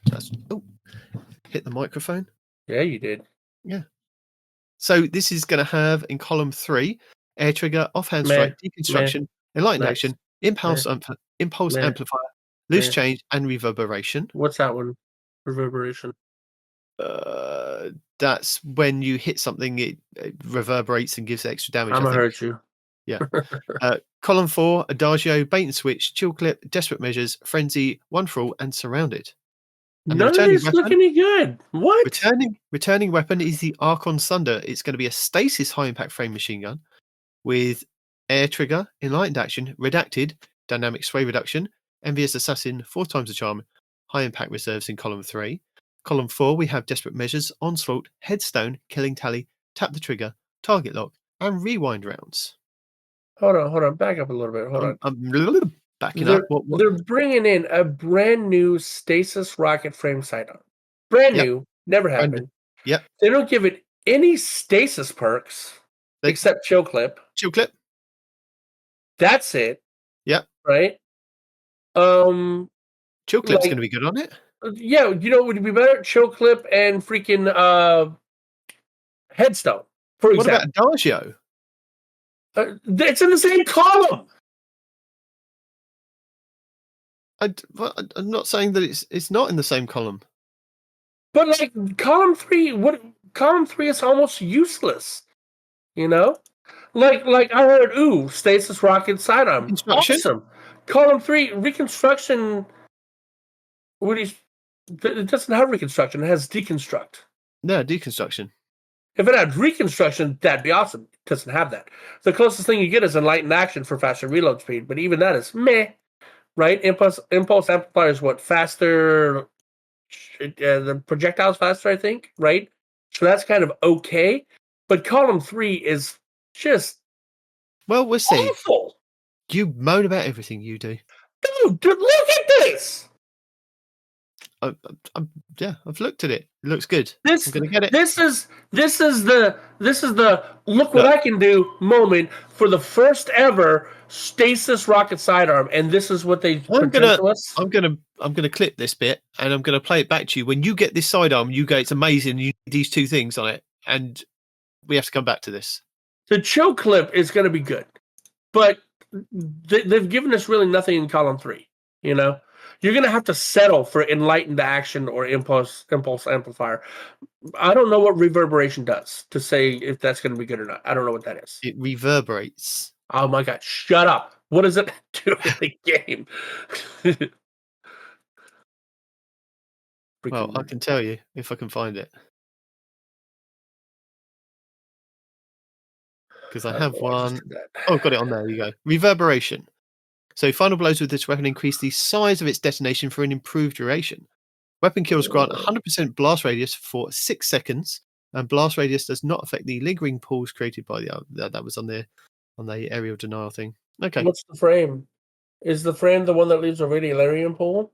Speaker 1: Hit the microphone.
Speaker 2: Yeah, you did.
Speaker 1: Yeah. So this is going to have in column 3 air trigger, offhand strike, deconstruction, enlightened action, impulse amplifier, loose change, and reverberation.
Speaker 2: What's that one? Reverberation.
Speaker 1: That's when you hit something, it reverberates and gives extra damage.
Speaker 2: I'm gonna hurt you.
Speaker 1: Yeah. Column 4, Adagio, bait and switch, chill clip, desperate measures, frenzy, one for all, and surrounded. And
Speaker 2: none of these look any good. What?
Speaker 1: Returning weapon is the Archon Sunder. It's going to be a stasis high impact frame machine gun with air trigger, enlightened action, redacted, dynamic sway reduction, envious assassin, 4 times the charm, high impact reserves in column 3. Column 4, we have desperate measures, onslaught, headstone, killing tally, tap the trigger, target lock, and rewind rounds.
Speaker 2: Hold on. Back up a little bit. Hold on.
Speaker 1: I'm backing up. What?
Speaker 2: They're bringing in a brand new stasis rocket frame sidearm. Brand new. Never happened.
Speaker 1: Yep.
Speaker 2: They don't give it any stasis perks except chill clip.
Speaker 1: Chill clip.
Speaker 2: That's it.
Speaker 1: Yep.
Speaker 2: Right?
Speaker 1: Chill clip's going to be good on it.
Speaker 2: Yeah, would be better? Chill clip and freaking headstone, for example.
Speaker 1: What about Adagio?
Speaker 2: It's in the same column.
Speaker 1: I'm not saying that it's not in the same column.
Speaker 2: But like column 3, column 3 is almost useless. Like I heard, stasis rocket sidearm. Awesome. Column 3, reconstruction. It doesn't have reconstruction, it has deconstruct.
Speaker 1: No, deconstruction.
Speaker 2: If it had reconstruction, that'd be awesome. It doesn't have that. The closest thing you get is enlightened action for faster reload speed, but even that is meh. Right? Impulse amplifier is what? Faster. The projectile's faster, I think. Right? So that's kind of okay. But column 3 is just.
Speaker 1: Well, we'll see.
Speaker 2: Awful.
Speaker 1: You moan about everything, you do.
Speaker 2: Dude, look at this.
Speaker 1: I've looked at it. It looks good. I'm gonna get it.
Speaker 2: This is the look what I can do moment for the first ever stasis rocket sidearm, and this is what they present to us.
Speaker 1: I'm gonna clip this bit and I'm gonna play it back to you. When you get this sidearm, you go, it's amazing. You need these 2 things on it, and we have to come back to this.
Speaker 2: The chill clip is going to be good, but they've given us really nothing in column 3. You're going to have to settle for enlightened action or impulse amplifier. I don't know what reverberation does to say if that's going to be good or not. I don't know what that is.
Speaker 1: It reverberates.
Speaker 2: Oh my God, shut up. What does it do in the game?
Speaker 1: Well, I can tell you if I can find it. Because I have one. Oh, got it on there. You go. Reverberation. So final blows with this weapon increase the size of its detonation for an improved duration. Weapon kills grant 100% blast radius for 6 seconds, and blast radius does not affect the lingering pulls created by that was on the aerial denial thing. Okay.
Speaker 2: What's the frame? Is the frame the one that leaves a radiolarian pool?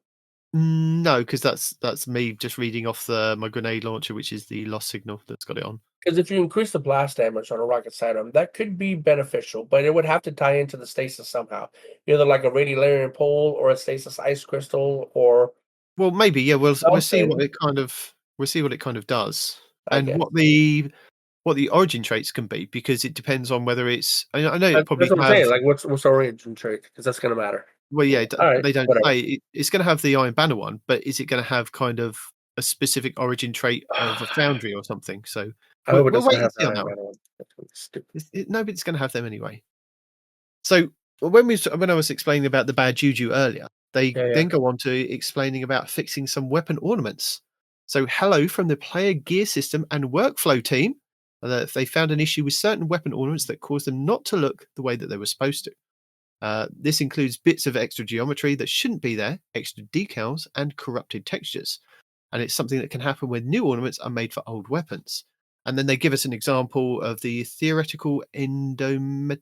Speaker 1: No, because that's me just reading off my grenade launcher, which is the lost signal that's got it on.
Speaker 2: Because if you increase the blast damage on a rocket sidearm, that could be beneficial, but it would have to tie into the stasis somehow. Either like a radiolarian pole or a stasis ice crystal, or
Speaker 1: maybe we'll see what it kind of does, and what the origin traits can be, because it depends on whether it's. I know it probably.
Speaker 2: That's what I'm saying. Like, what's the origin trait? Because that's going to matter.
Speaker 1: Well, yeah, they don't say it's going to have the Iron Banner one, but is it going to have kind of a specific origin trait of a foundry or something? So
Speaker 2: I hope it doesn't have that Iron Banner one. That's stupid.
Speaker 1: No, but it's going to have them anyway. So when I was explaining about the bad juju earlier, They then go on to explaining about fixing some weapon ornaments. So hello from the player gear system and workflow team. They found an issue with certain weapon ornaments that caused them not to look the way that they were supposed to. This includes bits of extra geometry that shouldn't be there, extra decals, and corrupted textures. And it's something that can happen when new ornaments are made for old weapons. And then they give us an example of the theoretical the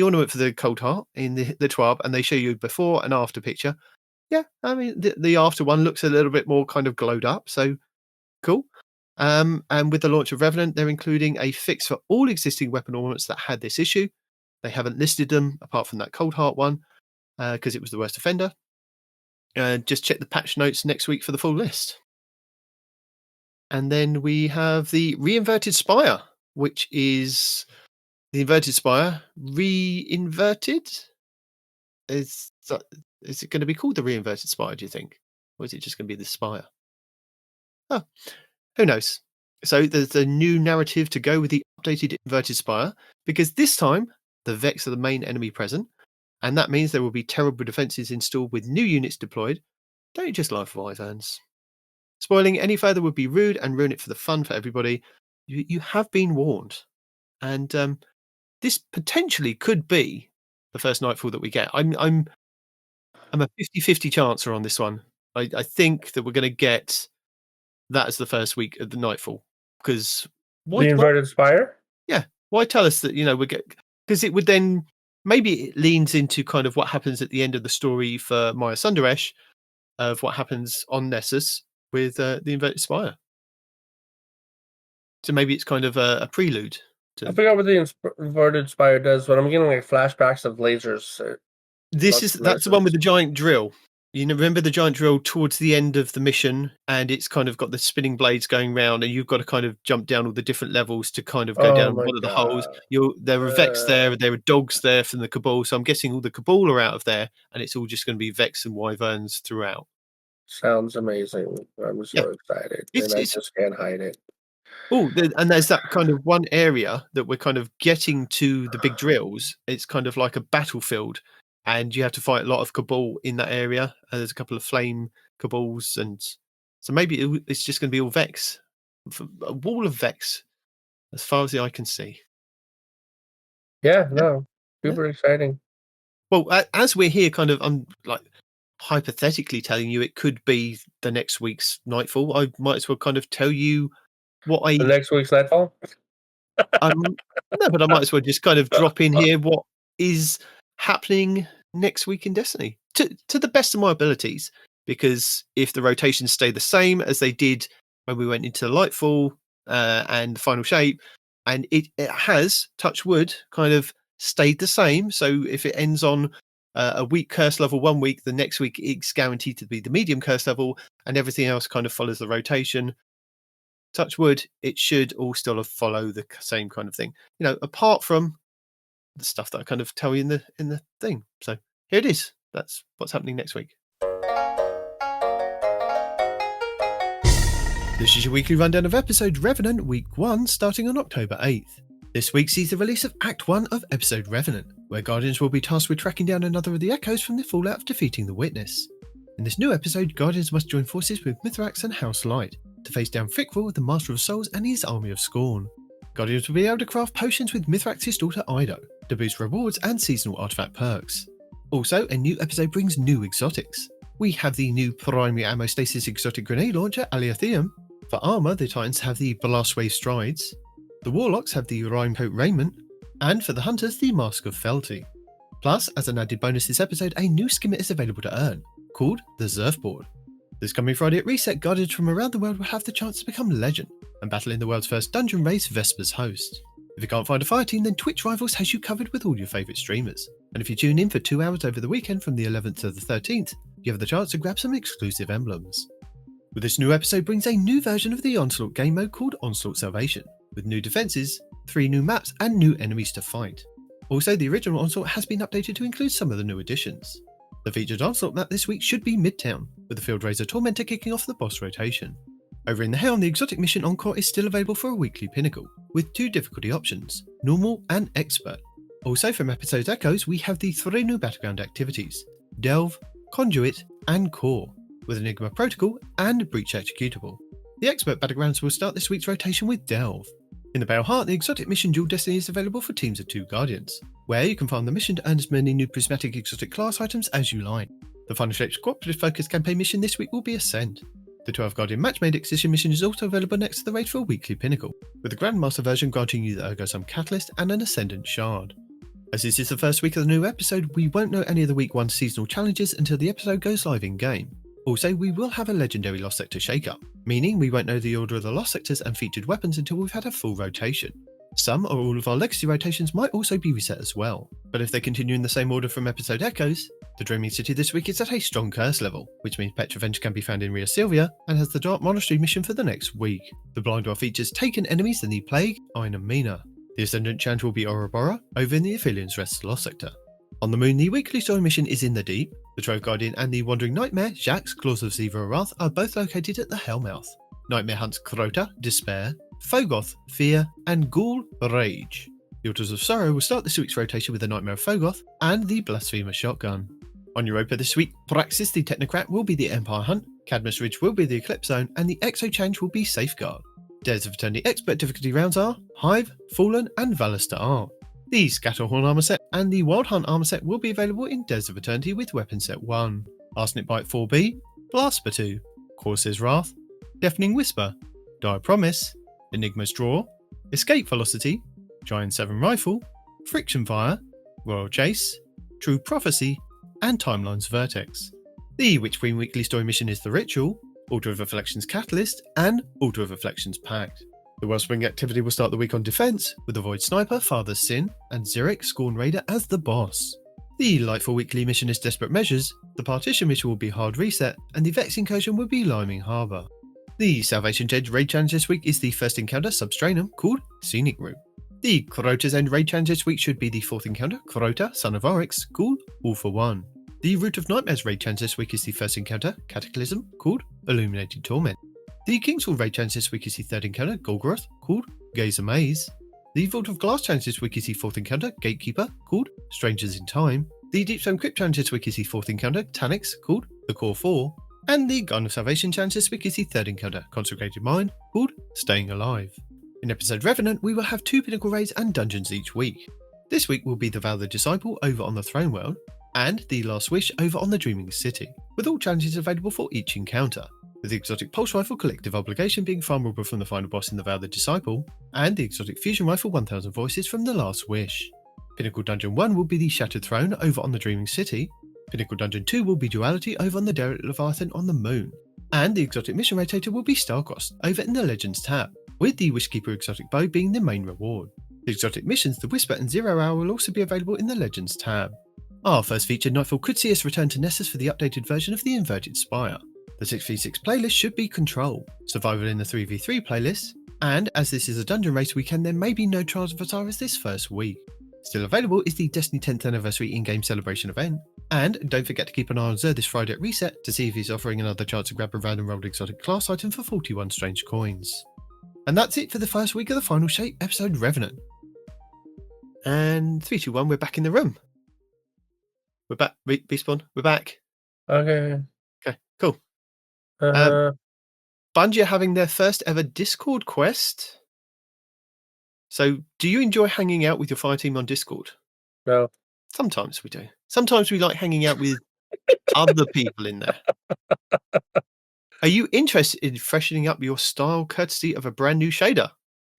Speaker 1: ornament for the Cold Heart in the TWAB, and they show you before and after picture. Yeah, I mean, the after one looks a little bit more kind of glowed up, so cool. And with the launch of Revenant, they're including a fix for all existing weapon ornaments that had this issue. They haven't listed them apart from that Cold Heart one because it was the worst offender. Just check the patch notes next week for the full list. And then we have the Reinverted Spire, which is the Inverted Spire re-inverted. Is it going to be called the Reinverted Spire, do you think? Or is it just going to be the Spire? Oh, who knows? So there's a new narrative to go with the updated Inverted Spire, because this time the Vex are the main enemy present, and that means there will be terrible defenses installed with new units deployed. Don't just love Wyverns. Spoiling any further would be rude and ruin it for the fun for everybody. You have been warned. And this potentially could be the first Nightfall that we get. I'm a 50-50 chancer on this one. I think that we're going to get that as the first week of the Nightfall. Because
Speaker 2: the Inverted Spire?
Speaker 1: Yeah. Why tell us that, we get... Because it would then... Maybe it leans into kind of what happens at the end of the story for Maya Sundaresh, of what happens on Nessus with the Inverted Spire. So maybe it's kind of a prelude.
Speaker 2: I forgot what the Inverted Spire does, but I'm getting like flashbacks of lasers.
Speaker 1: That's the one with the giant drill. You remember the giant drill towards the end of the mission, and it's kind of got the spinning blades going round, and you've got to kind of jump down all the different levels to kind of go down one of the holes. There are Vex there are dogs there from the Cabal, so I'm guessing all the Cabal are out of there, and it's all just going to be Vex and Wyverns throughout.
Speaker 2: Sounds amazing. I'm so excited. And I just can't hide it.
Speaker 1: Oh, and there's that kind of one area that we're kind of getting to the big drills. It's kind of like a battlefield, and you have to fight a lot of Cabal in that area. There's a couple of flame Cabals, and so maybe it's just going to be all Vex. A wall of Vex, as far as the eye can see.
Speaker 2: Super exciting.
Speaker 1: Well, as we're here, kind of, I'm like hypothetically telling you it could be the next week's Nightfall. I might as well kind of tell you the
Speaker 2: next week's Nightfall.
Speaker 1: No, but I might as well just kind of drop in here what is happening next week in Destiny to the best of my abilities. Because if the rotations stay the same as they did when we went into Lightfall and the Final Shape, and it has, touch wood, kind of stayed the same. So if it ends on a weak curse level 1 week, the next week it's guaranteed to be the medium curse level, and everything else kind of follows the rotation. Touch wood, it should all still follow the same kind of thing, apart from the stuff that I kind of tell you in the thing. So here it is. That's what's happening next week. This is your weekly rundown of episode Revenant Week 1, starting on October 8th. This week sees the release of Act 1 of episode Revenant, where Guardians will be tasked with tracking down another of the echoes from the fallout of defeating the Witness. In this new episode, Guardians must join forces with Mithrax and House Light to face down Fickville, the Master of Souls, and his Army of Scorn. Guardians will be able to craft potions with Mithrax's daughter Ido to boost rewards and seasonal artifact perks. Also, a new episode brings new exotics. We have the new primary ammo stasis exotic grenade launcher Aleatheum. For armour, the Titans have the Blast Wave Strides. The Warlocks have the Rhymecoat Raiment. And for the Hunters, the Mask of Felty. Plus, as an added bonus this episode, a new skimmer is available to earn, called the Zerfboard. This coming Friday at Reset, Guardians from around the world will have the chance to become legend and battle in the world's first dungeon race, Vesper's Host. If you can't find a fire team, then Twitch Rivals has you covered with all your favourite streamers. And if you tune in for 2 hours over the weekend from the 11th to the 13th, you have the chance to grab some exclusive emblems. With this new episode brings a new version of the Onslaught game mode called Onslaught Salvation, with new defences, 3 new maps and new enemies to fight. Also, the original Onslaught has been updated to include some of the new additions. The featured Onslaught map this week should be Midtown, with the Field Razor Tormentor kicking off the boss rotation. Over in the Helm, the exotic mission Encore is still available for a weekly pinnacle, with 2 difficulty options, Normal and Expert. Also from Episode's Echoes, we have the 3 new Battleground activities, Delve, Conduit, and Core, with Enigma Protocol and Breach Executable. The expert battlegrounds will start this week's rotation with Delve. In the Pale Heart, the exotic mission Dual Destiny is available for teams of 2 Guardians, where you can farm the mission to earn as many new prismatic exotic class items as you like. The Final Shapes cooperative focus campaign mission this week will be Ascend. The 12 Guardian Matchmade Excision mission is also available next to the raid for a weekly pinnacle, with the Grandmaster version granting you the Ergosum Catalyst and an Ascendant Shard. As this is the first week of the new episode, we won't know any of the week 1 seasonal challenges until the episode goes live in-game. Also, we will have a legendary Lost Sector shake-up, meaning we won't know the order of the Lost Sectors and featured weapons until we've had a full rotation. Some or all of our legacy rotations might also be reset as well, but if they continue in the same order from episode echoes, the Dreaming City this week is at a strong curse level, which means Petrovenge can be found in Ria Silvia and has the Dark Monastery mission for the next week. The Blind Dwarf features taken enemies in the Plague, Ein and Mina. The Ascendant Chant will be Ouroboros over in the Aphelions Rest Lost Sector. On the Moon, the weekly story mission is in the Deep. The Trove Guardian and the Wandering Nightmare, Jax, Claws of Ziva Arath, are both located at the Hellmouth. Nightmare hunts Crota, Despair, Fogoth, Fear, and Ghoul, Rage. The Altars of Sorrow will start this week's rotation with the Nightmare of Fogoth and the Blasphemer Shotgun. On Europa this week, Praxis the Technocrat will be the Empire Hunt, Cadmus Ridge will be the Eclipse Zone, and the Exo Change will be Safeguard. Days of Eternity expert difficulty rounds are Hive, Fallen, and Valister Art. The Scatterhorn armor set and the Wild Hunt armor set will be available in Days of Eternity with Weapon Set 1. Arsenic Bite 4B, Blasper 2, Corsair's Wrath, Deafening Whisper, Dire Promise, Enigma's Draw, Escape Velocity, Giant 7 Rifle, Friction Fire, Royal Chase, True Prophecy, and Timeline's Vertex. The Witch Queen weekly story mission is The Ritual, Altar of Reflections Catalyst, and Altar of Reflections Pact. The Wellspring activity will start the week on Defense, with the Void Sniper, Father's Sin, and Zurich, Scorn Raider as the boss. The Lightfall weekly mission is Desperate Measures, the Partition mission will be Hard Reset, and the Vex incursion will be Liming Harbour. The Salvation Jedge raid challenge this week is the first encounter Substranum called Scenic Route. The Crota's End raid challenge this week should be the 4th encounter Crota, Son of Oryx, called All for One. The Root of Nightmares raid challenge this week is the first encounter Cataclysm, called Illuminated Torment. The Kingsfall raid challenge this week is the 3rd encounter Golgoroth, called Gaze Amaze. The Vault of Glass challenge this week is the 4th encounter Gatekeeper, called Strangers in Time. The Deepstone Crypt challenge this week is the 4th encounter Tanix, called The Core 4. And the Garden of Salvation challenge this week is the 3rd encounter Consecrated Mind, called Staying Alive. In episode Revenant, we will have 2 pinnacle raids and dungeons each week. This week will be the Vow the Disciple over on the Throne World, and the Last Wish over on the Dreaming City, with all challenges available for each encounter, with the Exotic Pulse Rifle Collective Obligation being farmable from the final boss in the Vow the Disciple, and the Exotic Fusion Rifle 1000 Voices from the Last Wish. Pinnacle Dungeon 1 will be the Shattered Throne over on the Dreaming City, Pinnacle Dungeon 2 will be Duality over on the Derelict Leviathan on the Moon, and the Exotic Mission Rotator will be Starcrossed over in the Legends tab, with the Wishkeeper Exotic Bow being the main reward. The Exotic Missions, the Whisper and 0 Hour will also be available in the Legends tab. Our first featured Nightfall could see us return to Nessus for the updated version of the Inverted Spire. The 6v6 playlist should be Control, Survival in the 3v3 playlist, and as this is a dungeon race weekend there may be no Trials of Osiris this first week. Still available is the Destiny 10th Anniversary in-game celebration event, and don't forget to keep an eye on Zer this Friday at Reset to see if he's offering another chance to grab a random rolled exotic class item for 41 strange coins. And that's it for the first week of the Final Shape episode Revenant. And 3, 2, 1, we're back in the room. We're back. Respawn. We're back.
Speaker 2: Okay,
Speaker 1: cool. Bungie are having their first ever Discord quest. So, do you enjoy hanging out with your fire team on Discord?
Speaker 2: No.
Speaker 1: Sometimes we do. Sometimes we like hanging out with other people in there. Are you interested in freshening up your style courtesy of a brand new shader?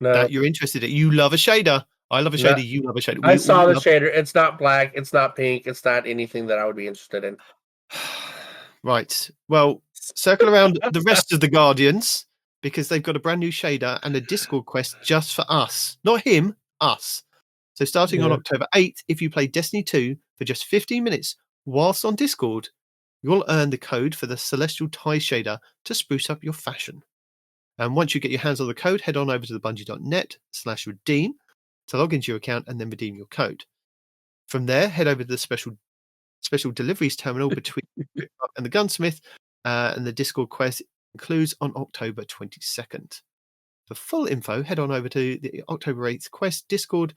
Speaker 2: No.
Speaker 1: That you're interested in? You love a shader. I love a shader. You love a shader.
Speaker 2: I saw the shader. It's not black. It's not pink. It's not anything that I would be interested in.
Speaker 1: Right. Well, circle around the rest of the Guardians because they've got a brand new shader and a Discord quest just for us. Not him, us. So starting on October 8th, if you play Destiny 2 for just 15 minutes whilst on Discord, you'll earn the code for the Celestial Tie shader to spruce up your fashion. And once you get your hands on the code, head on over to the bungie.net/redeem to log into your account and then redeem your code. From there, head over to the special deliveries terminal between and the gunsmith, and the Discord quest includes on October 22nd. For full info, head on over to the October 8th quest Discord.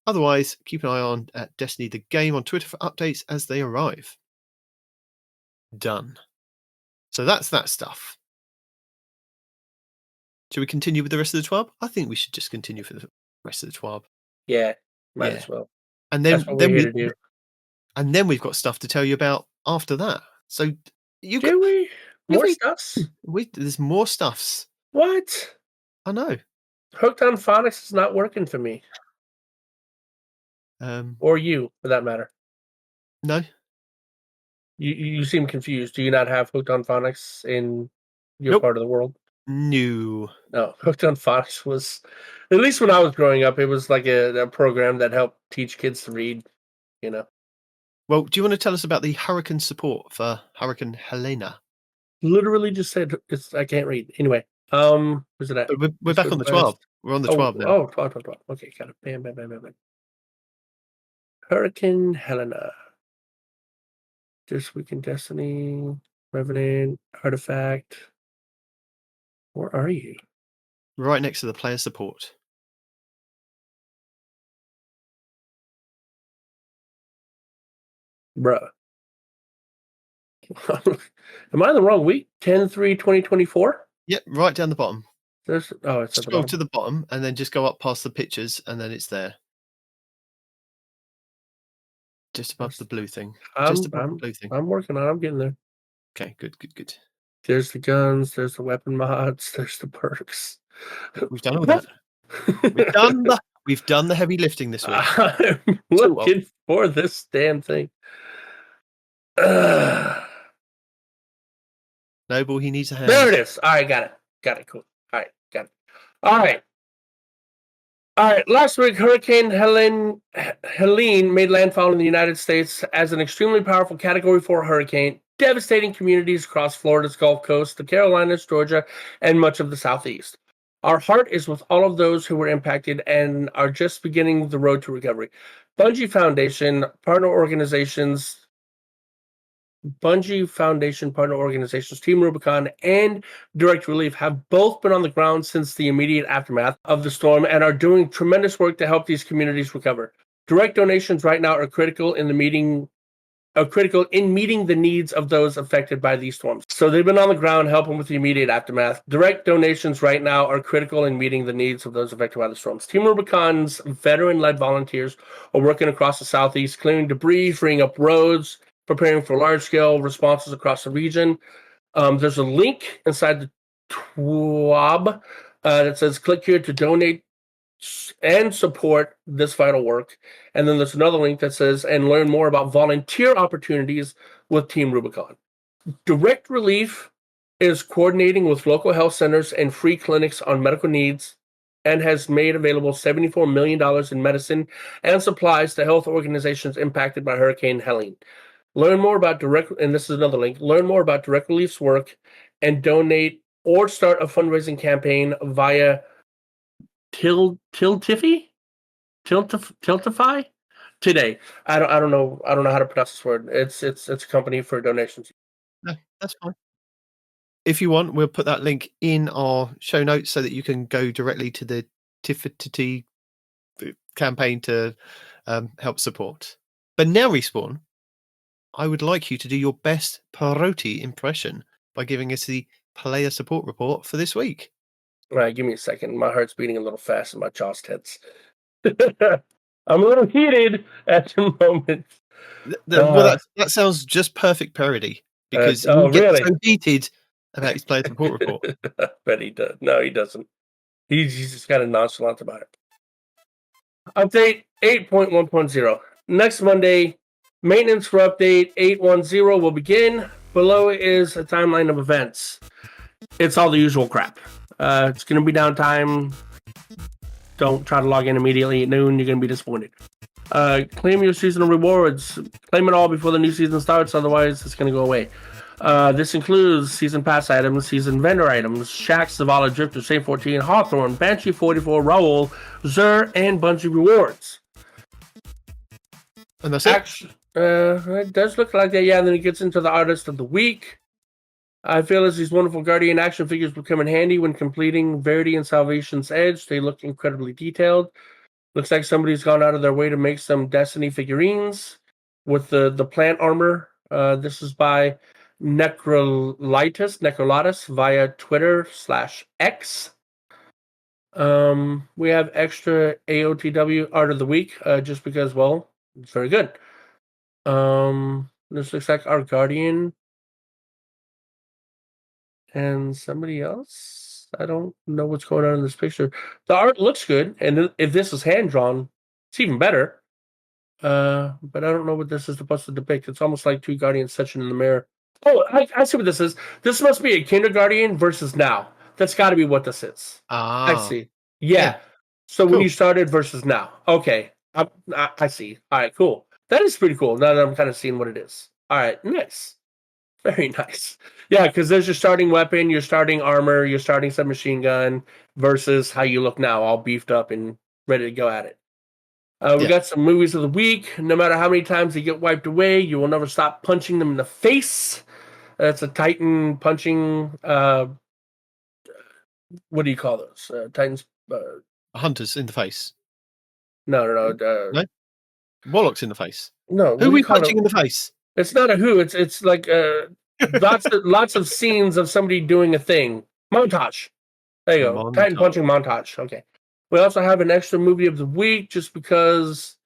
Speaker 1: Otherwise, keep an eye on at Destiny the Game on Twitter for updates as they arrive. done. So that's that stuff. Should we continue with the rest of the TWAB? I think we should just continue for the rest of the TWAB.
Speaker 2: Yeah, might as well.
Speaker 1: And then,
Speaker 2: That's what we're here to do.
Speaker 1: And then we've got stuff to tell you about after that. So
Speaker 2: do we? More stuffs?
Speaker 1: There's more stuffs.
Speaker 2: What?
Speaker 1: I know.
Speaker 2: Hooked on Phonics is not working for me. Or you, for that matter.
Speaker 1: No.
Speaker 2: You seem confused. Do you not have Hooked on Phonics in your part of the world?
Speaker 1: No.
Speaker 2: No. Hooked on Phonics was, at least when I was growing up, it was like a program that helped teach kids to read, you know.
Speaker 1: Well, do you want to tell us about the hurricane support for Hurricane Helena?
Speaker 2: Literally just said I can't read. Anyway, where's it at?
Speaker 1: We're back on the TWAB. We're on the TWAB now.
Speaker 2: Oh, TWAB. Okay, got it. Bam. Hurricane Helena. This Week in Destiny, Revenant, Artifact. Where are you?
Speaker 1: Right next to the player support.
Speaker 2: Bruh. Am I in the wrong week? 10/3/2024?
Speaker 1: Yep, right down the bottom.
Speaker 2: It's
Speaker 1: scroll to the bottom and then just go up past the pictures and then it's there. Just above the blue thing. Just above the blue thing.
Speaker 2: I'm working on it. I'm getting there.
Speaker 1: Okay, good.
Speaker 2: There's the guns. There's the weapon mods. There's the perks.
Speaker 1: We've done all that. We've done the heavy lifting this week.
Speaker 2: I'm looking for this damn thing.
Speaker 1: Noble, he needs a hand.
Speaker 2: There it is. All right, got it. Cool. All right, got it. All right. Last week, Hurricane Helene made landfall in the United States as an extremely powerful Category 4 hurricane, devastating communities across Florida's Gulf Coast, the Carolinas, Georgia, and much of the Southeast. Our heart is with all of those who were impacted and are just beginning the road to recovery. Bungie Foundation partner organizations, Team Rubicon, and Direct Relief have both been on the ground since the immediate aftermath of the storm and are doing tremendous work to help these communities recover. Direct donations right now are critical in meeting the needs of those affected by these storms. So they've been on the ground helping with the immediate aftermath. Direct donations right now are critical in meeting the needs of those affected by the storms. Team Rubicon's veteran-led volunteers are working across the Southeast, clearing debris, freeing up roads, preparing for large-scale responses across the region. There's a link inside the TWAB that says click here to donate and support this vital work. And then there's another link that says and learn more about volunteer opportunities with Team Rubicon. Direct Relief is coordinating with local health centers and free clinics on medical needs and has made available $74 million in medicine and supplies to health organizations impacted by Hurricane Helene. Learn more about and this is another link, learn more about Direct Relief's work and donate or start a fundraising campaign via Tiltify today. I don't know how to pronounce this word. It's a company for donations.
Speaker 1: No, that's fine. If you want, we'll put that link in our show notes so that you can go directly to the Tifity campaign to help support. But now, Respawn, I would like you to do your best Peroty impression by giving us the player support report for this week.
Speaker 2: All right, give me a second. My heart's beating a little fast and my jaw's tense. I'm a little heated at the moment.
Speaker 1: Well, that sounds just perfect parody because he gets so heated about his player support report.
Speaker 2: I bet he does. No, he doesn't. He's just kind of nonchalant about it. Update 8.1.0. Next Monday, maintenance for update 8.1.0 will begin. Below is a timeline of events. It's all the usual crap. It's going to be downtime. Don't try to log in immediately at noon. You're going to be disappointed. Claim your seasonal rewards. Claim it all before the new season starts. Otherwise, it's going to go away. This includes season pass items, season vendor items, Shack, Zavala, Drifter, Saint 14, Hawthorne, Banshee 44, Raoul, Zur, and Bungie rewards.
Speaker 1: And that's it?
Speaker 2: It does look like that, yeah. And then it gets into the artist of the week. I feel as these wonderful Guardian action figures become in handy when completing Verity and Salvation's Edge. They look incredibly detailed. Looks like somebody's gone out of their way to make some Destiny figurines with the plant armor. This is by Necrolitis via Twitter/X. We have extra AOTW art of the week, just because, well, it's very good. This looks like our Guardian and somebody else. I don't know what's going on in this picture. The art looks good, and if this is hand drawn, it's even better. But I don't know what this is supposed to depict. It's almost like two Guardians touching in the mirror. Oh, I see what this is. This must be a Kindergarten versus now. That's got to be what this is. I see. Yeah. So
Speaker 1: Cool.
Speaker 2: when you started versus now. Okay. I see. All right, cool. That is pretty cool. Now that I'm kind of seeing what it is. All right, nice. Very nice. Yeah, because there's your starting weapon, your starting armor, your starting submachine gun versus how you look now, all beefed up and ready to go at it. We got some movies of the week. No matter how many times they get wiped away, you will never stop punching them in the face. That's a Titan punching. What do you call those? Titans.
Speaker 1: Hunters in the face.
Speaker 2: No.
Speaker 1: No? Warlocks in the face.
Speaker 2: No.
Speaker 1: Who are we punching in the face?
Speaker 2: It's not a who. It's like lots of scenes of somebody doing a thing. Montage. There you go. Titan punching montage. Okay. We also have an extra movie of the week just because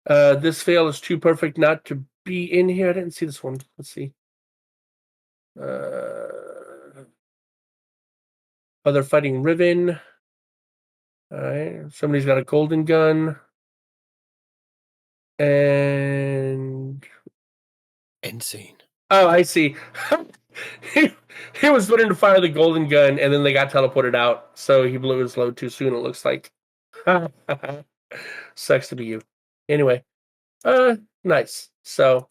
Speaker 2: this fail is too perfect not to be in here. I didn't see this one. Let's see. They're fighting Riven. All right. Somebody's got a golden gun. And
Speaker 1: end scene.
Speaker 2: Oh, I see. he was putting to fire the golden gun, and then they got teleported out, so he blew his load too soon, it looks like. Sucks to be you. Anyway, nice. So,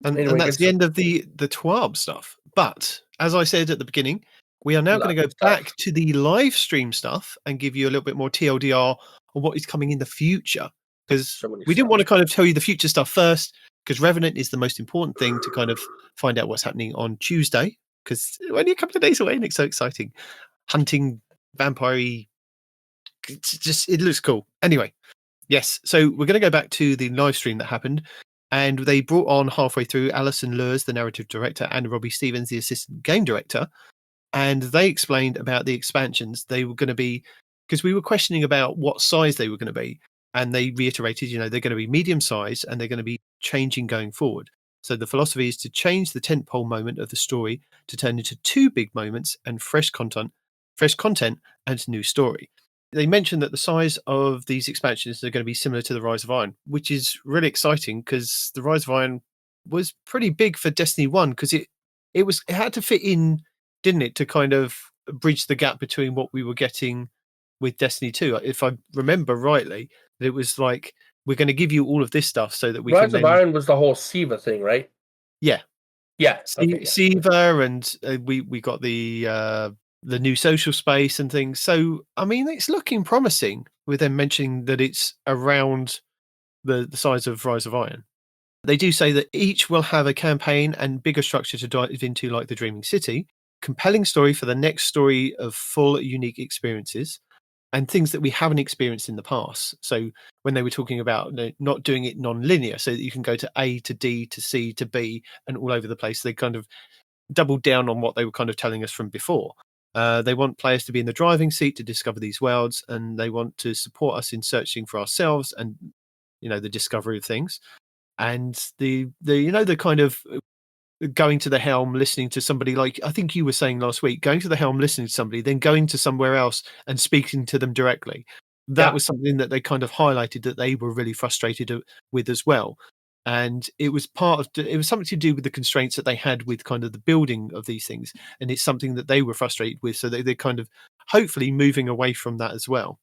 Speaker 1: and that's the end of the TWAB stuff. But as I said at the beginning, we are now going to go back to the live stream stuff and give you a little bit more TLDR on what is coming in the future. Because we didn't want to kind of tell you the future stuff first, because Revenant is the most important thing to kind of find out what's happening on Tuesday, because we're only a couple of days away and it's so exciting. Hunting vampire-y, it looks cool. Anyway, yes, so we're going to go back to the live stream that happened, and they brought on halfway through Alison Lures, the narrative director, and Robbie Stevens, the assistant game director, and they explained about the expansions. They were going to be, because we were questioning about what size they were going to be, and they reiterated, they're going to be medium size and they're going to be changing going forward. So the philosophy is to change the tentpole moment of the story to turn into two big moments and fresh content and new story. They mentioned that the size of these expansions are going to be similar to the Rise of Iron, which is really exciting because the Rise of Iron was pretty big for Destiny 1 because it had to fit in, didn't it, to kind of bridge the gap between what we were getting with Destiny 2. If I remember rightly, it was like, we're going to give you all of this stuff so that we
Speaker 2: Rise of Iron was the whole Siva thing, right?
Speaker 1: Yeah.
Speaker 2: Okay,
Speaker 1: Siva, and we got the new social space and things. So, I mean, it's looking promising with them mentioning that it's around the size of Rise of Iron. They do say that each will have a campaign and bigger structure to dive into, like the Dreaming City, compelling story for the next story of full unique experiences, and things that we haven't experienced in the past. So when they were talking about not doing it non-linear, so that you can go to A to D to C to B and all over the place, they kind of doubled down on what they were kind of telling us from before. They want players to be in the driving seat to discover these worlds, and they want to support us in searching for ourselves and, the discovery of things. And the kind of going to the helm, listening to somebody, like I think you were saying last week, going to the helm, listening to somebody, then going to somewhere else and speaking to them directly. That was something that they kind of highlighted that they were really frustrated with as well. And it was something to do with the constraints that they had with kind of the building of these things. And it's something that they were frustrated with. So they're kind of hopefully moving away from that as well.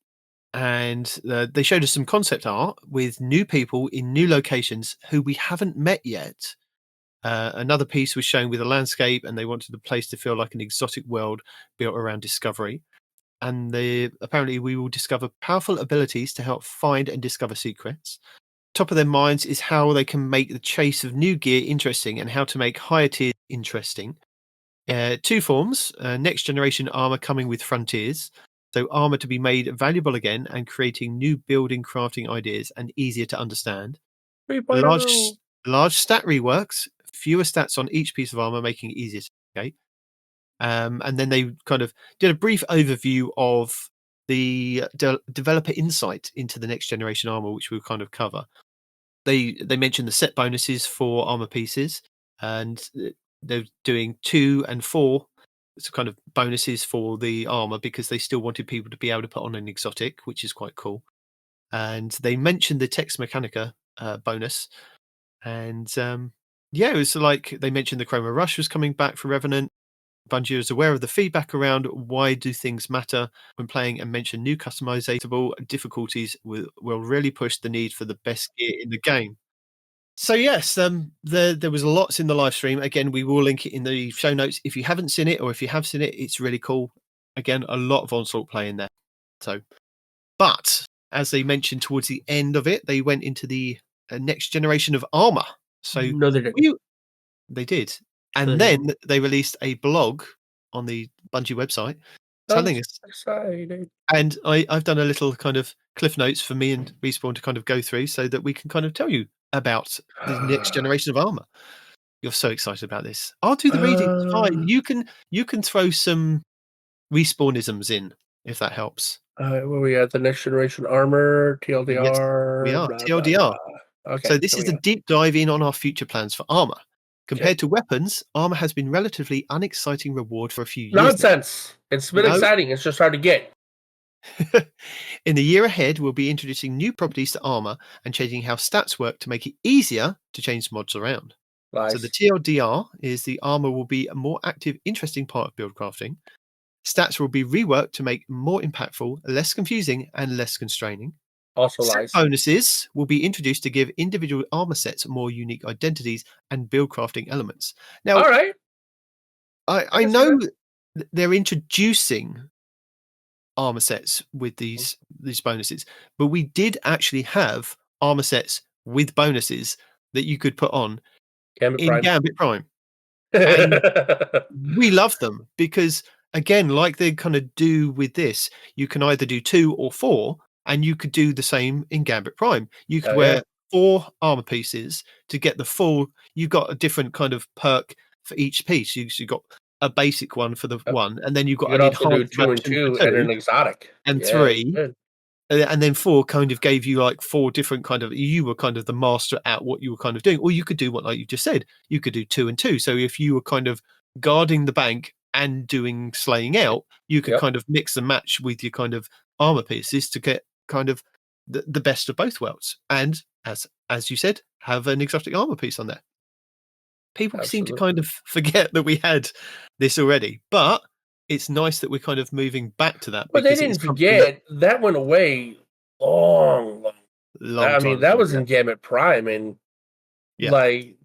Speaker 1: And they showed us some concept art with new people in new locations who we haven't met yet. Another piece was shown with a landscape, and they wanted the place to feel like an exotic world built around discovery. And apparently we will discover powerful abilities to help find and discover secrets. Top of their minds is how they can make the chase of new gear interesting and how to make higher tier interesting. Two forms, next generation armor coming with Frontiers. So armor to be made valuable again and creating new building crafting ideas and easier to understand. Large stat reworks, fewer stats on each piece of armor, making it easier to navigate. And then they kind of did a brief overview of the developer insight into the next generation armor, which we'll kind of cover. They mentioned the set bonuses for armor pieces, and they're doing 2 and 4 kind of bonuses for the armor because they still wanted people to be able to put on an exotic, which is quite cool. And they mentioned the Tex Mechanica bonus, and it was like they mentioned the Chroma Rush was coming back for Revenant. Bungie is aware of the feedback around why do things matter when playing, and mentioned new customizable difficulties will really push the need for the best gear in the game. So yes, there was lots in the live stream. Again, we will link it in the show notes. If you haven't seen it, or if you have seen it, it's really cool. Again, a lot of Onslaught play in there. So, but as they mentioned towards the end of it, they went into the next generation of armor. So
Speaker 2: no, they didn't.
Speaker 1: They did. And then they released a blog on the Bungie website telling us.
Speaker 2: Exciting.
Speaker 1: And I've done a little kind of cliff notes for me and Respawn to kind of go through so that we can kind of tell you about the next generation of armor. You're so excited about this. I'll do the reading. It's fine. You can throw some Respawnisms in if that helps.
Speaker 2: Where we at? The next generation armor, TLDR.
Speaker 1: Yes, we are.
Speaker 2: Blah,
Speaker 1: TLDR.
Speaker 2: blah, blah. Okay.
Speaker 1: So this is a deep dive in on our future plans for armor. Compared to weapons, armor has been relatively unexciting reward for a few years.
Speaker 2: Nonsense. It's been exciting. It's just hard to get.
Speaker 1: In the year ahead, we'll be introducing new properties to armor and changing how stats work to make it easier to change mods around.
Speaker 2: Nice.
Speaker 1: So the TLDR is the armor will be a more active, interesting part of build crafting. Stats will be reworked to make more impactful, less confusing, and less constraining.
Speaker 2: Also
Speaker 1: Set bonuses will be introduced to give individual armor sets more unique identities and build crafting elements. Now,
Speaker 2: all right.
Speaker 1: I know they're introducing armor sets with these bonuses, but we did actually have armor sets with bonuses that you could put on Gambit Prime. And we love them because, again, like they kind of do with this, you can either do 2 or 4. And you could do the same in Gambit Prime. You could wear 4 armor pieces to get the full. You've got a different kind of perk for each piece. You've got a basic one for the one, and then you've got an enhanced
Speaker 2: 2 and 2 and an exotic.
Speaker 1: And 3. And then 4 kind of gave you like 4 different kind of. You were kind of the master at what you were kind of doing. Or you could do what, like you just said, you could do 2 and 2. So if you were kind of guarding the bank and doing slaying out, you could kind of mix and match with your kind of armor pieces to get kind of the best of both worlds, and as you said, have an exotic armor piece on there. People seem to kind of forget that we had this already, but it's nice that we're kind of moving back to that.
Speaker 2: But they didn't forget that went away long
Speaker 1: I
Speaker 2: mean, that was in Gambit Prime, and like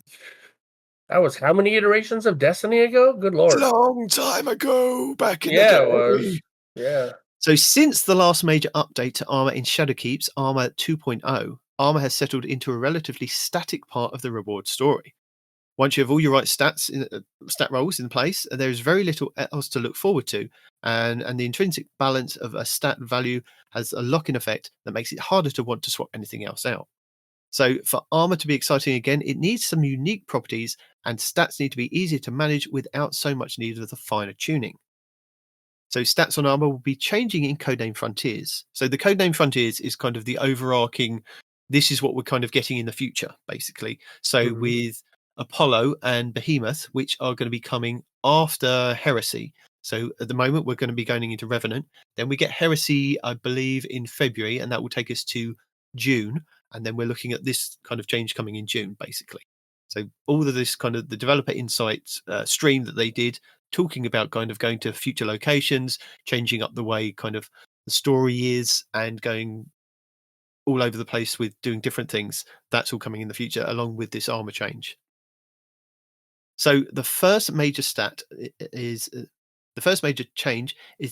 Speaker 2: that was how many iterations of Destiny ago? Good lord,
Speaker 1: long time ago, back in
Speaker 2: the day. It was.
Speaker 1: So since the last major update to armor in Shadowkeep's Armor 2.0, armor has settled into a relatively static part of the reward story. Once you have all your right stat rolls in place, there is very little else to look forward to, and the intrinsic balance of a stat value has a lock-in effect that makes it harder to want to swap anything else out. So for armor to be exciting again, it needs some unique properties, and stats need to be easier to manage without so much need of the finer tuning. So stats on armor will be changing in Codename Frontiers. So the Codename Frontiers is kind of the overarching, this is what we're kind of getting in the future, basically. So with Apollo and Behemoth, which are going to be coming after Heresy. So at the moment, we're going to be going into Revenant. Then we get Heresy, I believe, in February, and that will take us to June. And then we're looking at this kind of change coming in June, basically. So all of this kind of the developer insights stream that they did, talking about kind of going to future locations, changing up the way kind of the story is, and going all over the place with doing different things. That's all coming in the future, along with this armor change. So the first major change is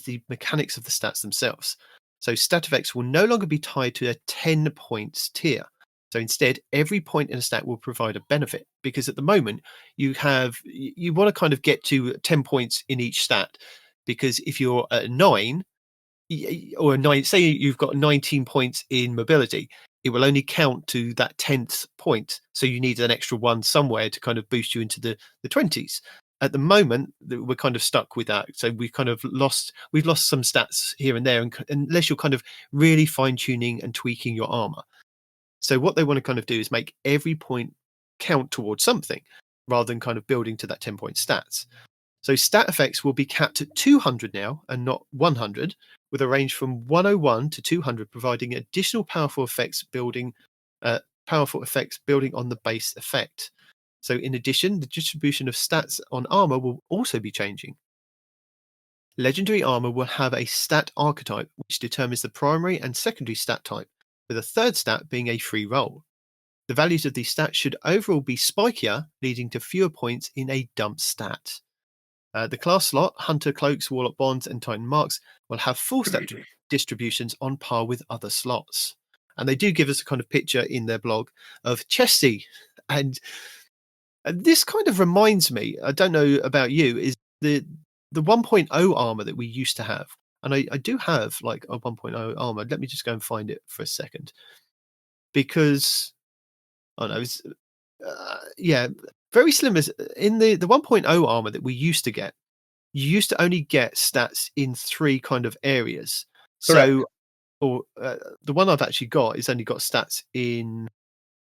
Speaker 1: the mechanics of the stats themselves. So stat effects will no longer be tied to a 10 points tier. So instead, every point in a stat will provide a benefit, because at the moment you want to kind of get to 10 points in each stat, because if you're at 9 or 9, say you've got 19 points in mobility, it will only count to that 10th point. So you need an extra one somewhere to kind of boost you into the 20s. At the moment, we're kind of stuck with that. So we've lost some stats here and there, unless you're kind of really fine tuning and tweaking your armor. So what they want to kind of do is make every point count towards something rather than kind of building to that 10-point stats. So stat effects will be capped at 200 now and not 100, with a range from 101 to 200, providing additional powerful effects building on the base effect. So in addition, the distribution of stats on armor will also be changing. Legendary armor will have a stat archetype, which determines the primary and secondary stat type, with a third stat being a free roll. The values of these stats should overall be spikier, leading to fewer points in a dump stat. The class slot, Hunter, Cloaks, Warlock Bonds, and Titan Marks will have full stat distributions on par with other slots. And they do give us a kind of picture in their blog of Chesty. And this kind of reminds me, I don't know about you, is the 1.0 armor that we used to have. And I do have like a 1.0 armor. Let me just go and find it for a second. Because, very slim. As in the 1.0 armor that we used to get, you used to only get stats in 3 kind of areas.
Speaker 2: Correct.
Speaker 1: So, the one I've actually got is only got stats in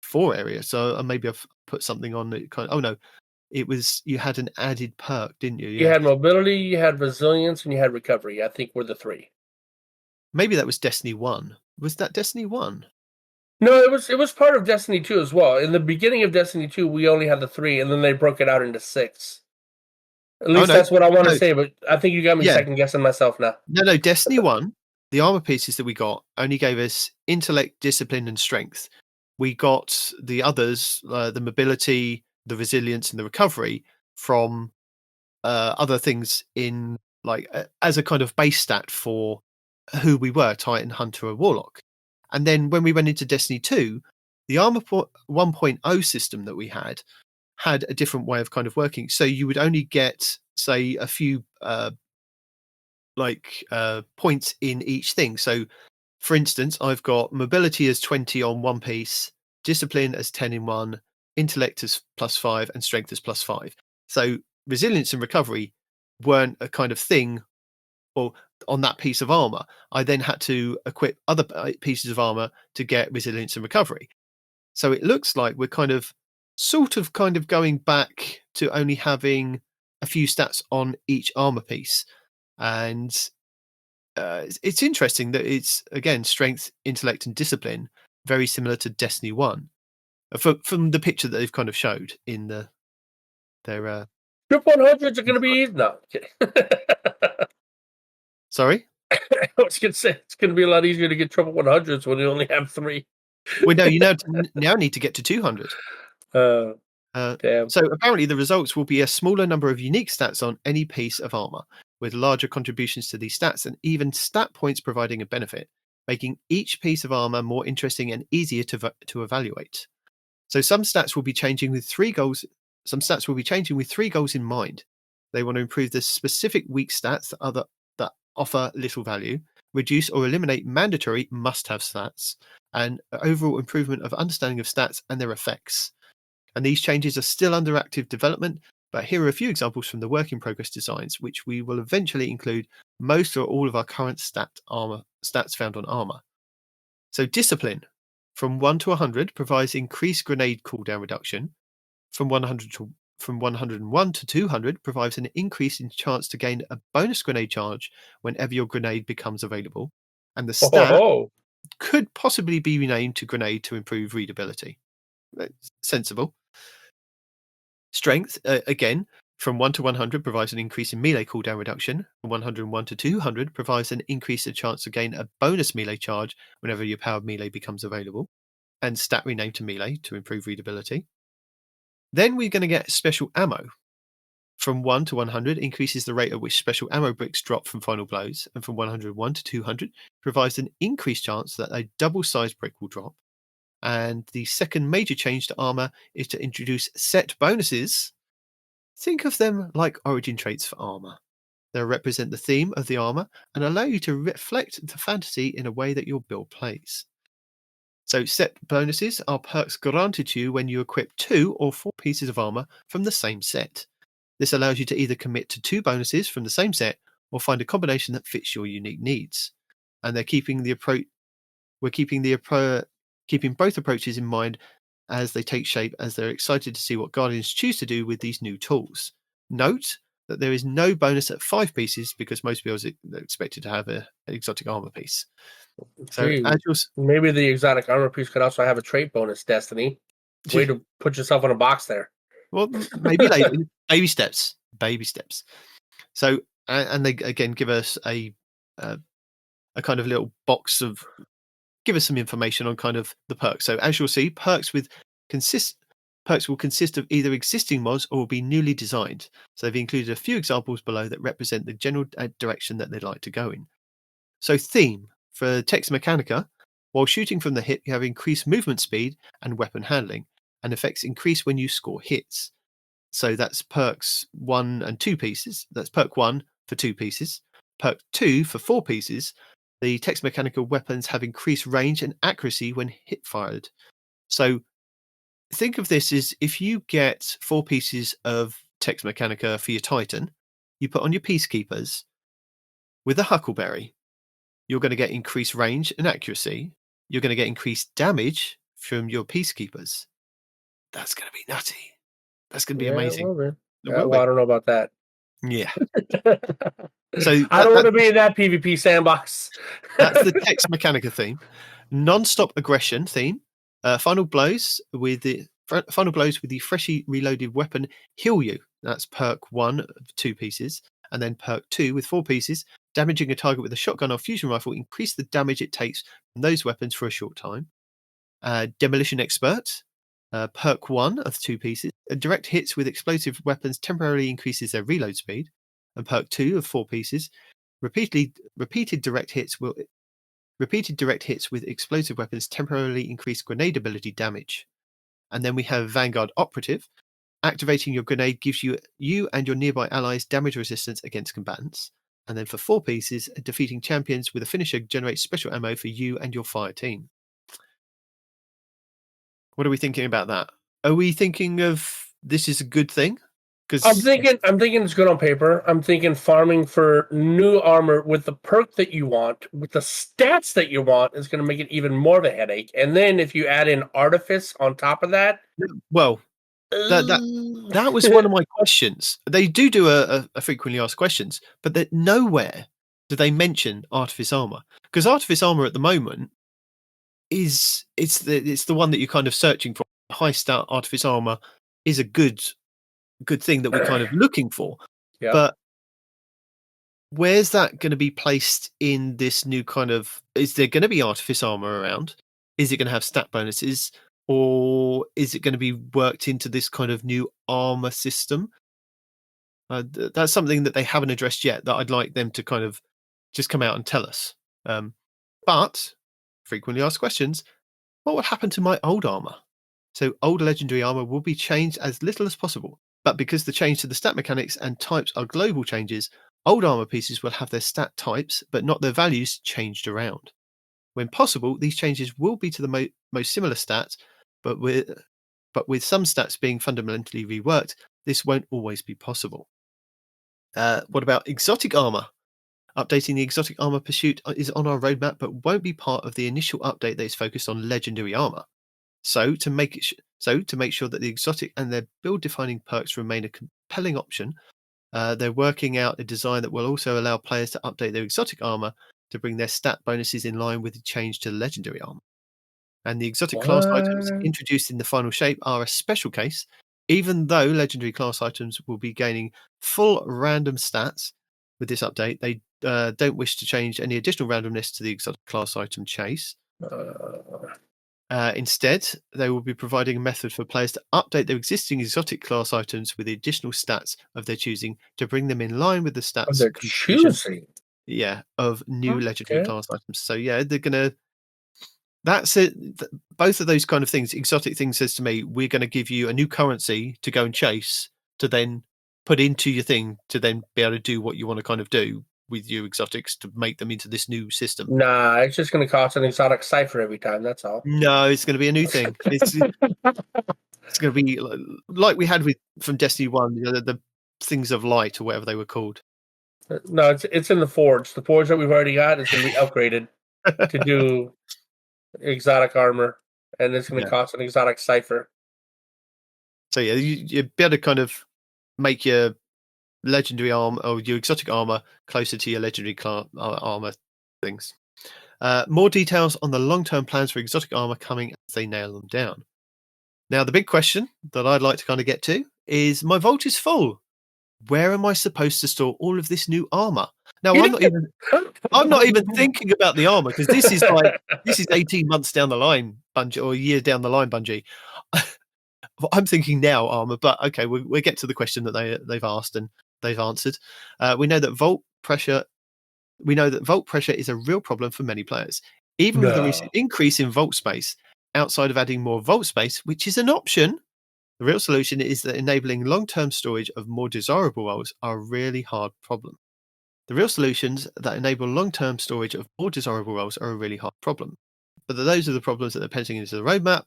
Speaker 1: 4 areas. So maybe I've put something on that kind of. Oh no, it was you had an added perk, didn't you? Yeah.
Speaker 2: You had mobility, you had resilience, and you had recovery. I think were the 3.
Speaker 1: Maybe that was Destiny 1. Was that Destiny 1?
Speaker 2: No, it was part of Destiny 2 as well. In the beginning of Destiny 2, we only had the 3, and then they broke it out into 6. At least that's what I want to say, but I think you got me second guessing myself now.
Speaker 1: No, Destiny 1, the armor pieces that we got only gave us intellect, discipline, and strength. We got the others, the mobility, the resilience, and the recovery from other things in like as a kind of base stat for who we were, Titan, Hunter, or Warlock. And then when we went into Destiny 2, the armor 1.0 system that we had a different way of kind of working. So you would only get, say, a few points in each thing. So, for instance, I've got mobility as 20 on one piece, discipline as 10 in one, intellect as +5, and strength as +5. So resilience and recovery weren't a kind of thing or on that piece of armor. I then had to equip other pieces of armor to get resilience and recovery. So it looks like we're kind of going back to only having a few stats on each armor piece. And it's interesting that it's, again, strength, intellect, and discipline, very similar to Destiny 1. From the picture that they've kind of showed in their...
Speaker 2: Trip 100s are going to be easy. No.
Speaker 1: Sorry?
Speaker 2: I was going to say, it's going to be a lot easier to get triple 100s when you only have 3.
Speaker 1: Well, no, you now need to get to 200.
Speaker 2: Damn.
Speaker 1: So apparently the results will be a smaller number of unique stats on any piece of armor, with larger contributions to these stats and even stat points providing a benefit, making each piece of armor more interesting and easier to evaluate. So some stats will be changing with 3 goals. Some stats will be changing with 3 goals in mind. They want to improve the specific weak stats that offer little value, reduce or eliminate mandatory must-have stats, and overall improvement of understanding of stats and their effects. And these changes are still under active development, but here are a few examples from the work-in-progress designs, which we will eventually include most or all of our current stats found on armor. So discipline, from 1 to 100, provides increased grenade cooldown reduction. From 101 to 200, provides an increase in chance to gain a bonus grenade charge whenever your grenade becomes available. And the stat could possibly be renamed to grenade to improve readability. Sensible. Strength, again, from 1 to 100 provides an increase in melee cooldown reduction. From 101 to 200 provides an increase in chance to gain a bonus melee charge whenever your powered melee becomes available. And stat renamed to melee to improve readability. Then we're going to get special ammo. From 1 to 100 increases the rate at which special ammo bricks drop from final blows. And from 101 to 200 provides an increased chance that a double-sized brick will drop. And the second major change to armor is to introduce set bonuses. Think of them like origin traits for armor. They represent the theme of the armor and allow you to reflect the fantasy in a way that your build plays. So set bonuses are perks granted to you when you equip 2 or 4 pieces of armor from the same set. This allows you to either commit to 2 bonuses from the same set or find a combination that fits your unique needs. And they're keeping the approach. We're keeping both approaches in mind as they take shape, as they're excited to see what Guardians choose to do with these new tools. Note that there is no bonus at 5 pieces because most builds are expected to have an exotic armor piece. So
Speaker 2: maybe the exotic armor piece could also have a trait bonus, Destiny. Way to put yourself in a box there.
Speaker 1: Well, maybe later. Baby steps. So, and they again give us a kind of little box of give us some information on kind of the perks. So as you'll see, perks will consist of either existing mods or will be newly designed. So they've included a few examples below that represent the general direction that they'd like to go in. So theme for Tex Mechanica, while shooting from the hip, you have increased movement speed and weapon handling, and effects increase when you score hits. So that's perks 1 and 2 pieces. That's perk 1 for 2 pieces, perk 2 for 4 pieces. The Tex Mechanica weapons have increased range and accuracy when hip fired. So think of this as if you get 4 pieces of Tex Mechanica for your Titan, you put on your Peacekeepers with a Huckleberry, you're going to get increased range and accuracy. You're going to get increased damage from your Peacekeepers. That's going to be nutty. That's going to be amazing.
Speaker 2: Well, I don't know about that.
Speaker 1: Yeah. So
Speaker 2: I don't want to be in that PvP sandbox.
Speaker 1: That's the Tex Mechanica theme. Non-stop aggression theme. Final blows with the freshly reloaded weapon heal you. That's perk 1 of 2 pieces, and then perk 2 with 4 pieces. Damaging a target with a shotgun or fusion rifle increase the damage it takes from those weapons for a short time. Demolition expert. Perk 1 of 2 pieces. Direct hits with explosive weapons temporarily increases their reload speed. And perk 2 of 4 pieces. Repeated direct hits with explosive weapons temporarily increase grenade ability damage. And then we have Vanguard Operative. Activating your grenade gives you and your nearby allies damage resistance against combatants. And then for 4 pieces, defeating champions with a finisher generates special ammo for you and your fire team. What are we thinking about that? Are we thinking of this is a good thing?
Speaker 2: I'm thinking it's good on paper. I'm thinking farming for new armor with the perk that you want, with the stats that you want, is going to make it even more of a headache. And then if you add in artifice on top of that,
Speaker 1: well, that was one of my questions. They do a frequently asked questions, but that nowhere do they mention artifice armor, because artifice armor at the moment it's the one that you're kind of searching for. High stat artifice armor is a good thing that we're kind of looking for.
Speaker 2: Yeah.
Speaker 1: But where's that going to be placed in this new kind of? Is there going to be artifice armor around? Is it going to have stat bonuses, or is it going to be worked into this kind of new armor system? That's something that they haven't addressed yet, that I'd like them to kind of just come out and tell us. But frequently asked questions, what would happen to my old armor? So old legendary armor will be changed as little as possible, but because the change to the stat mechanics and types are global changes, old armor pieces will have their stat types but not their values changed around. When possible, these changes will be to the most similar stats, but with some stats being fundamentally reworked, this won't always be possible. What about exotic armor? Updating the exotic armor pursuit is on our roadmap, but won't be part of the initial update that is focused on legendary armor. So to make sure that the exotic and their build-defining perks remain a compelling option, they're working out a design that will also allow players to update their exotic armor to bring their stat bonuses in line with the change to legendary armor. And the exotic class items introduced in the final shape are a special case, even though legendary class items will be gaining full random stats. With this update, they don't wish to change any additional randomness to the exotic class item chase. Instead, they will be providing a method for players to update their existing exotic class items with the additional stats of their choosing to bring them in line with the stats
Speaker 2: of their choosing.
Speaker 1: Yeah, of new legendary class items. So yeah, they're gonna. That's it. Both of those kind of things. Exotic thing says to me, we're going to give you a new currency to go and chase, to then put into your thing, to then be able to do what you want to kind of do with your exotics to make them into this new system.
Speaker 2: Nah, it's just going to cost an exotic cipher every time. That's all.
Speaker 1: No, it's going to be a new thing. It's going to be like we had from Destiny 1, the things of light or whatever they were called.
Speaker 2: No, it's in the forge. The forge that we've already got is going to be upgraded to do exotic armor, and it's going to cost an exotic cipher.
Speaker 1: So yeah, you better kind of make your legendary armor or your exotic armor closer to your legendary armor things. More details on the long-term plans for exotic armor coming as they nail them down. Now, the big question that I'd like to kind of get to is, my vault is full. Where am I supposed to store all of this new armor? Now, I'm not even thinking about the armor, because this is 18 months down the line, Bungie, or a year down the line, Bungie. I'm thinking now armor, but okay, we'll get to the question that they've asked and they've answered. We know that vault pressure is a real problem for many players. Even with the recent increase in vault space, outside of adding more vault space, which is an option, the real solution is that enabling long-term storage of more desirable roles are a really hard problem. The real solutions that enable long-term storage of more desirable roles are a really hard problem. But those are the problems that they're penciling into the roadmap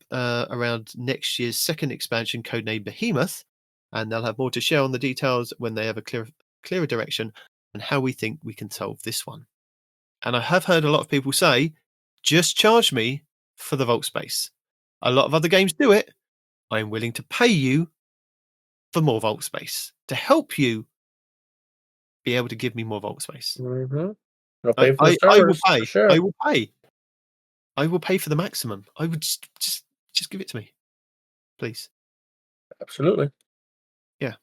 Speaker 1: around next year's second expansion, codename Behemoth, and they'll have more to share on the details when they have a clearer direction on how we think we can solve this one. And I have heard a lot of people say, just charge me for the vault space. A lot of other games do it. I am willing to pay you for more vault space to help you be able to give me more vault space.
Speaker 2: Mm-hmm.
Speaker 1: I will pay. Sure. I will pay. I will pay for the maximum. I would just give it to me, please.
Speaker 2: Absolutely.
Speaker 1: Yeah.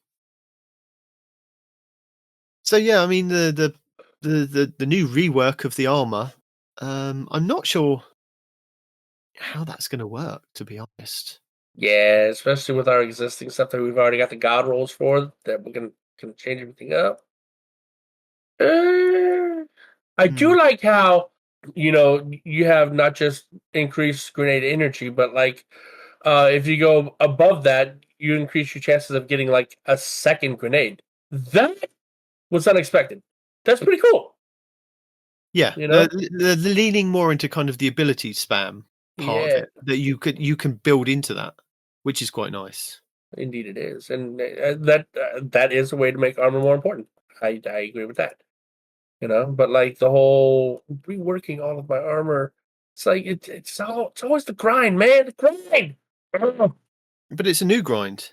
Speaker 1: So yeah, I mean the new rework of the armor. I'm not sure how that's going to work, to be honest.
Speaker 2: Yeah, especially with our existing stuff that we've already got the god rolls for, that we can change everything up. I do like how, you have not just increased grenade energy, but like if you go above that, you increase your chances of getting like a second grenade. That was unexpected. That's pretty cool.
Speaker 1: Yeah, they're leaning more into kind of the ability spam part of it that you can build into that, which is quite nice.
Speaker 2: Indeed, it is, and that is a way to make armor more important. I agree with that. But like the whole reworking all of my armor, it's like it's always the grind, man. The grind.
Speaker 1: But it's a new grind.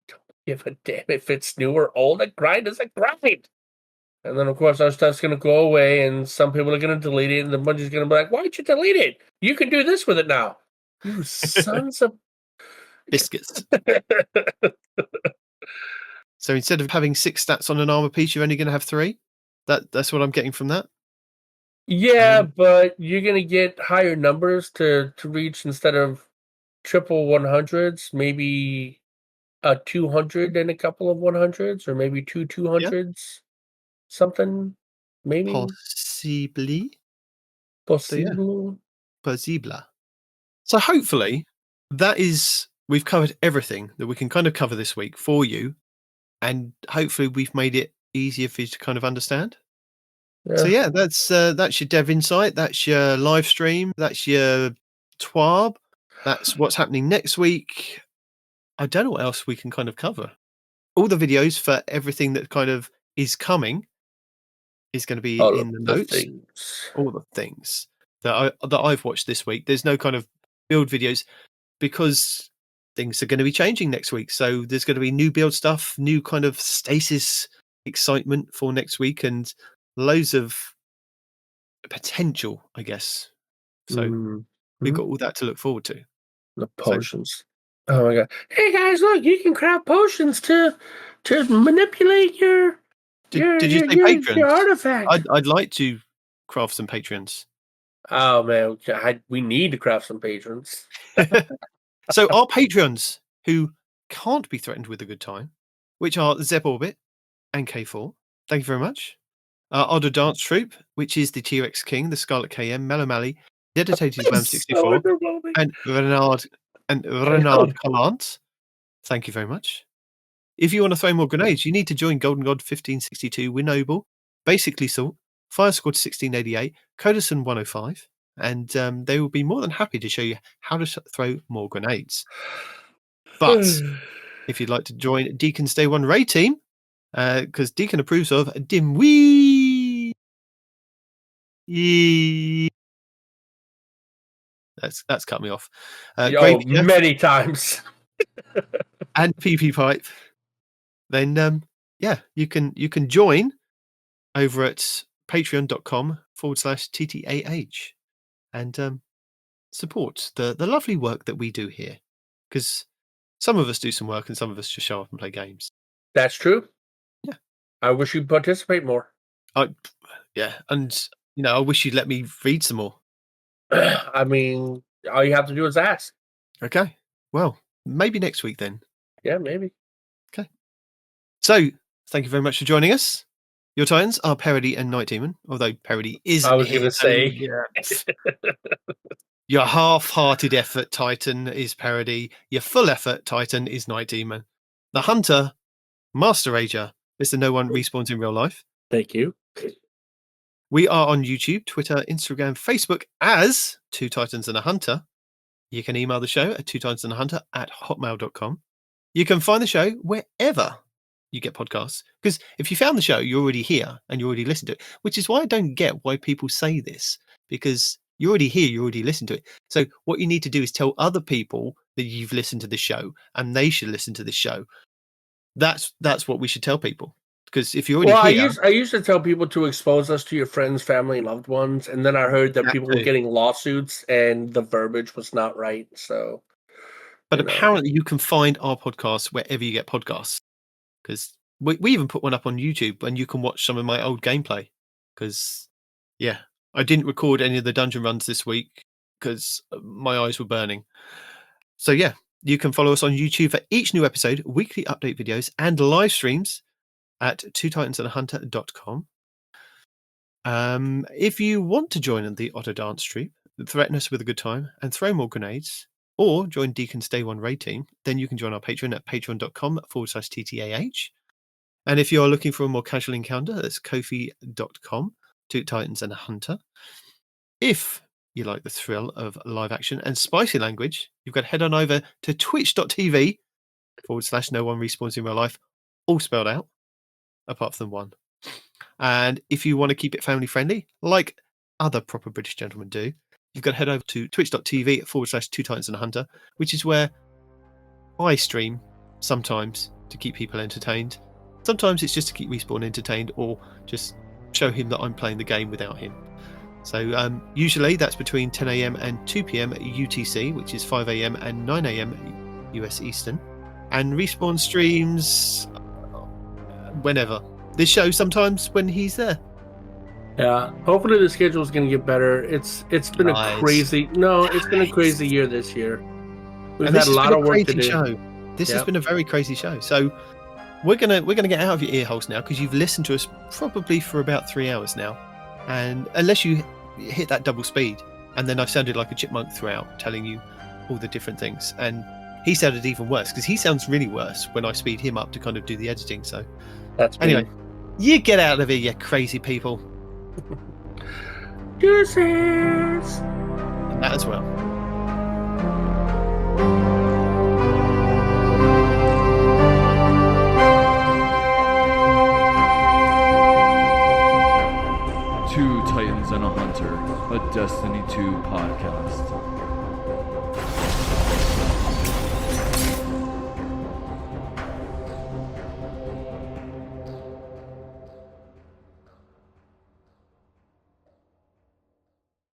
Speaker 2: Don't give a damn if it's new or old. A grind is a grind. And then, of course, our stuff's going to go away, and some people are going to delete it, and the Bungie's going to be like, why'd you delete it? You can do this with it now. You sons of...
Speaker 1: biscuits. So instead of having 6 stats on an armor piece, you're only going to have 3? That's what I'm getting from that?
Speaker 2: Yeah, but you're going to get higher numbers to reach, instead of triple 100s, maybe a 200 and a couple of 100s, or maybe 2 200s. Yeah. Something, maybe.
Speaker 1: Possibly.
Speaker 2: Possible.
Speaker 1: So hopefully we've covered everything that we can kind of cover this week for you, and hopefully we've made it easier for you to kind of understand. Yeah. So yeah, that's your Dev Insight, that's your live stream, that's your TWAB, that's what's happening next week. I don't know what else we can kind of cover. All the videos for everything that kind of is coming is going to be in the notes. All the things that I've watched this week. There's no kind of build videos because things are going to be changing next week. So there's going to be new build stuff, new kind of stasis excitement for next week, and loads of potential, I guess. So we've got all that to look forward to.
Speaker 2: The potions. Oh my god! Hey guys, look! You can craft potions to manipulate your.
Speaker 1: Did you say patrons?
Speaker 2: Your artifact.
Speaker 1: I'd like to craft some patrons.
Speaker 2: Oh man, we need to craft some patrons.
Speaker 1: So our patrons who can't be threatened with a good time, which are Zeb Orbit and K4. Thank you very much. Odd Dance Troop, which is the T-Rex King, the Scarlet KM, Mel O'Malley, Dedicated Bam 64, and Renard Callant. Thank you very much. If you want to throw more grenades, you need to join Golden God 1562, Winoble, Basically Salt, Fire Squad 1688, Codison 105, and they will be more than happy to show you how to throw more grenades. But if you'd like to join Deacon's Day 1 raid team, because Deacon approves of Dimwee. That's cut me off.
Speaker 2: Many times.
Speaker 1: And PP Pipe. Then you can join over at patreon.com/TTAH and support the lovely work that we do here. Because some of us do some work and some of us just show up and play games.
Speaker 2: That's true.
Speaker 1: Yeah.
Speaker 2: I wish you'd participate more.
Speaker 1: Yeah, and I wish you'd let me read some more.
Speaker 2: I mean, all you have to do is ask.
Speaker 1: Okay. Well, maybe next week then.
Speaker 2: Yeah, maybe.
Speaker 1: Okay. So, thank you very much for joining us. Your Titans are Peroty and Night Demon, although Peroty isn't.
Speaker 2: I was going to say.
Speaker 1: Your half-hearted effort Titan is Peroty. Your full effort Titan is Night Demon. The Hunter, Master Rager, Mr. No One Respawns in Real Life.
Speaker 2: Thank you.
Speaker 1: We are on YouTube, Twitter, Instagram, Facebook as Two Titans and a Hunter. You can email the show at twotitansandahunter@hotmail.com. You can find the show wherever you get podcasts. Because if you found the show, you're already here and you already listened to it, which is why I don't get why people say this. Because you're already here, you already listened to it. So what you need to do is tell other people that you've listened to the show and they should listen to this show. That's what we should tell people. Because if you're already here...
Speaker 2: I used to tell people to expose us to your friends, family, and loved ones, and then I heard that people were getting lawsuits and the verbiage was not right. So,
Speaker 1: but apparently you can find our podcast wherever you get podcasts. Because we even put one up on YouTube and you can watch some of my old gameplay. Because, I didn't record any of the dungeon runs this week because my eyes were burning. So, you can follow us on YouTube for each new episode, weekly update videos, and live streams at twotitansandahunter.com. If you want to join the Otto Dance Troupe, threaten us with a good time, and throw more grenades, or join Deacon's Day 1 raid team, then you can join our Patreon at patreon.com/TTAH. And if you are looking for a more casual encounter, that's kofi.com, Two Titans and a Hunter. If you like the thrill of live action and spicy language, you've got to head on over to twitch.tv/No One Respawns in Real Life, all spelled out, apart from one. And if you want to keep it family friendly, like other proper British gentlemen do, you've got to head over to twitch.tv/Two Titans and a Hunter, which is where I stream sometimes to keep people entertained. Sometimes it's just to keep Respawn entertained or just show him that I'm playing the game without him. So usually that's between 10 a.m. and 2 p.m. UTC, which is 5 a.m. and 9 a.m. US Eastern. And Respawn streams whenever. This show sometimes when he's there.
Speaker 2: Yeah, hopefully the schedule is going to get better. It's been a crazy year this year. We've had a lot of work to do.
Speaker 1: This has been a very crazy show. So we're gonna get out of your ear holes now because you've listened to us probably for about 3 hours now, and unless you hit that double speed, and then I've sounded like a chipmunk throughout, telling you all the different things, and he sounded even worse because he sounds really worse when I speed him up to kind of do the editing. So
Speaker 2: that's
Speaker 1: anyway, you get out of here, you crazy people.
Speaker 2: Deuces.
Speaker 1: And that as well.
Speaker 5: Two Titans and a Hunter, a Destiny 2 podcast.